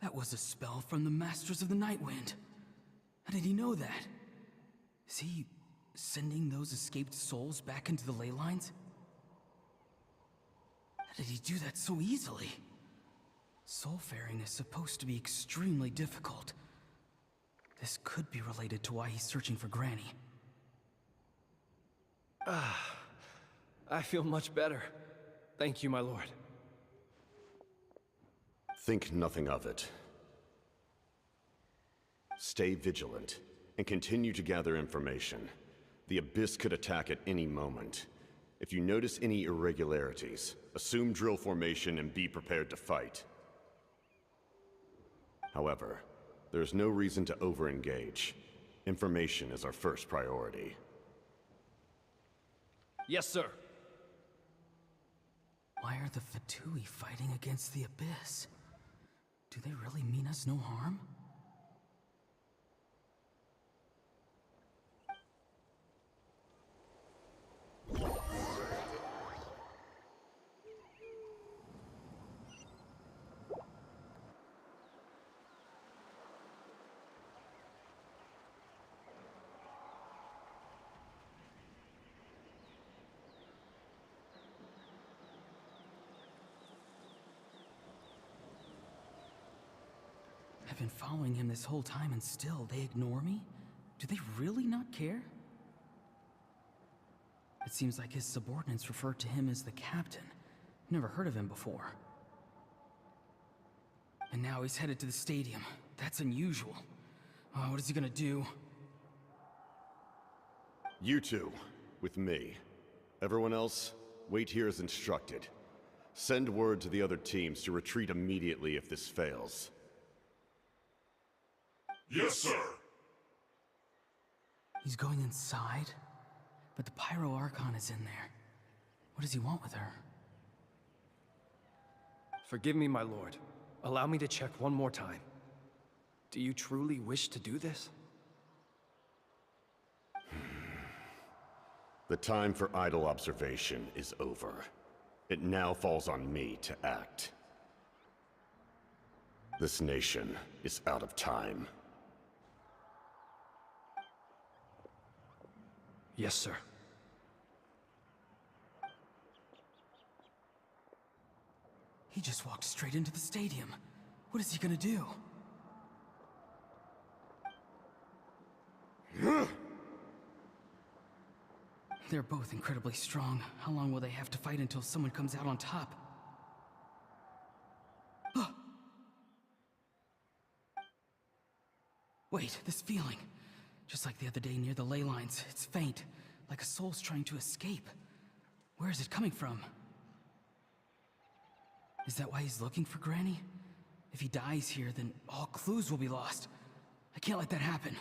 That was a spell from the Masters of the Night Wind. How did he know that? Is he sending those escaped souls back into the ley lines? How did he do that so easily? Soulfaring is supposed to be extremely difficult. This could be related to why he's searching for Granny. I feel much better. Thank you, my lord. Think nothing of it. Stay vigilant, and continue to gather information. The Abyss could attack at any moment. If you notice any irregularities, assume drill formation and be prepared to fight. However, there's no reason to over-engage. Information is our first priority. Yes, sir. Why are the Fatui fighting against the Abyss? Do they really mean us no harm? I've been following him this whole time and still they ignore me? Do they really not care? It seems like his subordinates refer to him as the captain. Never heard of him before. And now he's headed to the stadium. That's unusual. Oh, what is he gonna do? You two, with me. Everyone else, wait here as instructed. Send word to the other teams to retreat immediately if this fails. Yes, sir. He's going inside? But the Pyro Archon is in there. What does he want with her? Forgive me, my lord. Allow me to check one more time. Do you truly wish to do this? The time for idle observation is over. It now falls on me to act. This nation is out of time. Yes, sir. He just walked straight into the stadium. What is he gonna do? They're both incredibly strong. How long will they have to fight until someone comes out on top? Wait, this feeling. Just like the other day near the ley lines, it's faint, like a soul's trying to escape. Where is it coming from? Is that why he's looking for Granny? If he dies here, then all clues will be lost. I can't let that happen.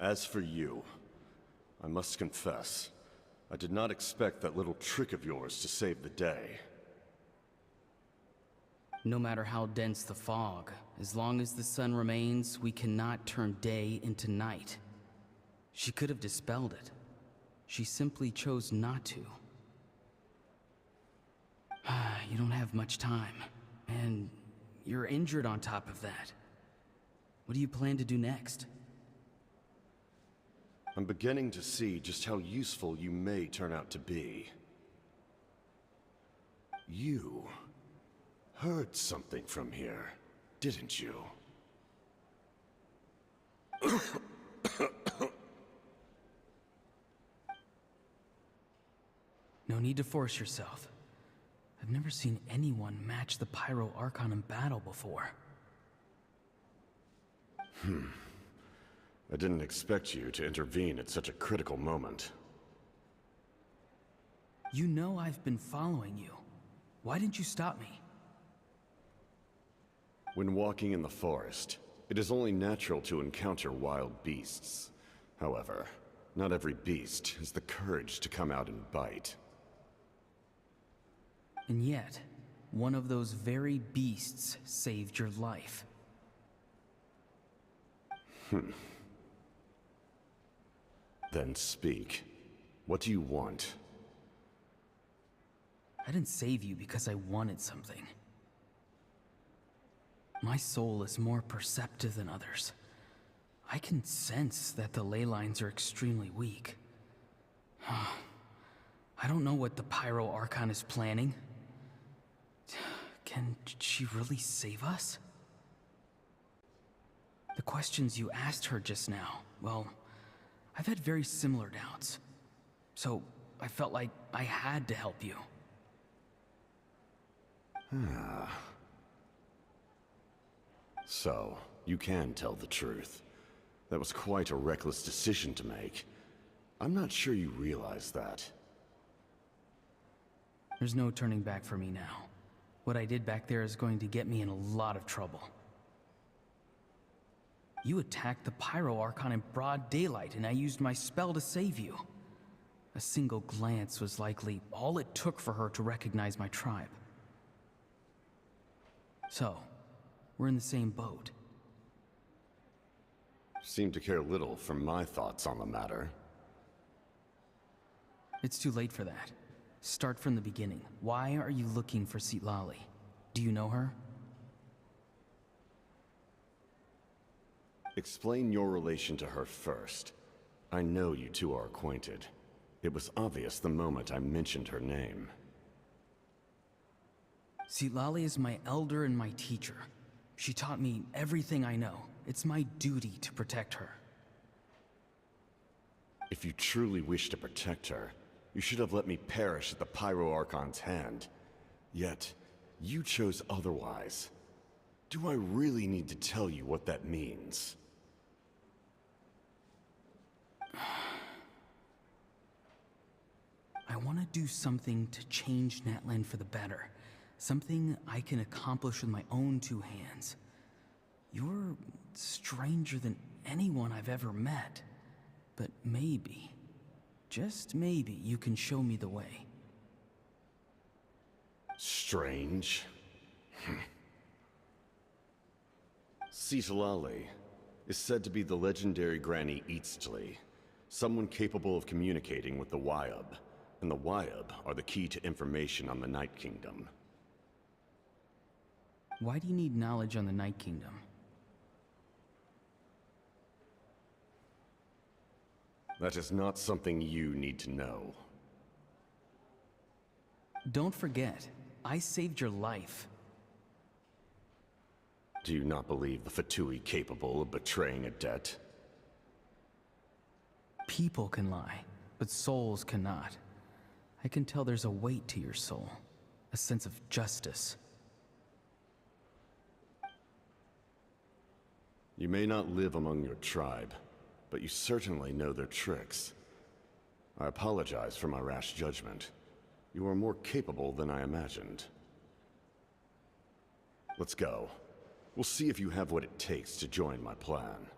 As for you, I must confess, I did not expect that little trick of yours to save the day. No matter how dense the fog, as long as the sun remains, we cannot turn day into night. She could have dispelled it. She simply chose not to. You don't have much time, and you're injured on top of that. What do you plan to do next? I'm beginning to see just how useful you may turn out to be. You heard something from here, didn't you? No need to force yourself. I've never seen anyone match the Pyro Archon in battle before. I didn't expect you to intervene at such a critical moment. You know I've been following you. Why didn't you stop me? When walking in the forest, it is only natural to encounter wild beasts. However, not every beast has the courage to come out and bite. And yet, one of those very beasts saved your life. Then speak. What do you want? I didn't save you because I wanted something. My soul is more perceptive than others. I can sense that the ley lines are extremely weak. I don't know what the Pyro Archon is planning. Can she really save us? The questions you asked her just now, well, I've had very similar doubts. So I felt like I had to help you. So, you can tell the truth. That was quite a reckless decision to make. I'm not sure you realize that. There's no turning back for me now. What I did back there is going to get me in a lot of trouble. You attacked the Pyro Archon in broad daylight, and I used my spell to save you. A single glance was likely all it took for her to recognize my tribe. So, we're in the same boat. Seem to care little for my thoughts on the matter. It's too late for that. Start from the beginning. Why are you looking for Citlali? Do you know her? Explain your relation to her first. I know you two are acquainted. It was obvious the moment I mentioned her name. Citlali is my elder and my teacher. She taught me everything I know. It's my duty to protect her. If you truly wish to protect her, you should have let me perish at the Pyro Archon's hand. Yet, you chose otherwise. Do I really need to tell you what that means? I want to do something to change Natlan for the better. Something I can accomplish with my own two hands. You're stranger than anyone I've ever met. But maybe, just maybe, you can show me the way. Strange? Citlali is said to be the legendary Granny Eatsley, someone capable of communicating with the Wyab, and the Wyab are the key to information on the Night Kingdom. Why do you need knowledge on the Night Kingdom? That is not something you need to know. Don't forget, I saved your life. Do you not believe the Fatui capable of betraying a debt? People can lie, but souls cannot. I can tell there's a weight to your soul, a sense of justice. You may not live among your tribe, but you certainly know their tricks. I apologize for my rash judgment. You are more capable than I imagined. Let's go. We'll see if you have what it takes to join my plan.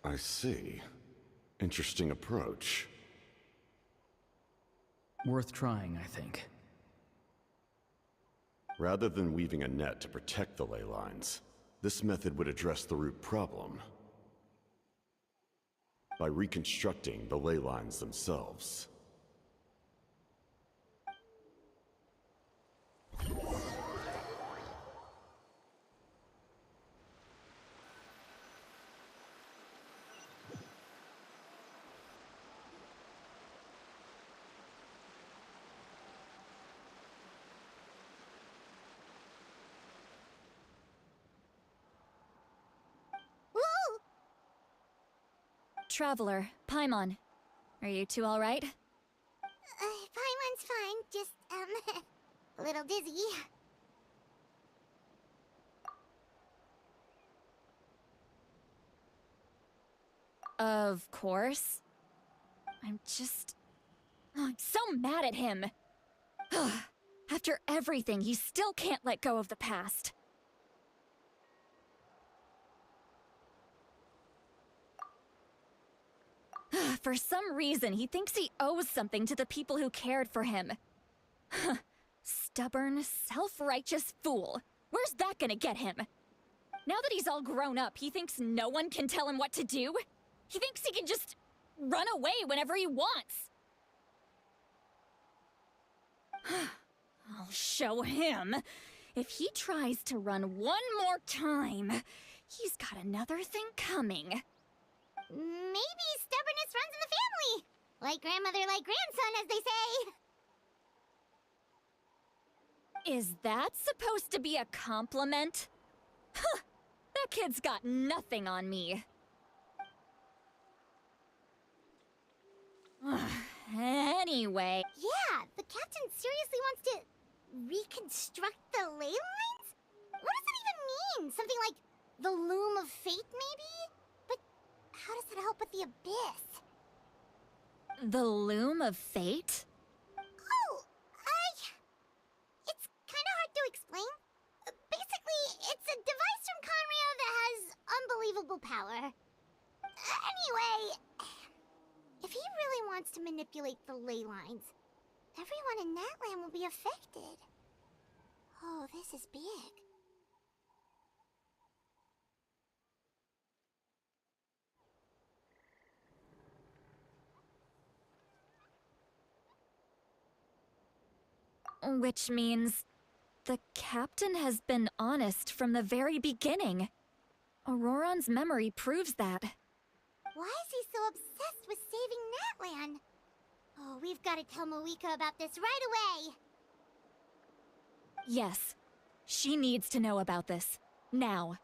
I see. Interesting approach. Worth trying, I think. Rather than weaving a net to protect the ley lines, this method would address the root problem by reconstructing the ley lines themselves. Traveler, Paimon. Are you two alright? Paimon's fine, just, a little dizzy. Of course. I'm so mad at him. After everything, he still can't let go of the past. For some reason, he thinks he owes something to the people who cared for him. Stubborn, self-righteous fool. Where's that gonna get him? Now that he's all grown up, he thinks no one can tell him what to do? He thinks he can just run away whenever he wants. I'll show him. If he tries to run one more time, he's got another thing coming. Maybe stubbornness runs in the family. Like grandmother, like grandson, as they say. Is that supposed to be a compliment? Huh! That kid's got nothing on me. Anyway. Yeah, the captain seriously wants to reconstruct the ley lines? What does that even mean? Something like the loom of fate, maybe? But how does that help with the abyss? The loom of fate? Oh, it's kind of hard to explain. Basically, it's a device from Conrio that has unbelievable power. Anyway, if he really wants to manipulate the ley lines, everyone in Natlan will be affected. Oh, this is big. Which means the captain has been honest from the very beginning. Auroron's memory proves that. Why is he so obsessed with saving Natlan? Oh, we've got to tell Moika about this right away. Yes, she needs to know about this. Now.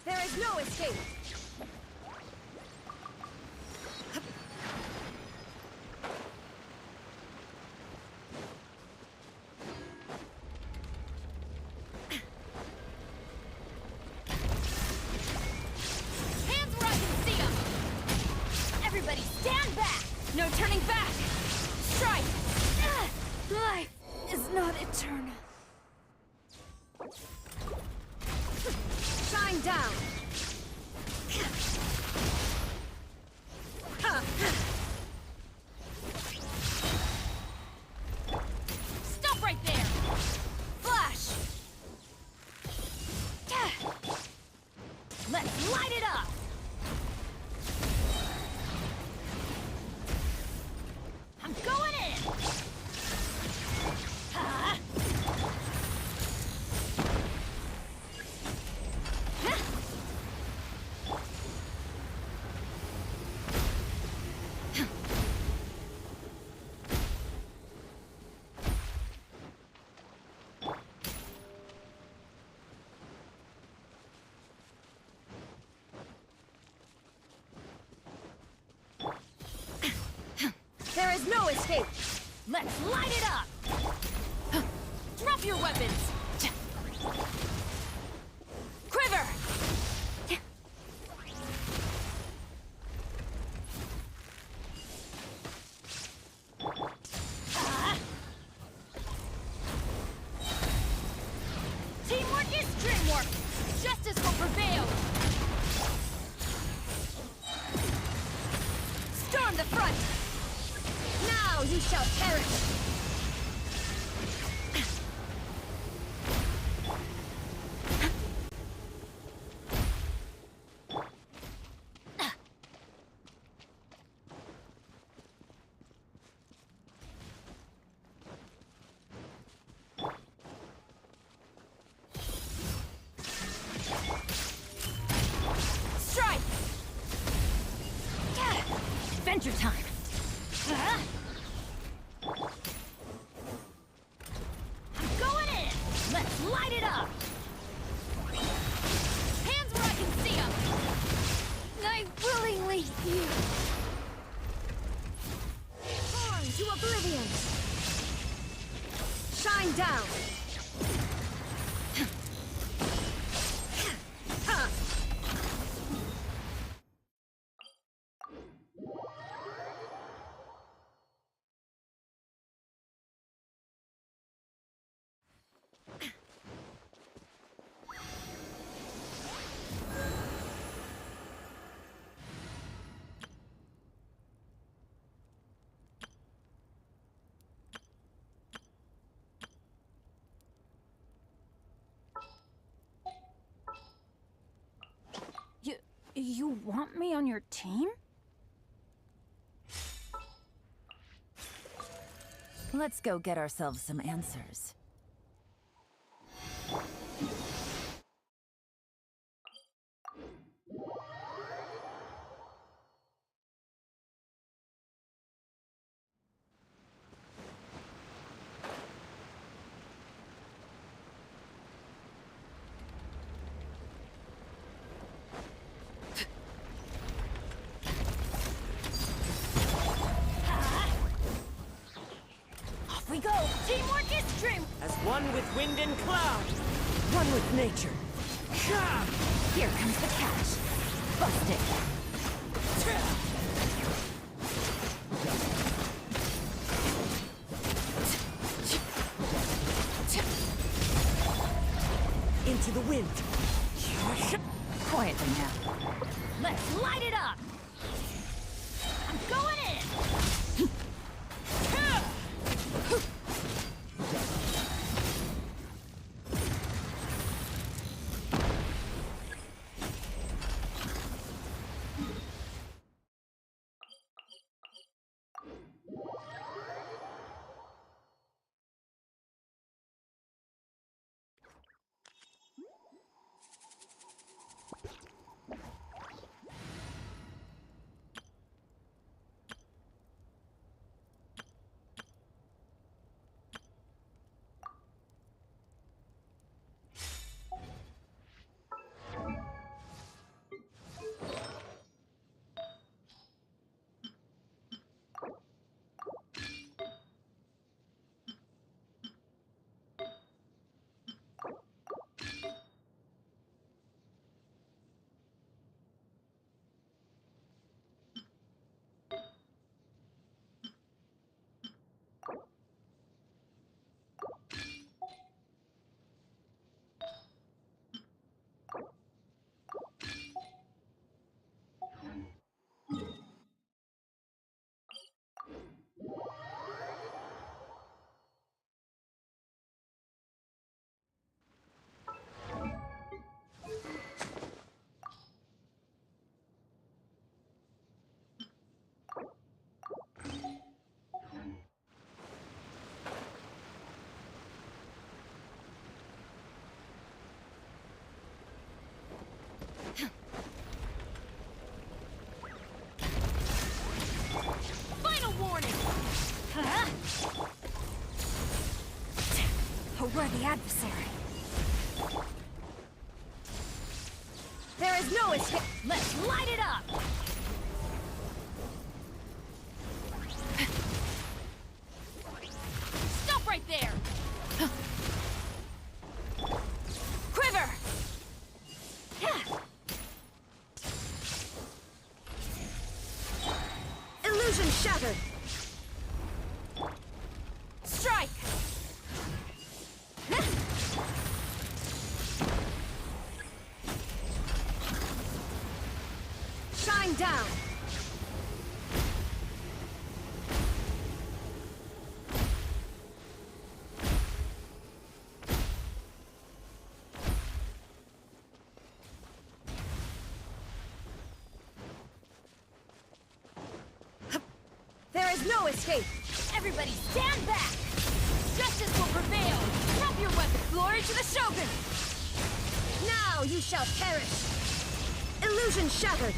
There is no escape! Hands where I can see them! Everybody stand back! No turning back! Strike! Life is not eternal. Shine down! light it up! I'm going in! Ah. There is no escape! Let's light it up! Drop your weapons! Quiver! Teamwork is dreamwork! Justice will prevail! Storm the front! Now you shall perish! Strike! Adventure time! I'm going in! Let's light it up! Hands where I can see them! I willingly yield. Born to oblivion! Shine down! You want me on your team? Let's go get ourselves some answers. Off we go! Teamwork is dream! As one with wind and cloud, one with nature. Here comes the catch. Bust it! Into the wind. Quietly now. Let's light it up! I'm going in! adversary. There is no escape. Let's light it up! Stop right there! Quiver! Illusion shattered! Strike! Shine down! There is no escape! Everybody stand back! Justice will prevail! Drop your weapon! Glory to the Shogun! Now you shall perish! Illusion shattered!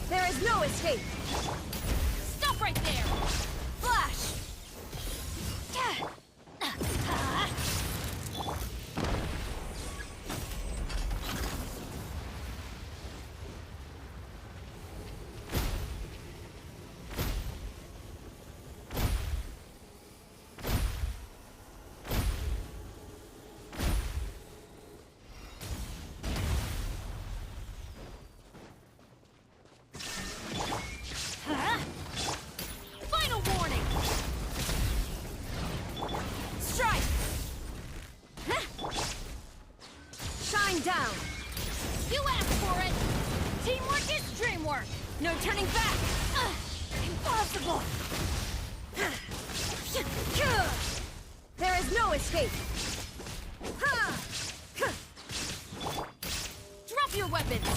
There is no escape! Stop right there! Flash! Final warning! Strike! Shine down! You asked for it! Teamwork is dreamwork! No turning back! Impossible! There is no escape! Drop your weapons!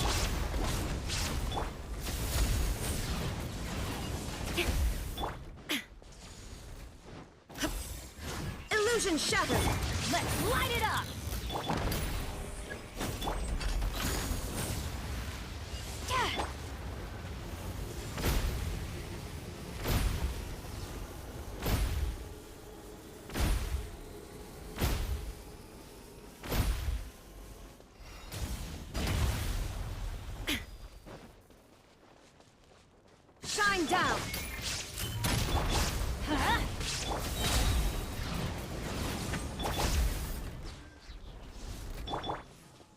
Illusion shattered! Let's light it up! Shine down!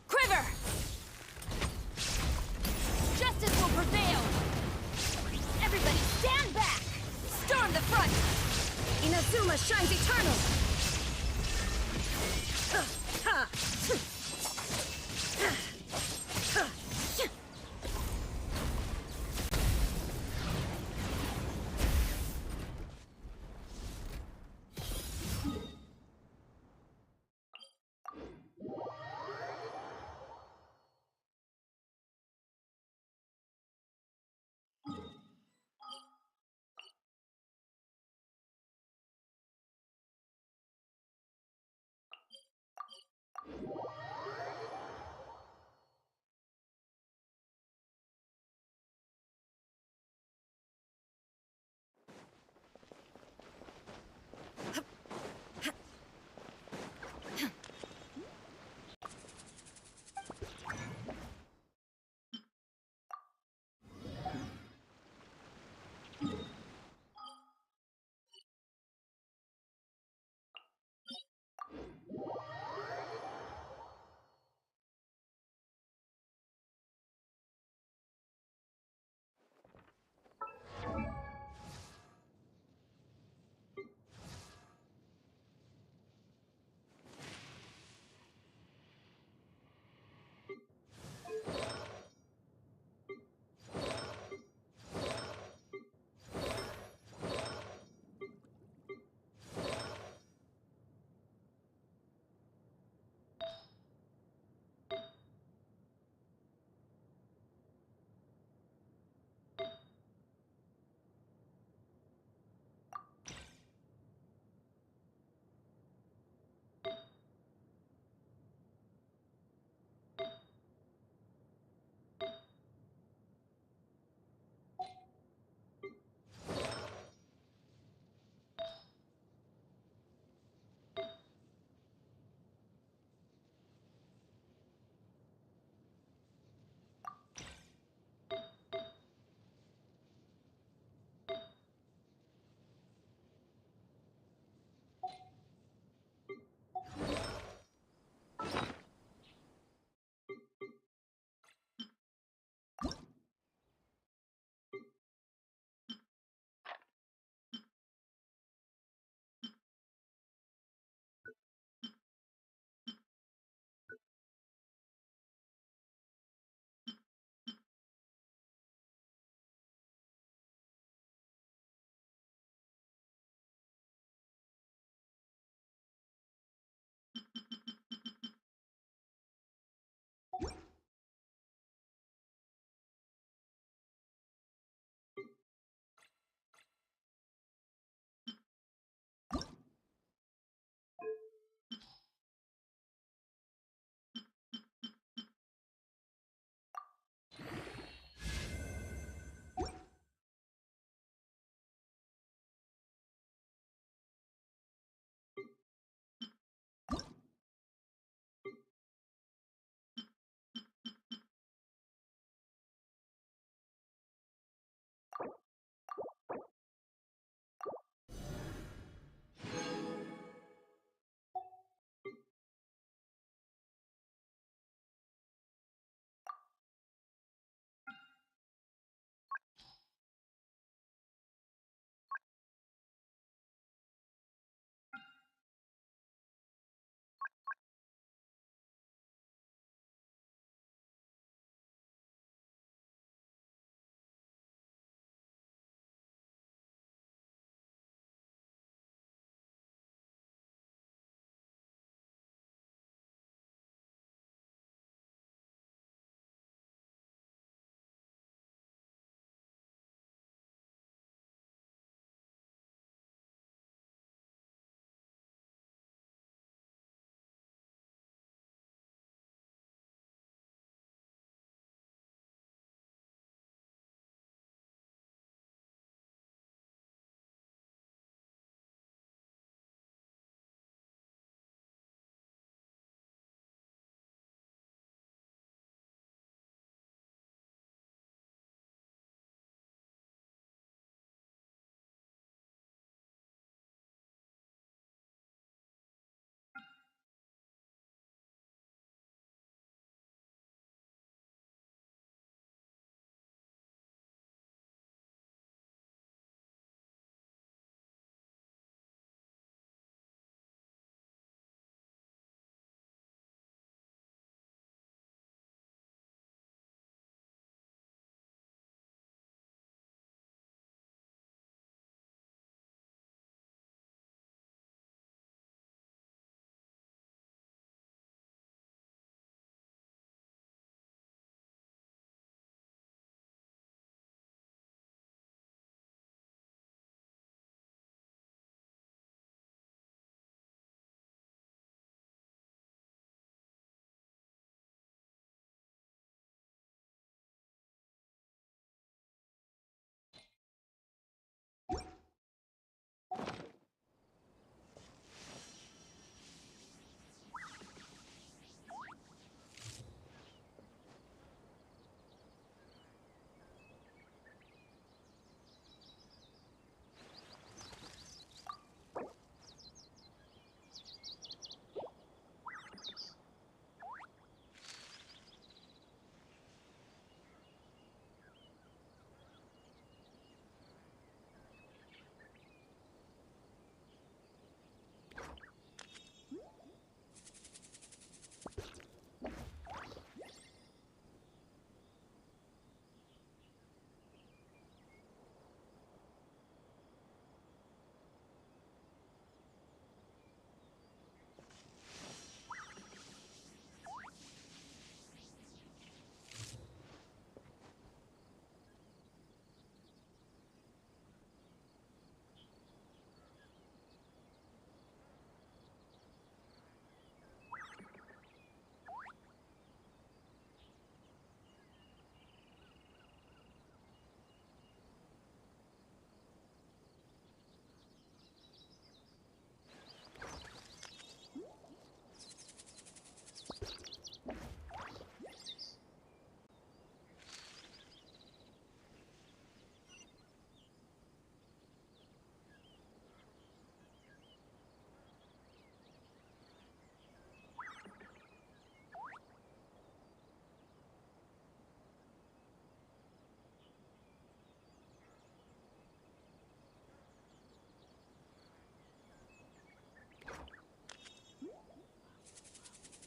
Quiver! Justice will prevail! Everybody stand back! Storm the front! Inazuma shines eternal!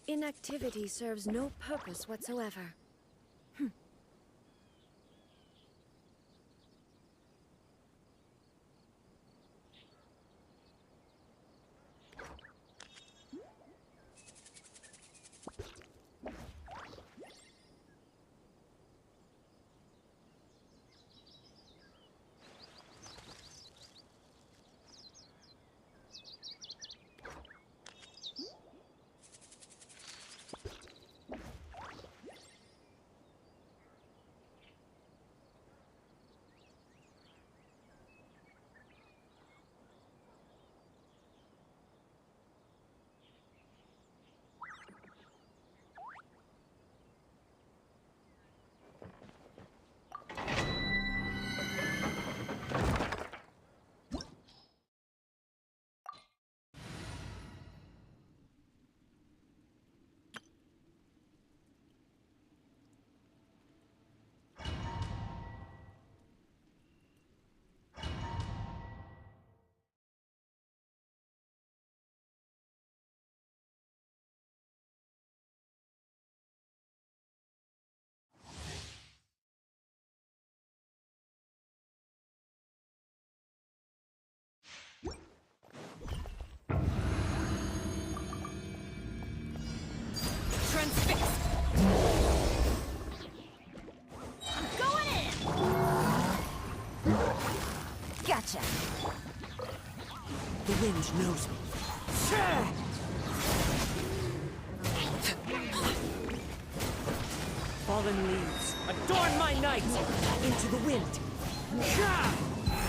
Inactivity serves no purpose whatsoever. Transfixed! I'm going in! Gotcha. The wind knows me. Fallen leaves, adorn my night! Into the wind!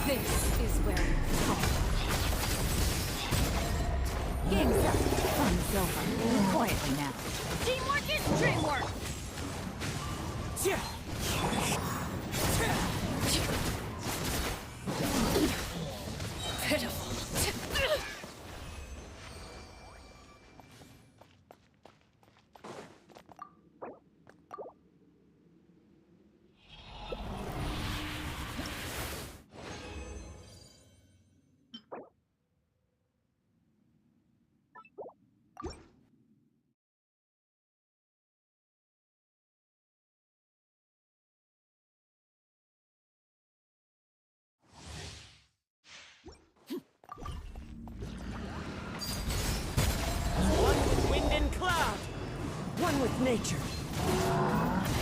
This is where we fall. Game's up. Fun's over. Quietly now. Teamwork is dreamwork! Pitiful. One with nature.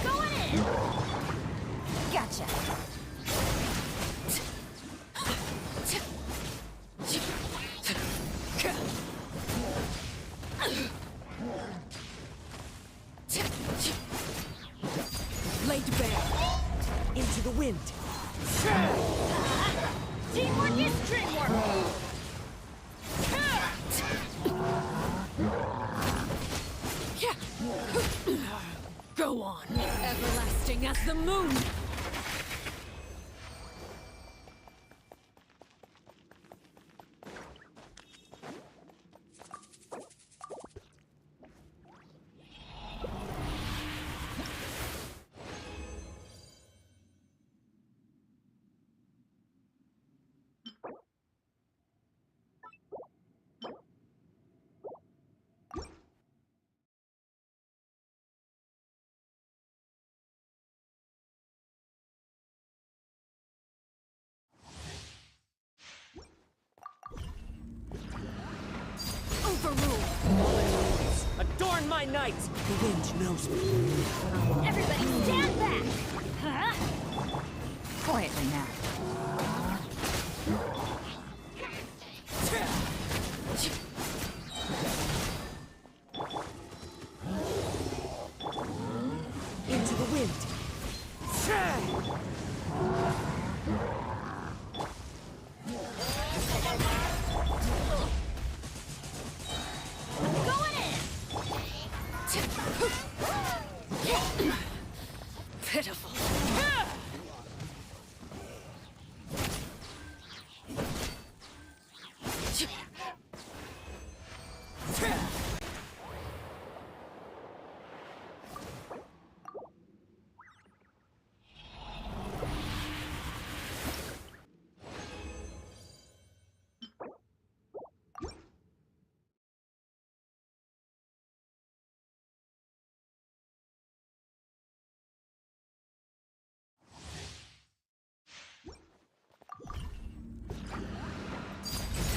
Going in! Gotcha. Laid bare. Into the wind. Teamwork is dreamwork! Go on, everlasting as the moon! Adorn my night! The wind knows me. Everybody stand back! Huh? Quietly now. Into the wind. Pitiful.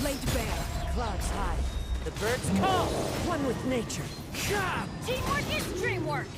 Laid bare, clouds high. The birds call, one with nature. Teamwork is dreamwork!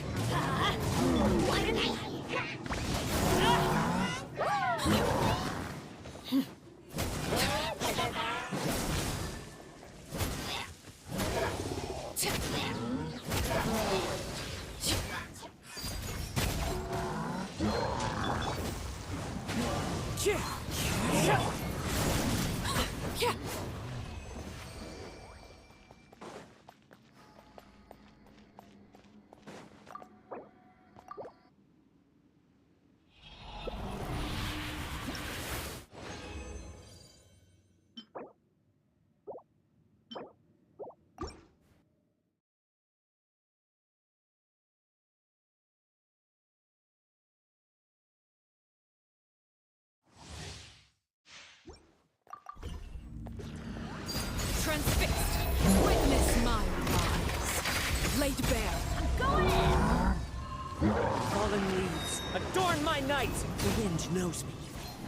Transfixed. Witness my rise. Laid bare. I'm going in! Fallen leaves, adorn my night! The wind knows me.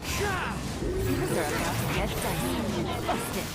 Things are about to get dicey. Busted.